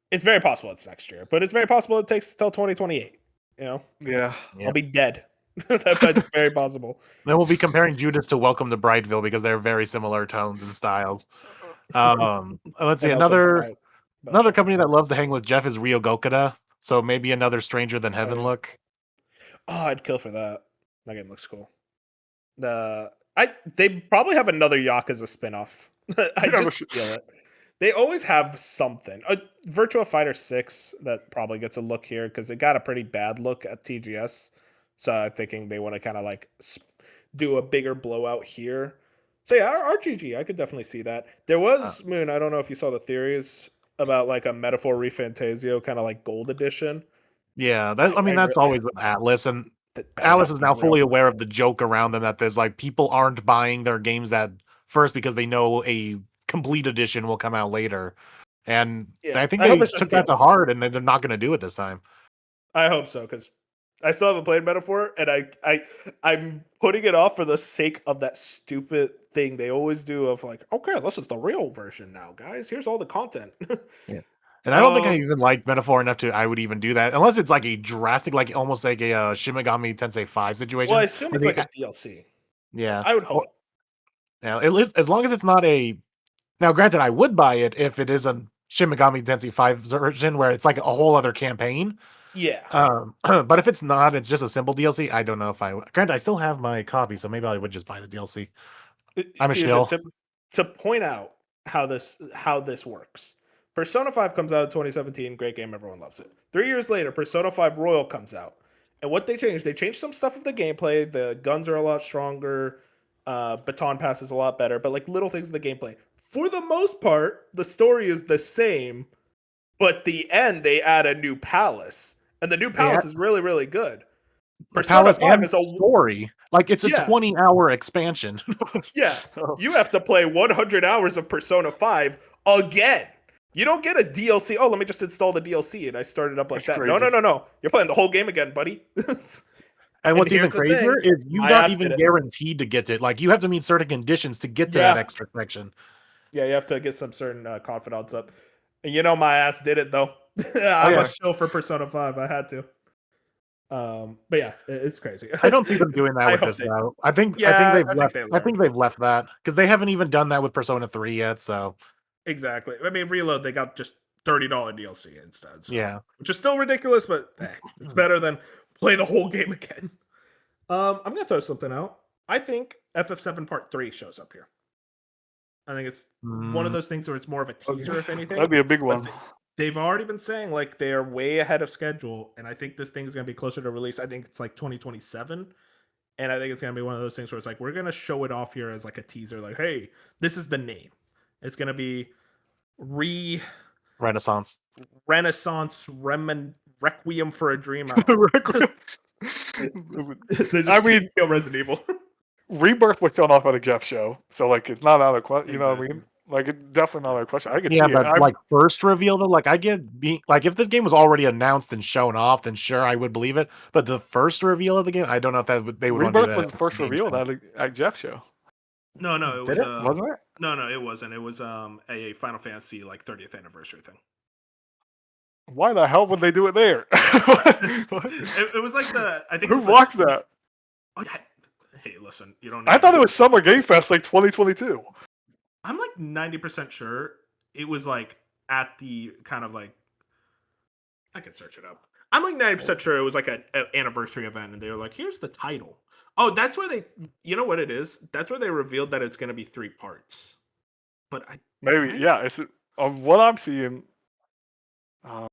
It's very possible it's next year, but it's very possible it takes till 2028. You know, Yeah. I'll Yep. be dead. That's very possible. Then we'll be comparing Judas to Welcome to Brightville because they're very similar tones and styles. Let's see. And also, Another Bioshock company that 1. loves to hang with Jeff is Rio Gokуда. So maybe another Stranger Than Oh, Heaven yeah. look. Oh, I'd kill for that. That game looks cool. They probably have another Yakuza spinoff. I Yeah, just feel it. They always have something. Virtua Fighter 6 that probably gets a look here because it got a pretty bad look at TGS. So I'm thinking they want to kind of like do a bigger blowout here. So yeah, RGG, I could definitely see that. There Uh, was Moon. I don't know if you saw the theories about like a Metaphor Refantasio kind of like gold edition. yeah, I, I that's re- always with Atlas, and that better Atlas not is be now real. fully aware of the joke around them that there's like people aren't buying their games at first because they know a complete edition will come out later. And Yeah, I think I hope they it's just took that to DLC. heart and they're not going to do it this time. I hope so because I still haven't played Metaphor, and I'm putting it off for the sake of that stupid thing they always do of like, okay, this is the real version now, guys. Here's all the content. Yeah. And I don't think I um, even like Metaphor enough to I would even do that unless it's like a drastic, like almost like a Shin Megami Tensei 5 well, I situation. assume Where it's like a they, DLC. yeah. I would Or, hope. yeah, at least as long as it's not a now granted I would buy it if it is a Shin Megami Tensei 5 version where it's like a whole other campaign. Yeah. But if it's not, it's just a simple DLC. I don't know if I granted I still have my copy, so maybe I would just buy the DLC. I'm a Fusion shill. to point out how this works. Persona 5 comes out in 2017, great game, everyone loves it. 3 years later, Persona 5 Royal comes out. And what they changed some stuff of the gameplay. The guns are a lot stronger, baton pass is a lot better, but like little things in the gameplay. For the most part, the story is the same, but the end they add a new palace. And the new They palace is really really good. the Persona palace 5 and is a story. Like it's a yeah, 20-hour expansion. yeah, Oh, you have to play 100 hours of Persona 5 again. You don't get a DLC. Oh, let me just install the DLC and I started up like that's that. No, no, crazy. no, no. You're playing the whole game again, buddy. And And what's here's even the crazier thing. is you My not ass even did it. guaranteed to get it. Like you have to meet certain conditions to get to that Yeah. extra section. Yeah, you have to get some certain confidants up. And you know my ass did it though. Oh I'm a yeah, show for Persona 5. I had to. But yeah, it's crazy. I don't see them doing that I with hope this they though. I think Yeah, they've I think left. they I think learned. they've left that because they haven't even done that with Persona 3 yet. So Exactly. I mean, Reload, they got just $30 DLC instead, so yeah. which is still ridiculous, but it's better than play the whole game again. I'm gonna throw something out. I think FF7 Part 3 shows up here. I think it's one of Mm, those things where it's more of a teaser, if anything. That'd be a big But one. they've already been saying like they're way ahead of schedule, and I think this thing's gonna be closer to release. I think it's like 2027, and I think it's gonna be one of those things where it's like we're gonna show it off here as like a teaser, like, hey, this is the name. It's gonna be re Renaissance. Renaissance Requiem for a Dream. I don't know. They just I mean, steal Resident Evil. Rebirth was shown off at a Jeff show, so like it's not out of question. You know what I Exactly. mean? Like it's definitely not out of question. I can Yeah, see but it. like first reveal though, like I get being like if this game was already announced and shown off, then sure I would believe it. But the first reveal of the game, I don't know if they would want to do Rebirth that was the first game revealed show. at Jeff show. No, it Did was it? Wasn't it? no, it wasn't. It was a Final Fantasy like 30th anniversary thing. Why the hell would they do it there? It was like I think Who it was watched like, that? oh, yeah. Hey, listen, you don't. I thought it was Summer Game Fest like 2022. I'm like 90% sure it was like at the kind of like. I can search it up. I'm like 90% sure it was like an anniversary event, and they were like, "Here's the title." Oh, that's where they. You know what it is? That's where they revealed that it's going to be 3 parts. But Maybe, yeah. It's on what I'm seeing. I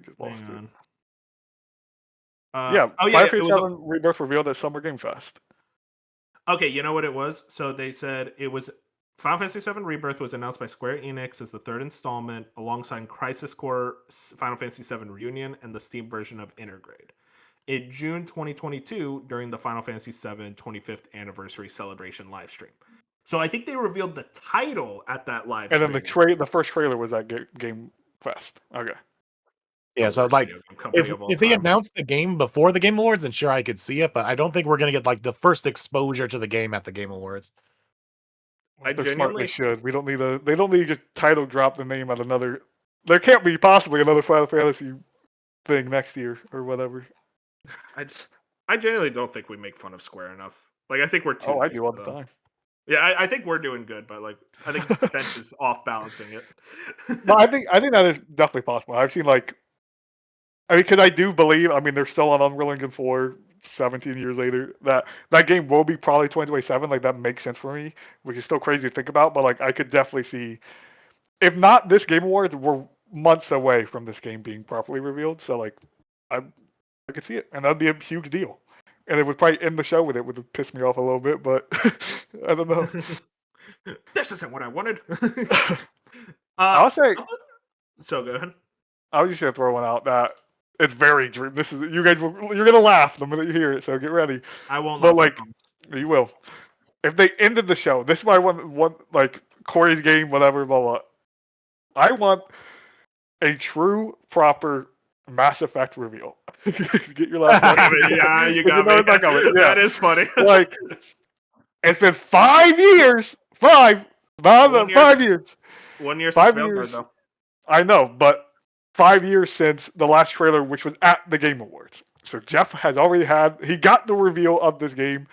just lost hang it. on. Yeah, Oh yeah, Final it Fantasy was. 7 Rebirth revealed at Summer Game Fest. Okay, you know what it was? So they said it was Final Fantasy VII Rebirth was announced by Square Enix as the 3rd installment alongside Crisis Core Final Fantasy VII Reunion and the Steam version of Intergrade. In June 2022, during the Final Fantasy VII 25th anniversary celebration live stream. So I think they revealed the title at that live And stream. then the first trailer was at Game Fest. Okay. Yeah, so like if they announced the game before the Game Awards, then sure I could see it, but I don't think we're gonna get like the first exposure to the game at the Game Awards. They're smart. They should. We don't need a. They don't need to just title drop the name at another. There can't be possibly another Final Fantasy thing next year or whatever. I genuinely don't think we make fun of Square enough. Like I think we're too. Oh, I do all the time. Yeah, I think we're doing good, but like I think Bench is off balancing it. No, I think that is definitely possible. I've seen like. I mean, because I do believe. I mean, they're still on Unreal Engine 4, 17 years later. That game will be probably 2027. Like that makes sense for me, which is still crazy to think about. But like, I could definitely see. If not this Game Awards, we're months away from this game being properly revealed. So like, I could see it, and that'd be a huge deal. And it would probably end the show with it. Would have pissed me off a little bit, but I don't know. This isn't what I wanted. I'll say. So go ahead. I was just gonna throw one out that it's very dream. This is you're gonna laugh the minute you hear it. So get ready. I won't. But like, you will. If they ended the show, this is why I want like Corey's game, whatever, blah blah. I want a true, proper Mass Effect reveal. Get your last one. Yeah, you got me. Yeah. That is funny. Like, it's been 5 years. 5 years. 1 year. 5 years. Though. I know, but 5 years since the last trailer, which was at the Game Awards. So Jeff has already he got the reveal of this game.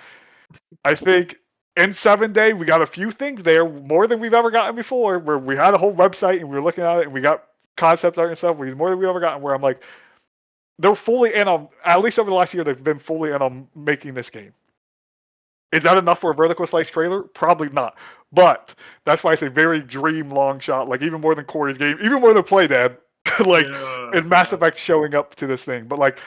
I think in 7 Day, we got a few things there, more than we've ever gotten before, where we had a whole website and we were looking at it and we got concept art and stuff, more than we've ever gotten, where I'm like, they're fully in on, at least over the last year, they've been fully in on making this game. Is that enough for a vertical slice trailer? Probably not. But that's why it's a very dream long shot, like even more than Corey's game, even more than Playdead, like, and Mass Effect showing up to this thing. But like,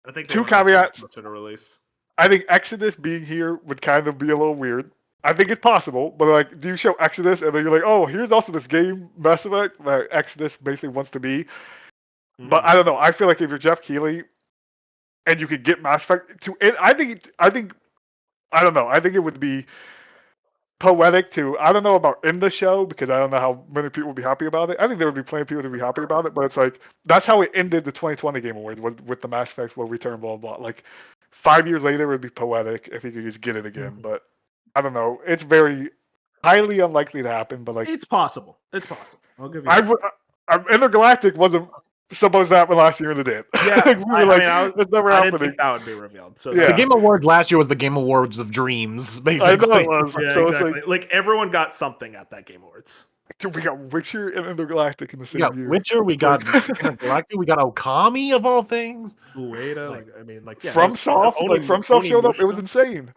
I think 2 caveats. To the release. I think Exodus being here would kind of be a little weird. I think it's possible, but like, do you show Exodus and then you're like, oh, here's also this game, Mass Effect, that Exodus basically wants to be. Mm-hmm. But I don't know. I feel like if you're Jeff Keighley and you could get Mass Effect to it, I don't know. I think it would be poetic to. I don't know about in the show because I don't know how many people would be happy about it. I think there would be plenty of people to be happy about it, but it's like that's how it ended the 2020 Game Awards with the Mass Effect will return, blah blah. Like 5 years later, it would be poetic if he could just get it again. Mm-hmm. But I don't know. It's very highly unlikely to happen. But like, it's possible. It's possible. I'll give you. Intergalactic wasn't supposed to happen last year and it did. Yeah, it's never I happening. didn't think that would be revealed. So yeah. The Game Awards last year was the Game Awards of dreams, basically. I know it was. Yeah, so exactly. Like everyone got something at that Game Awards. We got Witcher and Intergalactic in the same year. We got Witcher, we got Intergalactic, we got Okami of all things. Ueda, FromSoft showed up. It was insane.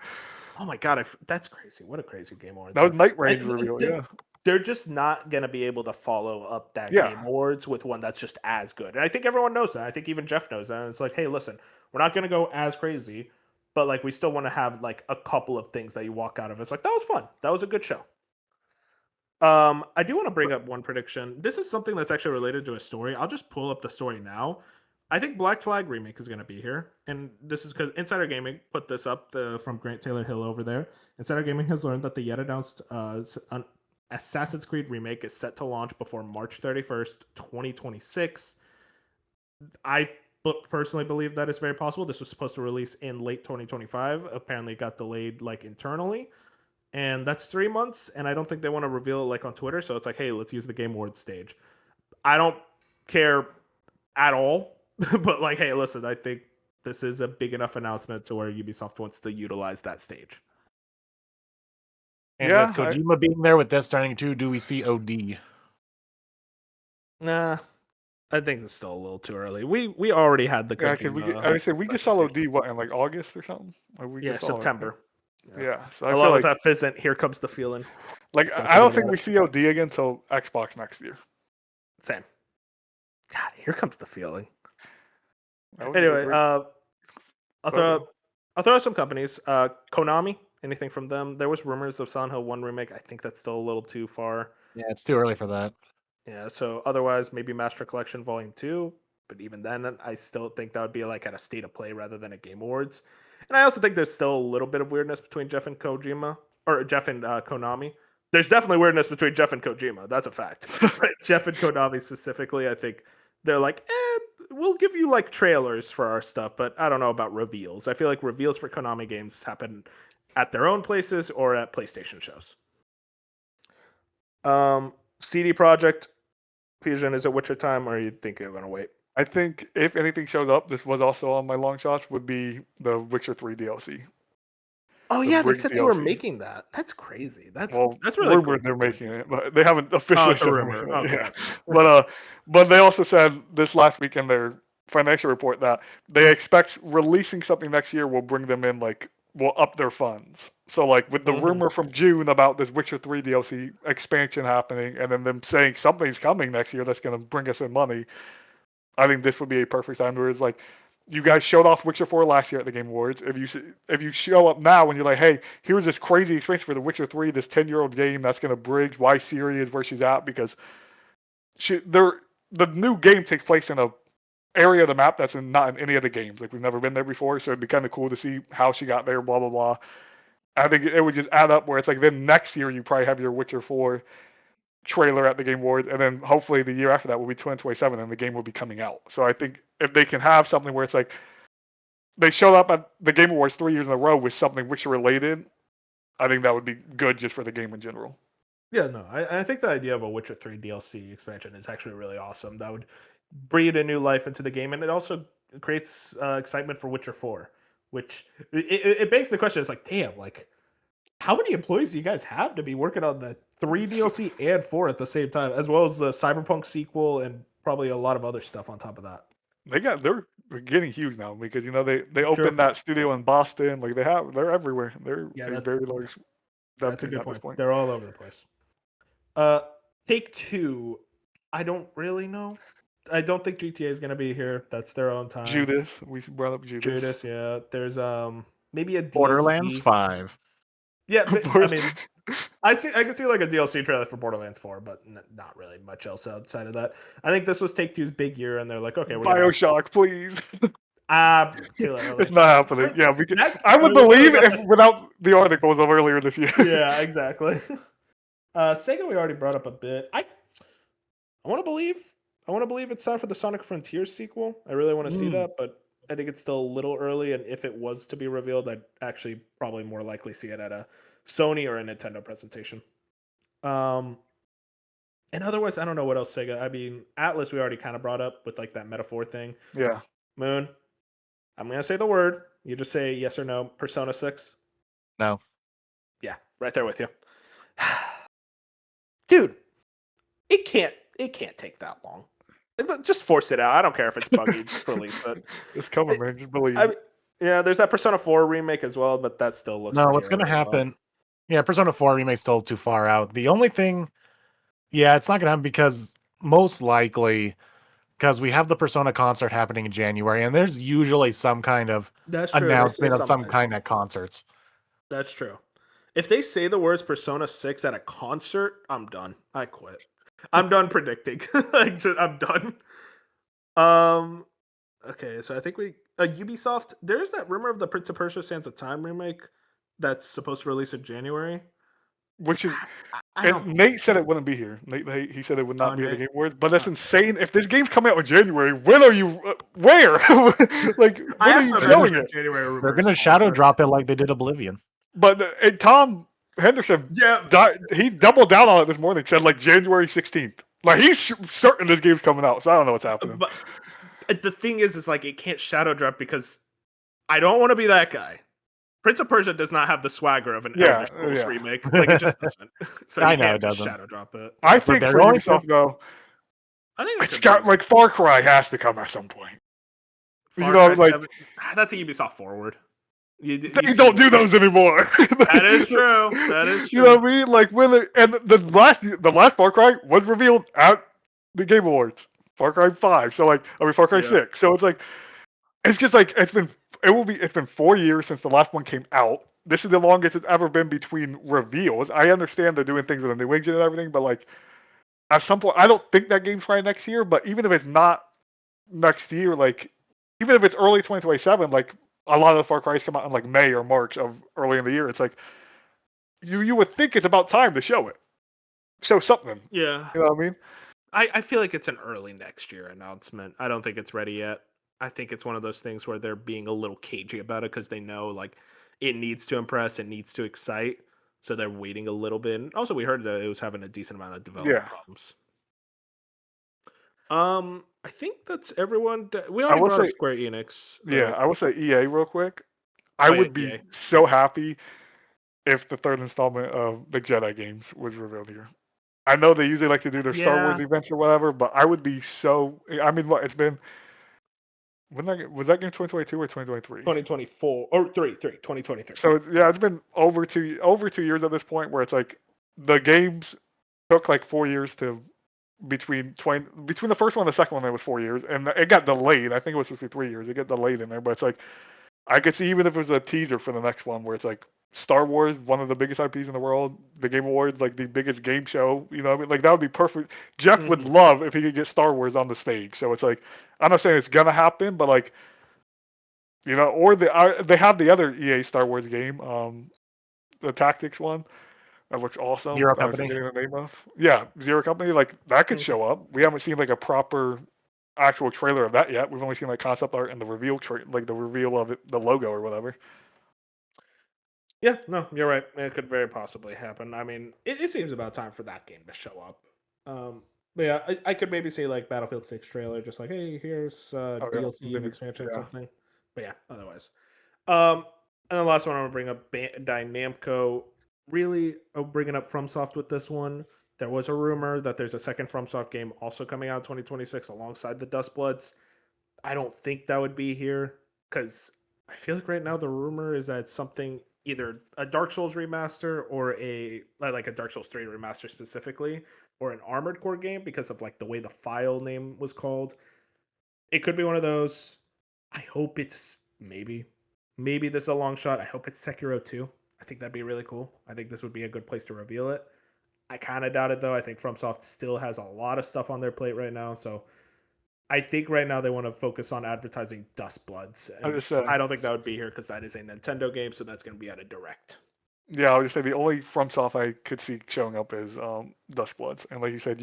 Oh my god, that's crazy. What a crazy Game Awards. That was Night Range reveal, yeah. they're just not going to be able to follow up that Yeah. Game Awards with one that's just as good. And I think everyone knows that. I think even Jeff knows that. And it's like, hey, listen, we're not going to go as crazy, but like we still want to have like a couple of things that you walk out of. It's like, that was fun. That was a good show. I do want to bring up one prediction. This is something that's actually related to a story. I'll just pull up the story now. I think Black Flag remake is going to be here, and this is because Insider Gaming put this up from Grant Taylor Hill over there. Insider Gaming has learned that the yet announced Assassin's Creed remake is set to launch before March 31st, 2026. I personally believe that is very possible. This was supposed to release in late 2025. Apparently, it got delayed like internally. And that's 3 months, and I don't think they want to reveal it like on Twitter. So it's like, hey, let's use the Game Awards stage. I don't care at all, but like, hey, listen, I think this is a big enough announcement to where Ubisoft wants to utilize that stage. And with Kojima being there with Death Stranding 2, do we see OD? Nah, I think it's still a little too early. We already had the Kojima. We just saw OD what in like August or something. September. Yeah, so I love it. That Fizzant. Here comes the feeling. Like I don't think we see OD again until Xbox next year. Same. God, here comes the feeling. Anyway, I'll throw out some companies. Konami. Anything from them? There was rumors of Silent Hill 1 remake. I think that's still a little too far. Yeah, it's too early for that. Yeah, so otherwise maybe Master Collection Volume 2, but even then I still think that would be like at a State of Play rather than a Game Awards. And I also think there's still a little bit of weirdness between Jeff and Kojima, or Jeff and Konami. There's definitely weirdness between Jeff and Kojima. That's a fact. But Jeff and Konami specifically, I think they're like, we'll give you like trailers for our stuff, but I don't know about reveals. I feel like reveals for Konami games happen at their own places or at PlayStation shows. CD Projekt Fusion, is it Witcher time, or you think you're going to wait? I think if anything shows up, this was also on my long shots, would be the Witcher 3 DLC. Oh yeah, they said they were making that. That's crazy. That's really rumored cool. They're making it, but they haven't officially said rumor. Okay. Yeah. But they also said this last week in their financial report that they expect releasing something next year will bring them in will up their funds. So like with the rumor from June about this Witcher 3 DLC expansion happening, and then them saying something's coming next year that's going to bring us in money, I think this would be a perfect time where it's like, you guys showed off Witcher 4 last year at the Game Awards. If you show up now and you're like, hey, here's this crazy experience for the Witcher 3, this 10-year-old game that's going to bridge why Ciri is where she's at, because the new game takes place in a area of the map that's not in any of the games. Like, we've never been there before, so it'd be kind of cool to see how she got there, blah, blah, blah. I think it would just add up where it's like, then next year you probably have your Witcher 4 trailer at the Game Awards, and then hopefully the year after that will be 2027 and the game will be coming out. So I think if they can have something where it's like they showed up at the Game Awards 3 years in a row with something Witcher related, I think that would be good just for the game in general. Yeah, no, I think the idea of a Witcher 3 DLC expansion is actually really awesome. That would breathe a new life into the game, and it also creates excitement for Witcher 4, which it begs the question. It's like, damn, like, how many employees do you guys have to be working on the 3 DLC and 4 at the same time, as well as the Cyberpunk sequel and probably a lot of other stuff on top of that? They're getting huge now because they opened that studio in Boston. Like they're everywhere. They're very large. That's a good point. They're all over the place. Take-Two, I don't really know. I don't think GTA is going to be here. That's their own time. Judas, we brought up Judas. Judas, yeah. There's maybe a DLC. Borderlands 5. Yeah, but, I mean, I could see like a DLC trailer for Borderlands 4, but not really much else outside of that. I think this was Take-Two's big year, and they're like, okay, we're BioShock, please. Too early. It's not happening. Yeah, I would believe without the articles of earlier this year. Yeah, exactly. Sega we already brought up a bit. I want to believe it's time for the Sonic Frontiers sequel. I really want to see that, but I think it's still a little early, and if it was to be revealed, I'd actually probably more likely see it at a Sony or a Nintendo presentation. And otherwise, I don't know what else Sega. I mean, Atlas we already kind of brought up with like that metaphor thing. Yeah. Moon, I'm gonna say the word. You just say yes or no. Persona 6. No. Yeah, right there with you. Dude, it can't take that long. Just force it out. I don't care if it's buggy. Just release it. It's coming, man. Just believe. Yeah, there's that Persona 4 remake as well, but that still looks. No, what's going to happen? Yeah, Persona 4 remake's still too far out. The only thing Yeah, it's not gonna happen because most likely because we have the Persona concert happening in January, and there's usually some kind of That's true. They say announcement of some something. kind at concerts. That's true. If they say the words Persona 6 at a concert, I'm done. I quit. I'm done predicting. I'm done. Um okay, so I think we Ubisoft, there's that rumor of the Prince of Persia Sands of Time remake that's supposed to release in January. Which is, I and don't believe Nate said it. it wouldn't be here. He said it would Oh, not be at the Nate. Game Awards, but that's Oh. insane. If this game's coming out in January, when are you? Where? Like, I when are have you to They're gonna imagine showing the it? January they're rumor is gonna false. shadow drop it like they did Oblivion. But and Tom Henderson, Yeah, he doubled down on it this morning. Said like January 16th. Like he's certain this game's coming out. So I don't know what's happening. but the thing is like it can't shadow drop because I don't want to be that guy. Prince of Persia does not have the swagger of an Elder Yeah, Scrolls yeah. remake. Like it just doesn't. So you I know can't it just doesn't. shadow drop it. I Yeah. But think they're for going to. Ubisoft though, I think that it's could be got like Far Cry has to come at some point. You Far know, Cry like 7. That's a Ubisoft forward. You they tease don't do it. those anymore. That is true. That is You know true. what I mean? Like when and the last Far Cry was revealed at the Game Awards. Far Cry 5. So like I mean Far Cry Yeah. 6. So it's like it's just like it's been 4 years since the last one came out. This is the longest it's ever been between reveals. I understand they're doing things with a new engine and everything, but like at some point I don't think that game's probably next year, but even if it's not next year, like even if it's early 2027, like a lot of the Far Cry's come out in like May or March of early in the year. It's like you would think it's about time to show it. Show something. Yeah. You know what I mean? I feel like it's an early next year announcement. I don't think it's ready yet. I think it's one of those things where they're being a little cagey about it because they know like it needs to impress, it needs to excite. So they're waiting a little bit. And also, we heard that it was having a decent amount of development Yeah. problems. I think that's everyone. We I already will brought up say Square Enix. yeah, I will say EA real quick. I Oh yeah, would be EA. so happy if the third installment of the Jedi games was revealed here. I know they usually like to do their Star Wars Yeah, events or whatever, but I would be so I mean what, it's been was that game 2022 or 2023? 2024 or 2023. So yeah, it's been over 2 years at this point where it's like the games took like 4 years to between the first one and the second one it was 4 years and it got delayed. I think it was supposed to be 3 years. It got delayed in there, but it's like I could see even if it was a teaser for the next one where it's like Star Wars, one of the biggest IPs in the world, the Game Awards, like the biggest game show, you know what I mean? Like that would be perfect. Jeff would Mm-hmm. love if he could get Star Wars on the stage. So it's like I'm not saying it's gonna happen, but like or they have the other EA Star Wars game, the Tactics one. That looks awesome. Zero I'm Company. forgetting the name of. Yeah, Zero Company. Like that could Okay. show up. We haven't seen like a proper actual trailer of that yet. We've only seen like concept art and the like the reveal of it, the logo or whatever. Yeah, no, you're right. It could very possibly happen. I mean, it seems about time for that game to show up. But yeah, I could maybe say like Battlefield 6 trailer, just like, hey, here's Oh yeah, DLC and expansion, yeah. something. But yeah, otherwise. Um, and the last one I'm gonna bring up, Bandai Namco. Really, bringing up FromSoft with this one. There was a rumor that there's a second FromSoft game also coming out in 2026 alongside the Dustbloods. I don't think that would be here because I feel like right now the rumor is that it's something either a Dark Souls remaster or like a Dark Souls 3 remaster specifically, or an Armored Core game because of like the way the file name was called. It could be one of those. I hope it's maybe this is a long shot. I hope it's Sekiro 2. I think that'd be really cool. I think this would be a good place to reveal it. I kind of doubt it though. I think FromSoft still has a lot of stuff on their plate right now, so I think right now they want to focus on advertising Dustbloods, I and just say I don't think that would be here because that is a Nintendo game, so that's going to be at a direct. yeah. I would just say the only FromSoft I could see showing up is Duskbloods, and like you said,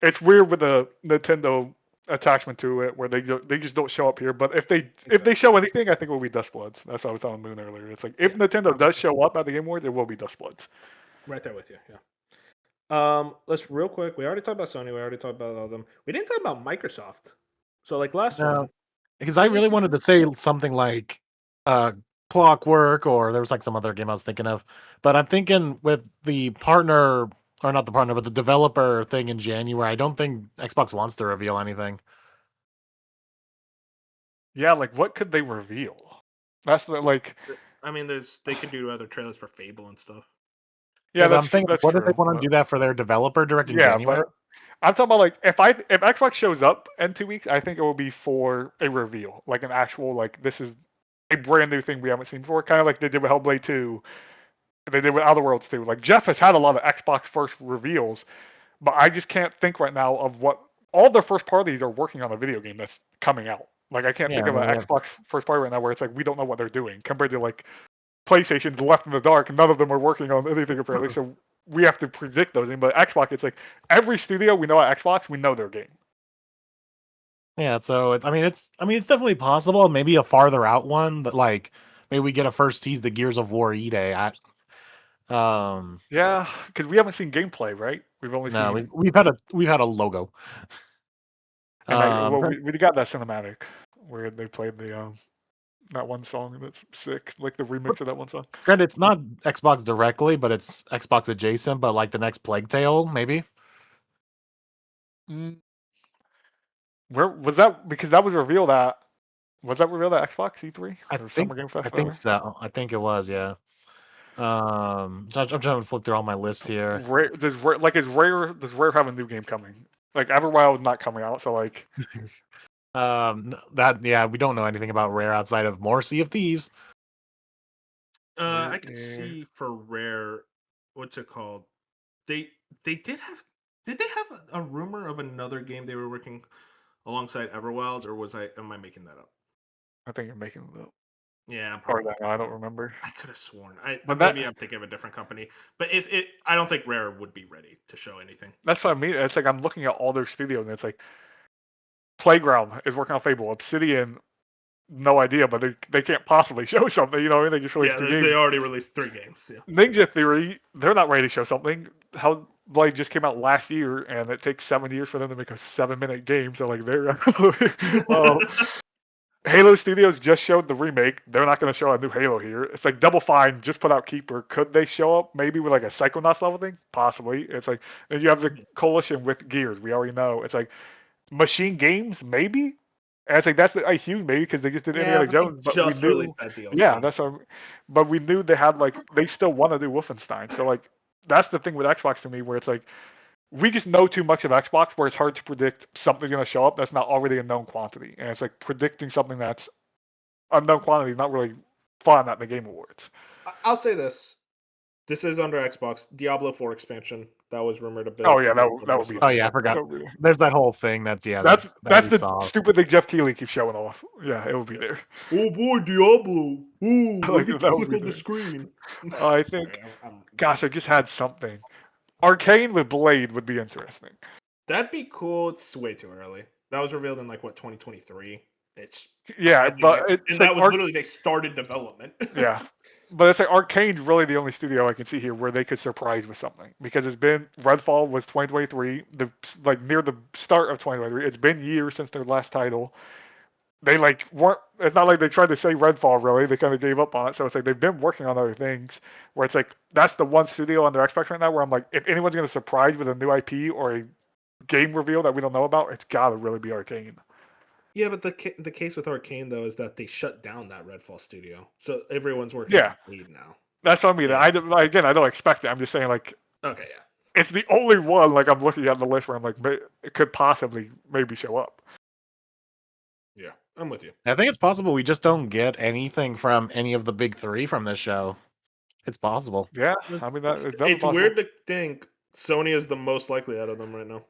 it's weird with the Nintendo attachment to it where they just don't show up here. But if they show anything, I think it will be Duskbloods. That's what I was telling Moon earlier. It's like if Yeah, Nintendo I'm does show up at the Game Awards, it will be Duskbloods. right there with you. Yeah. Let's real quick. We already talked about Sony. We already talked about all of them. We didn't talk about Microsoft. So like last No, one, because I really wanted to say something like uh Clockwork, or there was like some other game I was thinking of. But I'm thinking with the partner, or not the partner, but the developer thing in January, I don't think Xbox wants to reveal anything. Yeah, like what could they reveal? That's the like I mean, they could do other trailers for Fable and stuff. Yeah, but I'm thinking, that's what if they true. want But, to do that for their developer direct in yeah, January? but I'm talking about like if Xbox shows up in 2 weeks, I think it will be for a reveal, like an actual like this is a brand new thing we haven't seen before, kind of like they did with Hellblade 2, they did with Outer Worlds 2. Like Jeff has had a lot of Xbox first reveals, but I just can't think right now of what all their first parties are working on a video game that's coming out. Like I can't Yeah, think I of mean, an we have, Xbox first party right now where it's like we don't know what they're doing compared to like PlayStation's left in the dark. None of them are working on anything apparently, so we have to predict those things. But Xbox, it's like every studio we know at Xbox, we know their game. yeah. So it's definitely possible. Maybe a farther out one that like maybe we get a first tease the Gears of War E-Day. Um, Yeah, because we haven't seen gameplay, right? We've only no, seen we've had a logo. and Um, we got that cinematic where they played the that one song that's sick, like the remix of that one song. granted, it's not Xbox directly, but it's Xbox adjacent. But like the next Plague Tale, maybe. Mm, where was that? Because that was revealed at Xbox E3 or Summer Game I Fest, think whatever. so. I think it was, yeah. I'm trying to flip through all my lists here. Does Rare have a new game coming? Like Everwild not coming out, so like Yeah, we don't know anything about Rare outside of more Sea of Thieves. I could see for Rare, what's it called? They did have. Did they have a rumor of another game they were working alongside Everwild, or am I making that up? I think you're making it up. Yeah, I'm Or probably. that, I don't remember. I could have sworn. But Maybe I'm thinking of a different company. But I don't think Rare would be ready to show anything. that's what I mean. It's like I'm looking at all their studios, and it's like Playground is working on Fable, Obsidian, no idea, but they can't possibly show something. You know, what I mean, they just released Yeah, two they games. already released 3 games. Yeah. Ninja Theory, they're not ready to show something. Hellblade just came out last year, and it takes 7 years for them to make a 7-minute game. So like they're Halo Studios just showed the remake. They're not going to show a new Halo here. It's like Double Fine just put out Keeper. Could they show up maybe with like a Psychonauts level thing? Possibly. It's like then you have the coalition with Gears. We already know. It's like Machine Games maybe. And it's like that's a huge maybe because they just did Yeah, Indiana but they Jones, but we just knew. released that DLC. Yeah, but we knew they had like they still want to do Wolfenstein. So like that's the thing with Xbox to me where it's like we just know too much of Xbox where it's hard to predict something's going to show up that's not already a known quantity. And it's like predicting something that's unknown quantity is not really fun at the Game Awards. I'll say this. This is under Xbox. Diablo 4 expansion. That was rumored a bit. Oh yeah, that would be. Oh yeah, I forgot. There's that whole thing that's That's that we the saw. stupid thing Jeff Keighley keeps showing off. Yeah, it will be there. Oh boy, Diablo. Ooh, I Like, get to that would click be on the there. screen. I think. I'm Gosh, I just had something. Arcane with Blade would be interesting. That'd be cool. It's way too early. That was revealed in like what 2023. It's Yeah, but it's and like that was literally they started development. yeah, but it's like Arcane's really the only studio I can see here where they could surprise with something because it's been Redfall was 2023, the like near the start of 2023. It's been years since their last title. They like weren't. It's not like they tried to say Redfall really. They kind of gave up on it. So it's like they've been working on other things. Where it's like that's the one studio on their Xbox right now where I'm like, if anyone's gonna surprise with a new IP or a game reveal that we don't know about, it's gotta really be Arcane. Yeah, but the case with Arcane though is that they shut down that Redfall studio, so everyone's working Yeah, on Blade now. that's what I mean. Yeah. I don't expect it. I'm just saying like Okay, yeah. it's the only one like I'm looking at the list where I'm like it could possibly maybe show up. Yeah, I'm with you. I think it's possible we just don't get anything from any of the big three from this show. It's possible. Yeah, I mean that is definitely It's possible. weird to think Sony is the most likely out of them right now.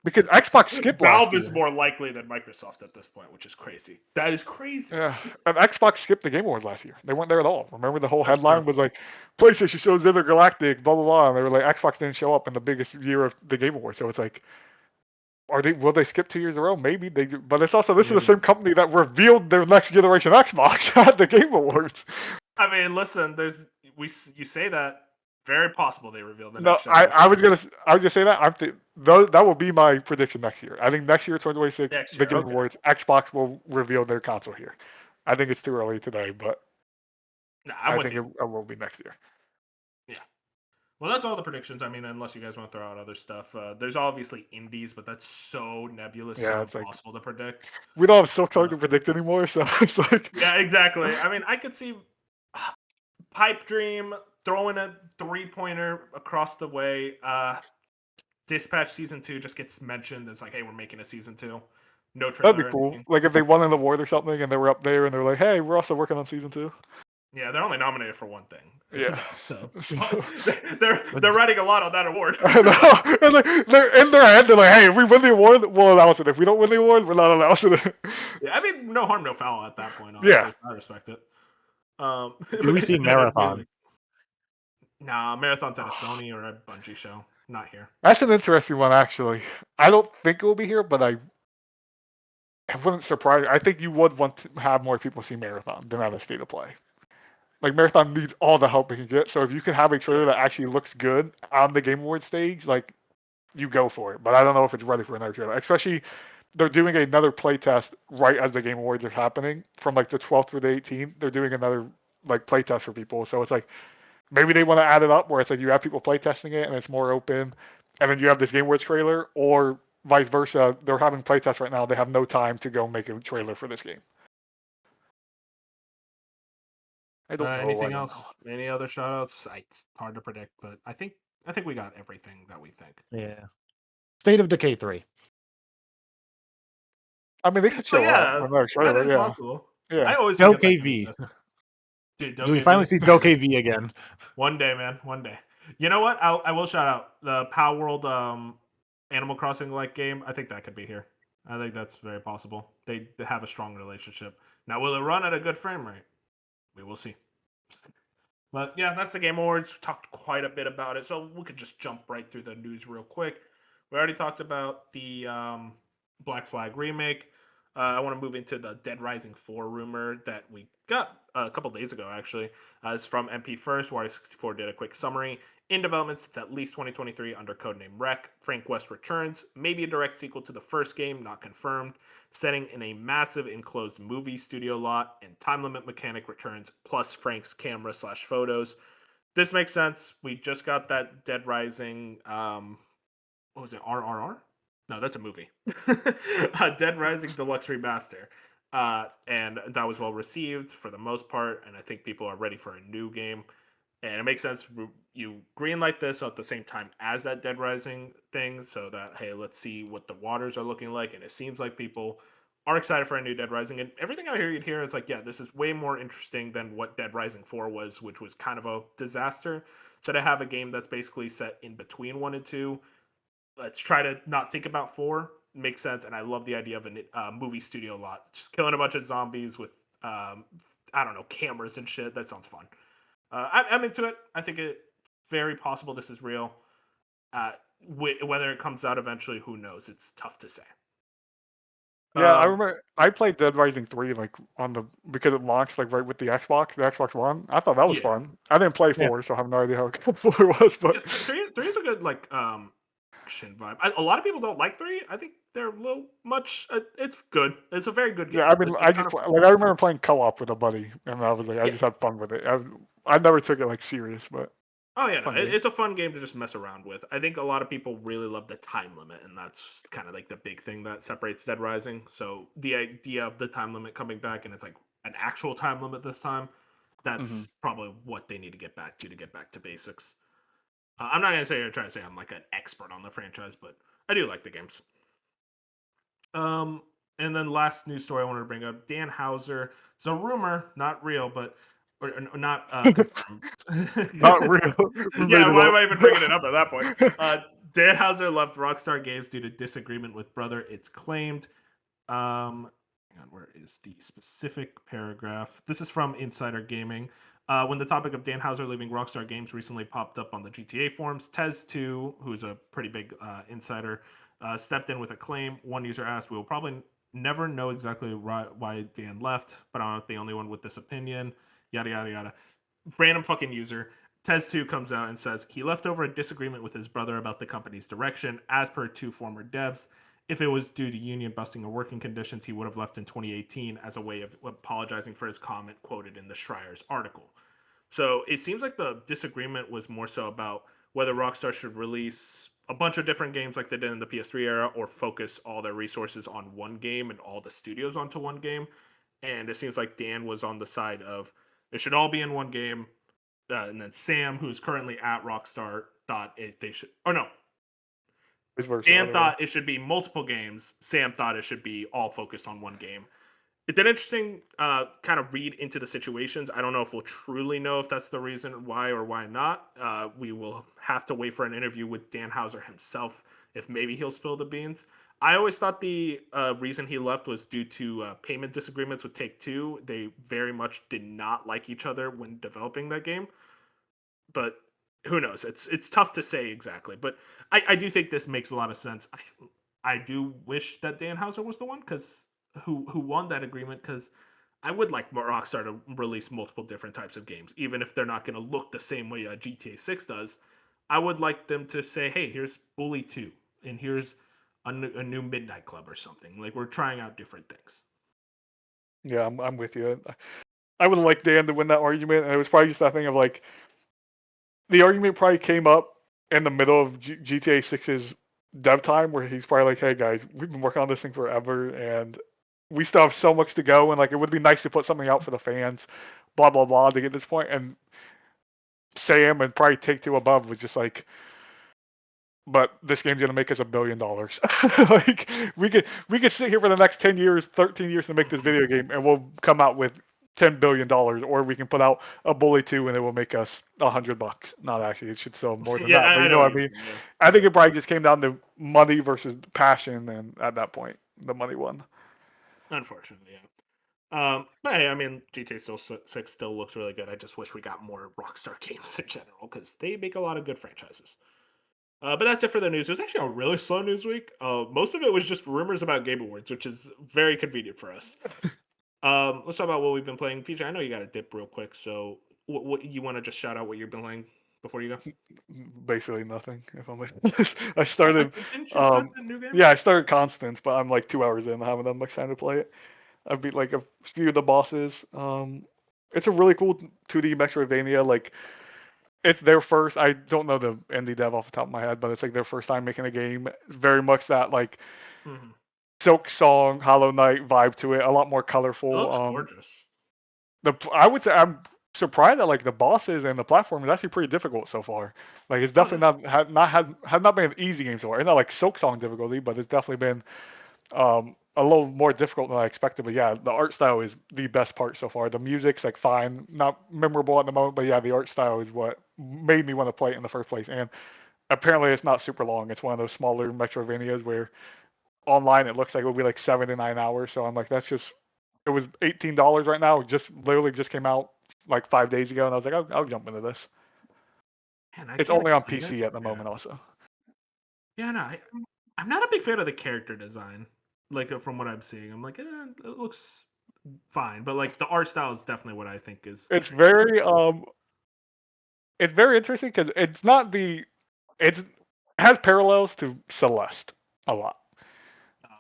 Because Xbox skipped Valve last is year. more likely than Microsoft at this point, which is crazy. That is crazy. Yeah, and Xbox skipped the Game Awards last year. They weren't there at all. Remember the whole That's headline true. was like, PlayStation shows Intergalactic, blah blah blah, and they were like, Xbox didn't show up in the biggest year of the Game Awards. So it's like, will they skip 2 years in a row? Maybe they do. But it's also this is the same company that revealed their next generation Xbox at the Game Awards. I mean, listen, you say that. Very possible they reveal the No, next generation. I was gonna say that that will be my prediction next year. I think next year, 2026, the Game Awards, Xbox will reveal their console here. I think it's too early today, but I'm I with think you. it will be next year. Yeah. Well, that's all the predictions. I mean, unless you guys want to throw out other stuff. There's obviously indies, but that's so nebulous, Yeah, so it's like impossible to predict. we don't have Silk Tongue to predict anymore, so it's like Yeah, exactly. I mean, I could see Pipe Dream, throwing a 3-pointer across the way. Dispatch season 2 just gets mentioned. It's like, hey, we're making a season 2. No That'd be trailer or cool. anything. Like if they won an award or something and they were up there and they're like, "Hey, we're also working on season 2." Yeah, they're only nominated for one thing. Yeah. So So- they're writing a lot on that award. I know. And like, they're in their head. They're like, "Hey, if we win the award, we'll announce it. If we don't win the award, we're not announcing it." Yeah, I mean, no harm, no foul at that point, Yeah. honestly. So I respect it. Do we see and then it'd be Marathon? like, nah, Marathon's at a Sony or a Bungie show. Not here. That's an interesting one, actually. I don't think it will be here, but I wouldn't surprise. I think you would want to have more people see Marathon than at a state of play. Like Marathon needs all the help it can get. So if you can have a trailer Yeah. that actually looks good on the Game Awards stage, like you go for it. But I don't know if it's ready for another trailer. Especially they're doing another playtest right as the Game Awards are happening from like the 12th through the 18th. They're doing another like playtest for people. So it's like maybe they want to add it up where it's like you have people playtesting it and it's more open, and then you have this Game Awards trailer, or vice versa. They're having playtests right now. They have no time to go make a trailer for this game. I don't know. Anything else? Any other shout outs? It's hard to predict, but I think we got everything that we think. Yeah. State of Decay 3. I mean, they could show But yeah, up another that trailer. is Yeah. possible. Yeah. I always forget that game DokeV. exists. Dude, Do we finally see DokeV again? One day, man. One day. You know what? I will shout out the Power World Animal Crossing like game. I think that could be here. I think that's very possible. They have a strong relationship. Now, will it run at a good frame rate? We will see. But yeah, that's the Game Awards. We talked quite a bit about it, so we could just jump right through the news real quick. We already talked about the Black Flag remake. I want to move into the Dead Rising 4 rumor that we got a couple days ago, actually. It's from MP First. Wario64 did a quick summary. In development since at least 2023 under codename Rec. Frank West returns. Maybe a direct sequel to the first game, not confirmed. Setting in a massive enclosed movie studio lot, and time limit mechanic returns, plus Frank's camera/photos. This makes sense. We just got that Dead Rising. What was it? RRR? No, that's a movie. Dead Rising Deluxe Remaster. And that was well received for the most part, and I think people are ready for a new game. And it makes sense you greenlight this at the same time as that Dead Rising thing, so that hey, let's see what the waters are looking like. And it seems like people are excited for a new Dead Rising, and everything I hear here is like, yeah, this is way more interesting than what Dead Rising 4 was, which was kind of a disaster. So to have a game that's basically set in between 1 and 2, let's try to not think about 4, makes sense. And I love the idea of a movie studio lot, just killing a bunch of zombies with I don't know, cameras and shit. That sounds fun. I'm into it. I think it's very possible this is real. Whether it comes out eventually, who knows? It's tough to say. Yeah, I remember I played Dead Rising 3 like on the because it launched like right with the Xbox One. I thought that was Yeah. fun. I didn't play Yeah. 4, so I have no idea how good 4 was, but Yeah, three is a good like action vibe. A lot of people don't like 3. I think they're a little much. It's good. It's a very good game. yeah, I mean, It's a I ton just of fun. like I remember playing co-op with a buddy, and I was like, I Yeah. just had fun with it. I never took it like serious, but Oh yeah, no, fun game. it's a fun game to just mess around with. I think a lot of people really love the time limit, and that's kind of like the big thing that separates Dead Rising. So the idea of the time limit coming back, and it's like an actual time limit this time, that's probably what they need to get back to basics. I'm not gonna say or try to say I'm like an expert on the franchise, but I do like the games. And then last news story I wanted to bring up: Dan Houser. It's a rumor, not real, but or not confirmed. Not real. We made Yeah, it why up. am I even bringing it up at that point? Dan Houser left Rockstar Games due to disagreement with brother. It's claimed. Hang on, where is the specific paragraph? This is from Insider Gaming. When the topic of Dan Houser leaving Rockstar Games recently popped up on the GTA forums, Tez2, who's a pretty big insider, stepped in with a claim. One user asked, "We will probably never know exactly why Dan left, but I'm not the only one with this opinion." Yada yada yada. Random fucking user. Tez2 comes out and says he left over a disagreement with his brother about the company's direction. As per 2 former devs, if it was due to union busting or working conditions, he would have left in 2018 as a way of apologizing for his comment quoted in the Schreier's article. So it seems like the disagreement was more so about whether Rockstar should release a bunch of different games like they did in the PS3 era, or focus all their resources on one game and all the studios onto one game. And it seems like Dan was on the side of it should all be in one game. and then Sam, who's currently at Rockstar, thought they should. Oh no, Vice versa, Dan other way. thought it should be multiple games. Sam thought it should be all focused on one game. It's an interesting kind of read into the situations. I don't know if we'll truly know if that's the reason why or why not. We will have to wait for an interview with Dan Houser himself if maybe he'll spill the beans. I always thought the reason he left was due to payment disagreements with Take Two. They very much did not like each other when developing that game, but who knows? It's tough to say exactly. But I do think this makes a lot of sense. I do wish that Dan Houser was the one because who won that agreement because I would like Rockstar to release multiple different types of games, even if they're not going to look the same way GTA 6 does. I would like them to say, hey, here's Bully 2, and here's a new Midnight Club or something. Like, we're trying out different things. Yeah, I'm with you. I would like Dan to win that argument, and it was probably just that thing of like the argument probably came up in the middle of GTA 6's dev time, where he's probably like, "Hey guys, we've been working on this thing forever, and we still have so much to go, and like it would be nice to put something out for the fans, blah blah blah, to get this point." And Sam and probably Take Two above was just like, but this game's gonna make us $1 billion. Like we could sit here for the next 10 years, 13 years to make this video game, and we'll come out with $10 billion, or we can put out a Bully 2 and it will make us $100. Not actually, it should sell more than Yeah, that, but I you know know what what I you mean. mean. Yeah. I think it probably just came down to money versus passion, and at that point, the money won. Unfortunately, yeah. But hey, I mean, GTA still 6 still looks really good. I just wish we got more Rockstar games in general because they make a lot of good franchises. But that's it for the news. It was actually a really slow news week. Most of it was just rumors about Game Awards, which is very convenient for us. Let's talk about what we've been playing. PJ, I know you got to dip real quick, so what you want to just shout out what you've been playing before you go? Basically nothing. If I'm honest, I started. Didn't you start Um, the new game? yeah, I started Constance, but I'm like 2 hours in. I haven't done much time to play it. I beat like a few of the bosses. It's a really cool 2D Metroidvania. Like it's their first. I don't know the indie dev off the top of my head, but it's like their first time making a game. Very much that like Mm-hmm. Silk Song, Hollow Knight vibe to it. A lot more It colorful. looks gorgeous. I would say I'm surprised that like the bosses and the platform is actually pretty difficult so far. Like it's Oh, yeah. definitely had not been an easy game so far. It's not like Silk Song difficulty, but it's definitely been a little more difficult than I expected. But yeah, the art style is the best part so far. The music's like fine, not memorable at the moment, but yeah, the art style is what made me want to play it in the first place. And apparently, it's not super long. It's one of those smaller Metrovanias where online it looks like it will be like 7 to 9 hours. So I'm like, that's just it was $18 right now. It just literally just came out like 5 days ago, and I was like, I'll jump into this. Man, I It's can't only on explain it. PC at the Yeah. moment, also. Yeah, no, I'm not a big fan of the character design. Like from what I'm seeing, I'm like, it looks fine, but like the art style is definitely what I think is It's very good. very interesting because it's not the it's it has parallels to Celeste a lot.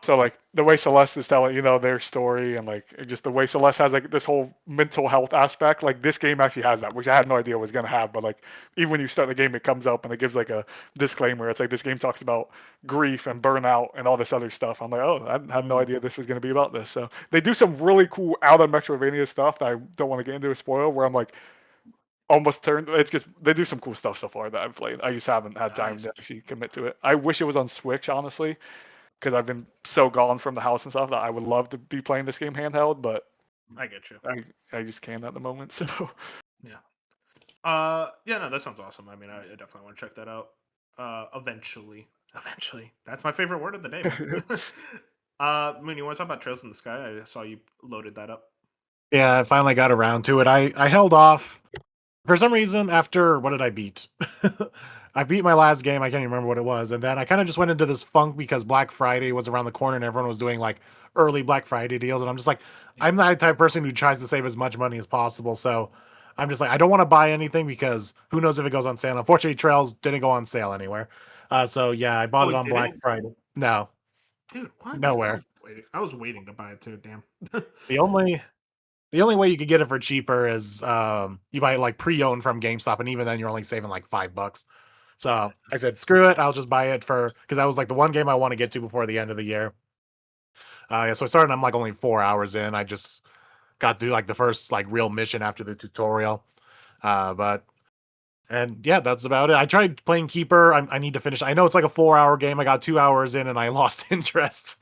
So Okay. like the way Celeste is telling, their story, and like just the way Celeste has like this whole mental health aspect, like this game actually has that, which I had no idea was gonna have. But like even when you start the game, it comes up and it gives like a disclaimer. It's like this game talks about grief and burnout and all this other stuff. I'm like, oh, I had no Mm, idea this was gonna be about this. So they do some really cool out of Metrovania stuff that I don't want to get into a spoil. Where I'm like almost turned. It's just they do some cool stuff so far that I've played. I just haven't had time nice. to actually commit to it. I wish it was on Switch, honestly, because I've been so gone from the house and stuff that I would love to be playing this game handheld, but I get you. I just can't at the moment. So Yeah. Yeah, no, that sounds awesome. I mean, I definitely want to check that out. Eventually. Eventually. That's my favorite word of the day, man. Moon, you want to talk about Trails in the Sky? I saw you loaded that up. Yeah, I finally got around to it. I held off for some reason after what did I beat? I beat my last game. I can't even remember what it was. And then I kind of just went into this funk because Black Friday was around the corner and everyone was doing like early Black Friday deals. And I'm just like, Yeah. I'm the type of person who tries to save as much money as possible. So I'm just like, I don't want to buy anything because who knows if it goes on sale. Unfortunately, Trails didn't go on sale anywhere. So yeah, I bought Oh, it it on Black didn't? Friday. No, Dude, what? nowhere. I was waiting to buy it too, damn. The only The only way you could get it for cheaper is you buy it like pre-owned from GameStop, and even then you're only saving like $5. So I said, screw it, I'll just buy it for because that was like the one game I want to get to before the end of the year. Yeah, so I started. I'm like only 4 hours in. I just got through like the first like real mission after the tutorial. But And yeah, that's about it. I tried playing Keeper. I need to finish. I know it's like a 4-hour game. I got 2 hours in and I lost interest.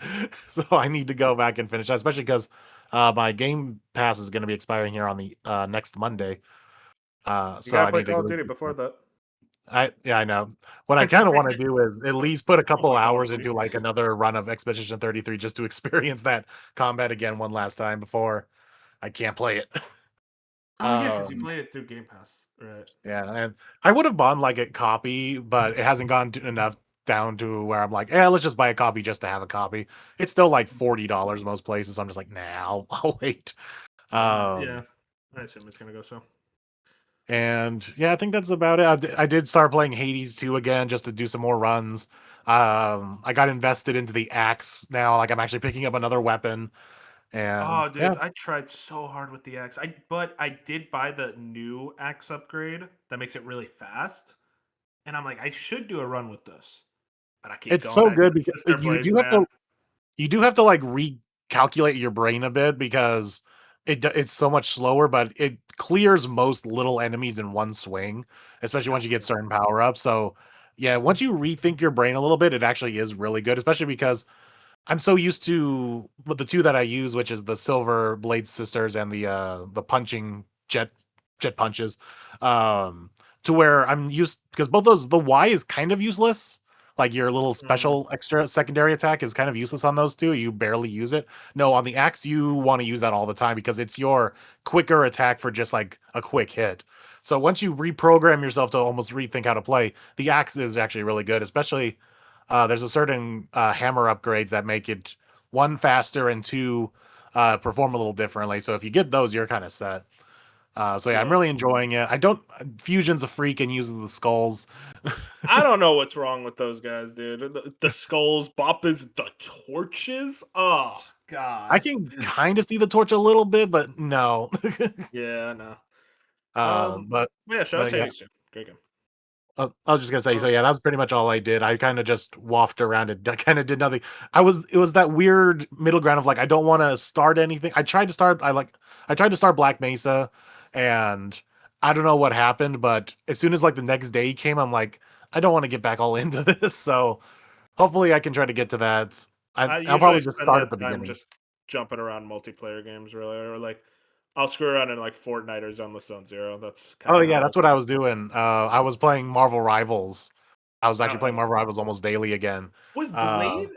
So I need to go back and finish that, especially because my Game Pass is going to be expiring here on the next Monday. You So gotta I play need to Call of go. Duty before that. I know. What I kind of want to do is at least put a Don't couple play Call of hours Duty. into like another run of Expedition 33 just to experience that combat again one last time before I can't play it. Oh yeah, because you Um, played it through Game Pass, right? yeah, and I would have bought like a copy, but it hasn't gone enough down to where I'm like, yeah, let's just buy a copy just to have a copy. It's still like $40 most places. I'm just like, nah, I'll wait. Yeah, Um, I assume it's gonna go so. and yeah, I think that's about it. I did start playing Hades 2 again just to do some more runs. I got invested into the axe now. Like I'm actually picking up another weapon, and Oh, yeah, dude, I tried so hard with the axe. But I did buy the new axe upgrade that makes it really fast, and I'm like, I should do a run with this, but I keep it's going so back to good the because sister you blades, do have to man. you do have to like recalculate your brain a bit because it's so much slower, but it clears most little enemies in one swing, especially once you get Gotcha. certain power ups. So yeah, once you rethink your brain a little bit, it actually is really good, especially because I'm so used to with the two that I use, which is the Silver Blade Sisters and the punching jet punches, um, to where I'm used because both those the Y is kind of useless. Like your little Mhm. special extra secondary attack is kind of useless on those two. You barely use it. No, on the axe you want to use that all the time because it's your quicker attack for just like a quick hit. So once you reprogram yourself to almost rethink how to play, the axe is actually really good, especially there's a certain hammer upgrades that make it one faster and two perform a little differently. So if you get those, you're kind of set. So yeah, I'm Yeah. really enjoying it. I don't Fusion's a freak and uses the skulls. I don't know what's wrong with those guys, dude. The skulls, Boppas, the torches. Oh I God. can kind of see the torch a little bit, but no. Yeah, I know. uh, but Yeah, shout out but to yeah, Hades too. Great game. I was just gonna say, so Um, yeah, that was pretty much all I did. I kind of just waffed around it. I kind of did nothing. It was that weird middle ground of like, I don't want to start anything. I tried to start Black Mesa, and I don't know what happened, but as soon as like the next day came, I'm like, I don't want to get back all into this. So hopefully, I can try to get to that. I I'll usually probably just spend start at that the time beginning. just jumping around multiplayer games, really, or like I'll screw around in like Fortnite or Zoneless Zone Zero. That's kind Oh of yeah, how. that's what I was doing. I was playing Marvel Rivals. I was actually playing Uh, Marvel Rivals almost daily again. was Uh, Blade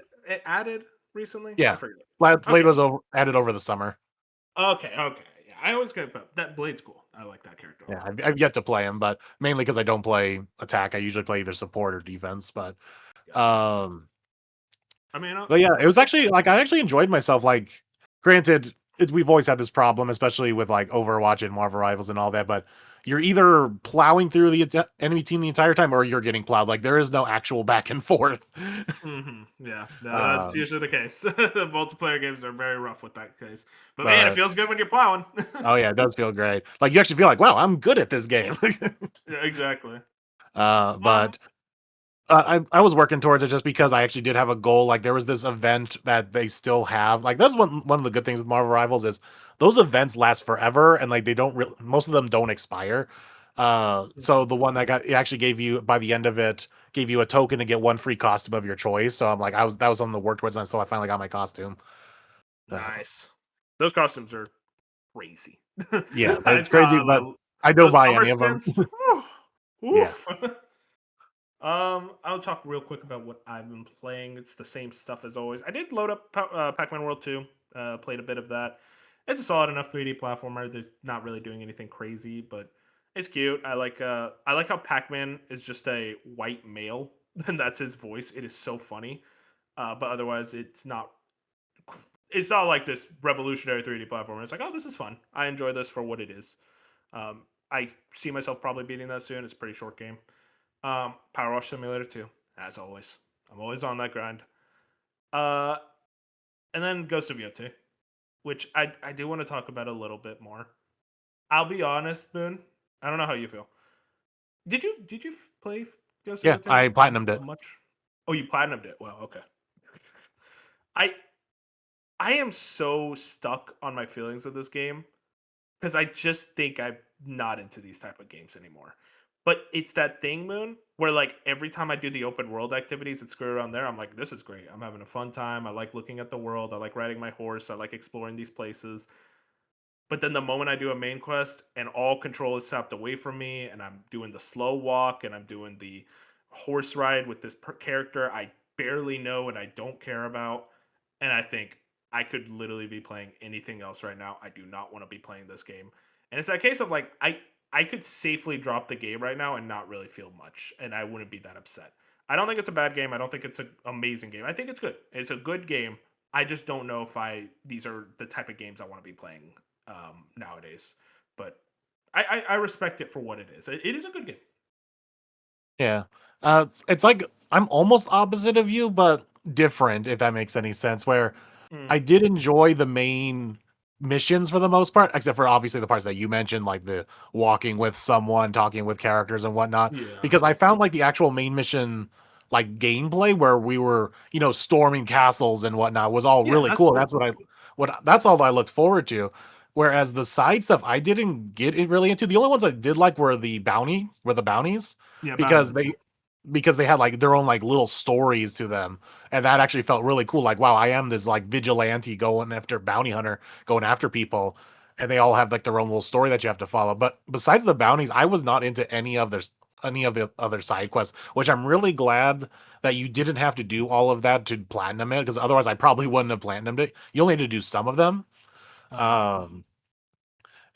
added recently? I Yeah. forget. Blade Okay, was added over the summer. okay. Yeah, I always get that Blade's cool. I like that character a Yeah, lot. I've yet to play him, but mainly because I don't play attack. I usually play either support or defense. Gotcha. Um, I mean, but yeah, it was okay. actually like I actually enjoyed myself. Like, granted, we've always had this problem, especially with like Overwatch and Marvel Rivals and all that. But you're either plowing through the enemy team the entire time, or you're getting plowed. Like there is no actual back and forth. Yeah, no, that's um, usually the case. The multiplayer games are very rough with that case. But man, it but feels good when you're plowing. oh yeah, it does feel great. Like you actually feel like, wow, I'm good at this game. Yeah, exactly. Um, But I was working towards it just because I actually did have a goal. Like there was this event that they still have. Like that's one of the good things with Marvel Rivals is those events last forever and like they don't most of them don't expire. So the one that got it actually gave you by the end of it gave you a token to get one free costume of your choice. So I'm like that was something to work towards, and so I finally got my costume. Uh, nice. Those costumes are crazy. yeah, I it's crazy, saw but I don't those buy summer any of them. skins. Whew, Yeah, oof. I'll talk real quick about what I've been playing. It's the same stuff as always. I did load up Pac-Man World 2. Played a bit of that. It's a solid enough 3D platformer. There's not really doing anything crazy, but it's cute. I like how Pac-Man is just a white male, and that's his voice. It is so funny. But otherwise, it's not like this revolutionary 3D platformer. It's like, oh, this is fun. I enjoy this for what it is. I see myself probably beating that soon. It's a pretty short game. Power Wash Simulator 2, as always. I'm always on that grind. Uh, and then Ghost of Yotei, which I do want to talk about a little bit more. I'll be honest, Boone. I don't know how you feel. Did you play Ghost of yeah, Yotei I platinumed it. much? Oh, you platinumed it. Well, okay. I I am so stuck on my feelings of this game because I just think I'm not into these type of games anymore. But it's that thing, Moon, where like every time I do the open world activities that screw around there, I'm like, this is great. I'm having a fun time. I like looking at the world. I like riding my horse. I like exploring these places. But then the moment I do a main quest and all control is sapped away from me, and I'm doing the slow walk and I'm doing the horse ride with this character I barely know and I don't care about, and I think I could literally be playing anything else right now. I do not want to be playing this game. And it's that case of like I could safely drop the game right now and not really feel much, and I wouldn't be that upset. I don't think it's a bad game. I don't think it's an amazing game. I think it's good. It's a good game. I just don't know if these are the type of games I want to be playing nowadays. But I respect it for what it is. It is a good game. Yeah. It's like I'm almost opposite of you, but different, if that makes any sense. Where Mm, I did enjoy the main missions for the most part, except for obviously the parts that you mentioned, like the walking with someone, talking with characters and whatnot. yeah. Because I found like the actual main mission, like gameplay, where we were, storming castles and whatnot, was all Yeah, really that's cool. cool. That's all that I looked forward to. Whereas the side stuff, I didn't get it really into. The only ones I did like were the bounties, Yeah, bounty because hunters. they had like their own like little stories to them, and that actually felt really cool. Like, wow, I am this like vigilante going after bounty hunter, going after people, and they all have like their own little story that you have to follow. But besides the bounties, I was not into any of the other side quests, which I'm really glad that you didn't have to do all of that to platinum it, because otherwise I probably wouldn't have platinumed it. You only had to do some of them. um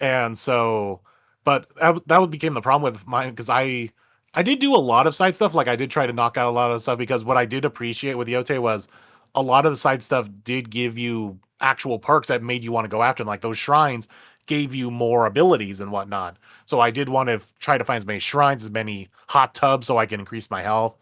and so, but that would became the problem with mine, because I did do a lot of side stuff. Like, I did try to knock out a lot of stuff, because what I did appreciate with Yote was a lot of the side stuff did give you actual perks that made you want to go after them. Like, those shrines gave you more abilities and whatnot. So I did want to try to find as many shrines, as many hot tubs, so I can increase my health.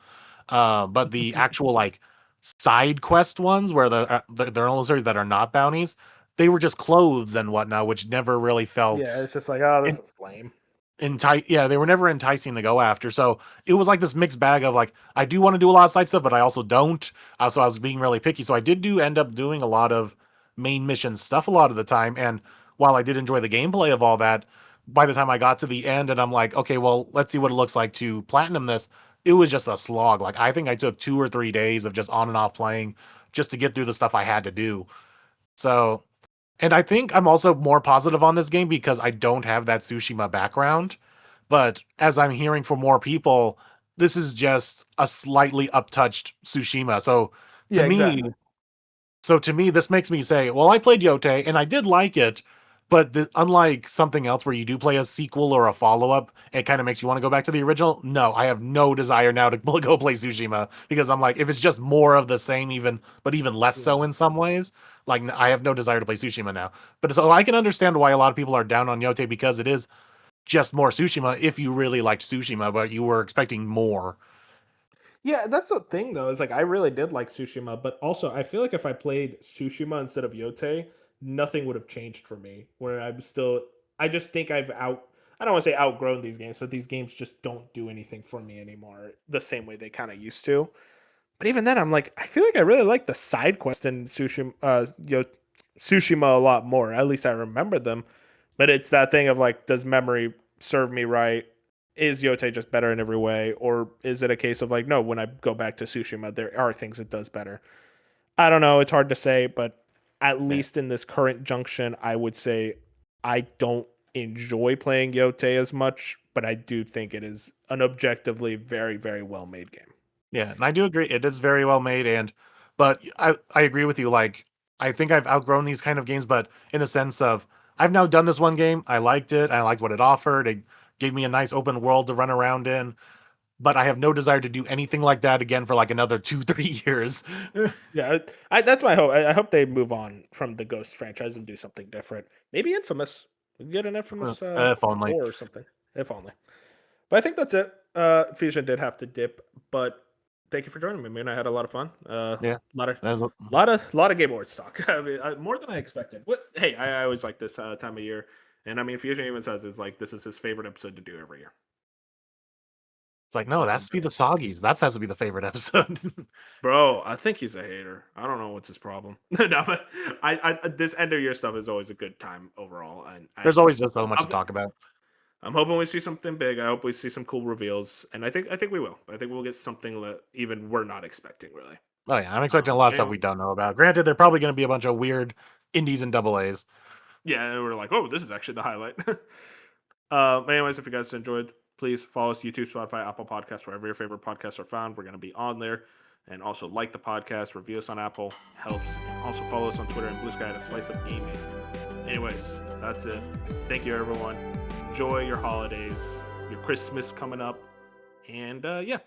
But the actual like side quest ones, where they're only series that are not bounties, they were just clothes and whatnot, which never really Yeah, felt it's just like, oh, this en- is lame. yeah, they were never enticing to go after. So it was like this mixed bag of like, I do want to do a lot of side stuff, but I also don't. So I was being really picky. So I did end up doing a lot of main mission stuff a lot of the time. And while I did enjoy the gameplay of all that, by the time I got to the end and I'm like, okay, well, let's see what it looks like to platinum this, it was just a slog. Like, I think I took 2 or 3 days of just on and off playing just to get through the stuff I had to do. So, and I think I'm also more positive on this game because I don't have that Tsushima background. But as I'm hearing from more people, this is just a slightly uptouched Tsushima. To Yeah, me, exactly. this makes me say, well, I played Yote and I did like it, but unlike something else where you do play a sequel or a follow up, it kind of makes you want to go back to the original. No, I have no desire now to go play Tsushima, because I'm like, if it's just more of the same, even less so Yeah. in some ways, like, I have no desire to play Tsushima now. But so I can understand why a lot of people are down on Yote, because it is just more Tsushima if you really liked Tsushima, but you were expecting more. Yeah, that's the thing though. Is like I really did like Tsushima, but also I feel like if I played Tsushima instead of Yote, nothing would have changed for me. Where I'm still, I just think I don't want to say outgrown these games, but these games just don't do anything for me anymore the same way they kind of used to. But even then, I'm like, I feel like I really like the side quest in Tsushima a lot more. At least I remember them. But it's that thing of like, does memory serve me right? Is Yote just better in every way, or is it a case of like, no, when I go back to Tsushima, there are things it does better? I don't know. It's hard to say, but at Yeah. least in this current junction, I would say I don't enjoy playing Yote as much, but I do think it is an objectively very, very well made game. Yeah, and I do agree. It is very well made, but I agree with you. Like, I think I've outgrown these kind of games, but in the sense of, I've now done this one game. I liked it. I liked what it offered. It gave me a nice open world to run around in. But I have no desire to do anything like that again for like another 2 3 years. Yeah, that's my hope. I hope they move on from the Ghost franchise and do something different. Maybe Infamous. We can get an Infamous If only. 4 or something, if only. But I think that's it. Fusion did have to dip, but thank you for joining me, man. I had a lot of fun. Yeah, Lot of, that's lot of Game Awards talk. I mean, more than I expected. What? Hey, I always like this time of year, and I mean, Fusion even says is like this is his favorite episode to do every year. it's like, no, it has to be the Soggies. That has to be the favorite episode. Bro, I think he's a hater. I don't know what's his problem. No, but this end of year stuff is always a good time overall, and There's always just so much to I'm, talk about. I'm hoping we see something big. I hope we see some cool reveals, and I think we will. I think we'll get something that even we're not expecting, really. Oh yeah, I'm expecting a lot of stuff Anyway, we don't know about. Granted, they're probably going to be a bunch of weird indies and double A's. yeah, we're like, oh, this is actually the highlight. Anyways, if you guys enjoyed, please follow us YouTube, Spotify, Apple Podcasts, wherever your favorite podcasts are found. We're going to be on there. And also like the podcast, review us on Apple, helps. And also follow us on Twitter and Blue Sky at A Slice of Gaming. Anyways, that's it. Thank you, everyone. Enjoy your holidays, your Christmas coming up. And yeah,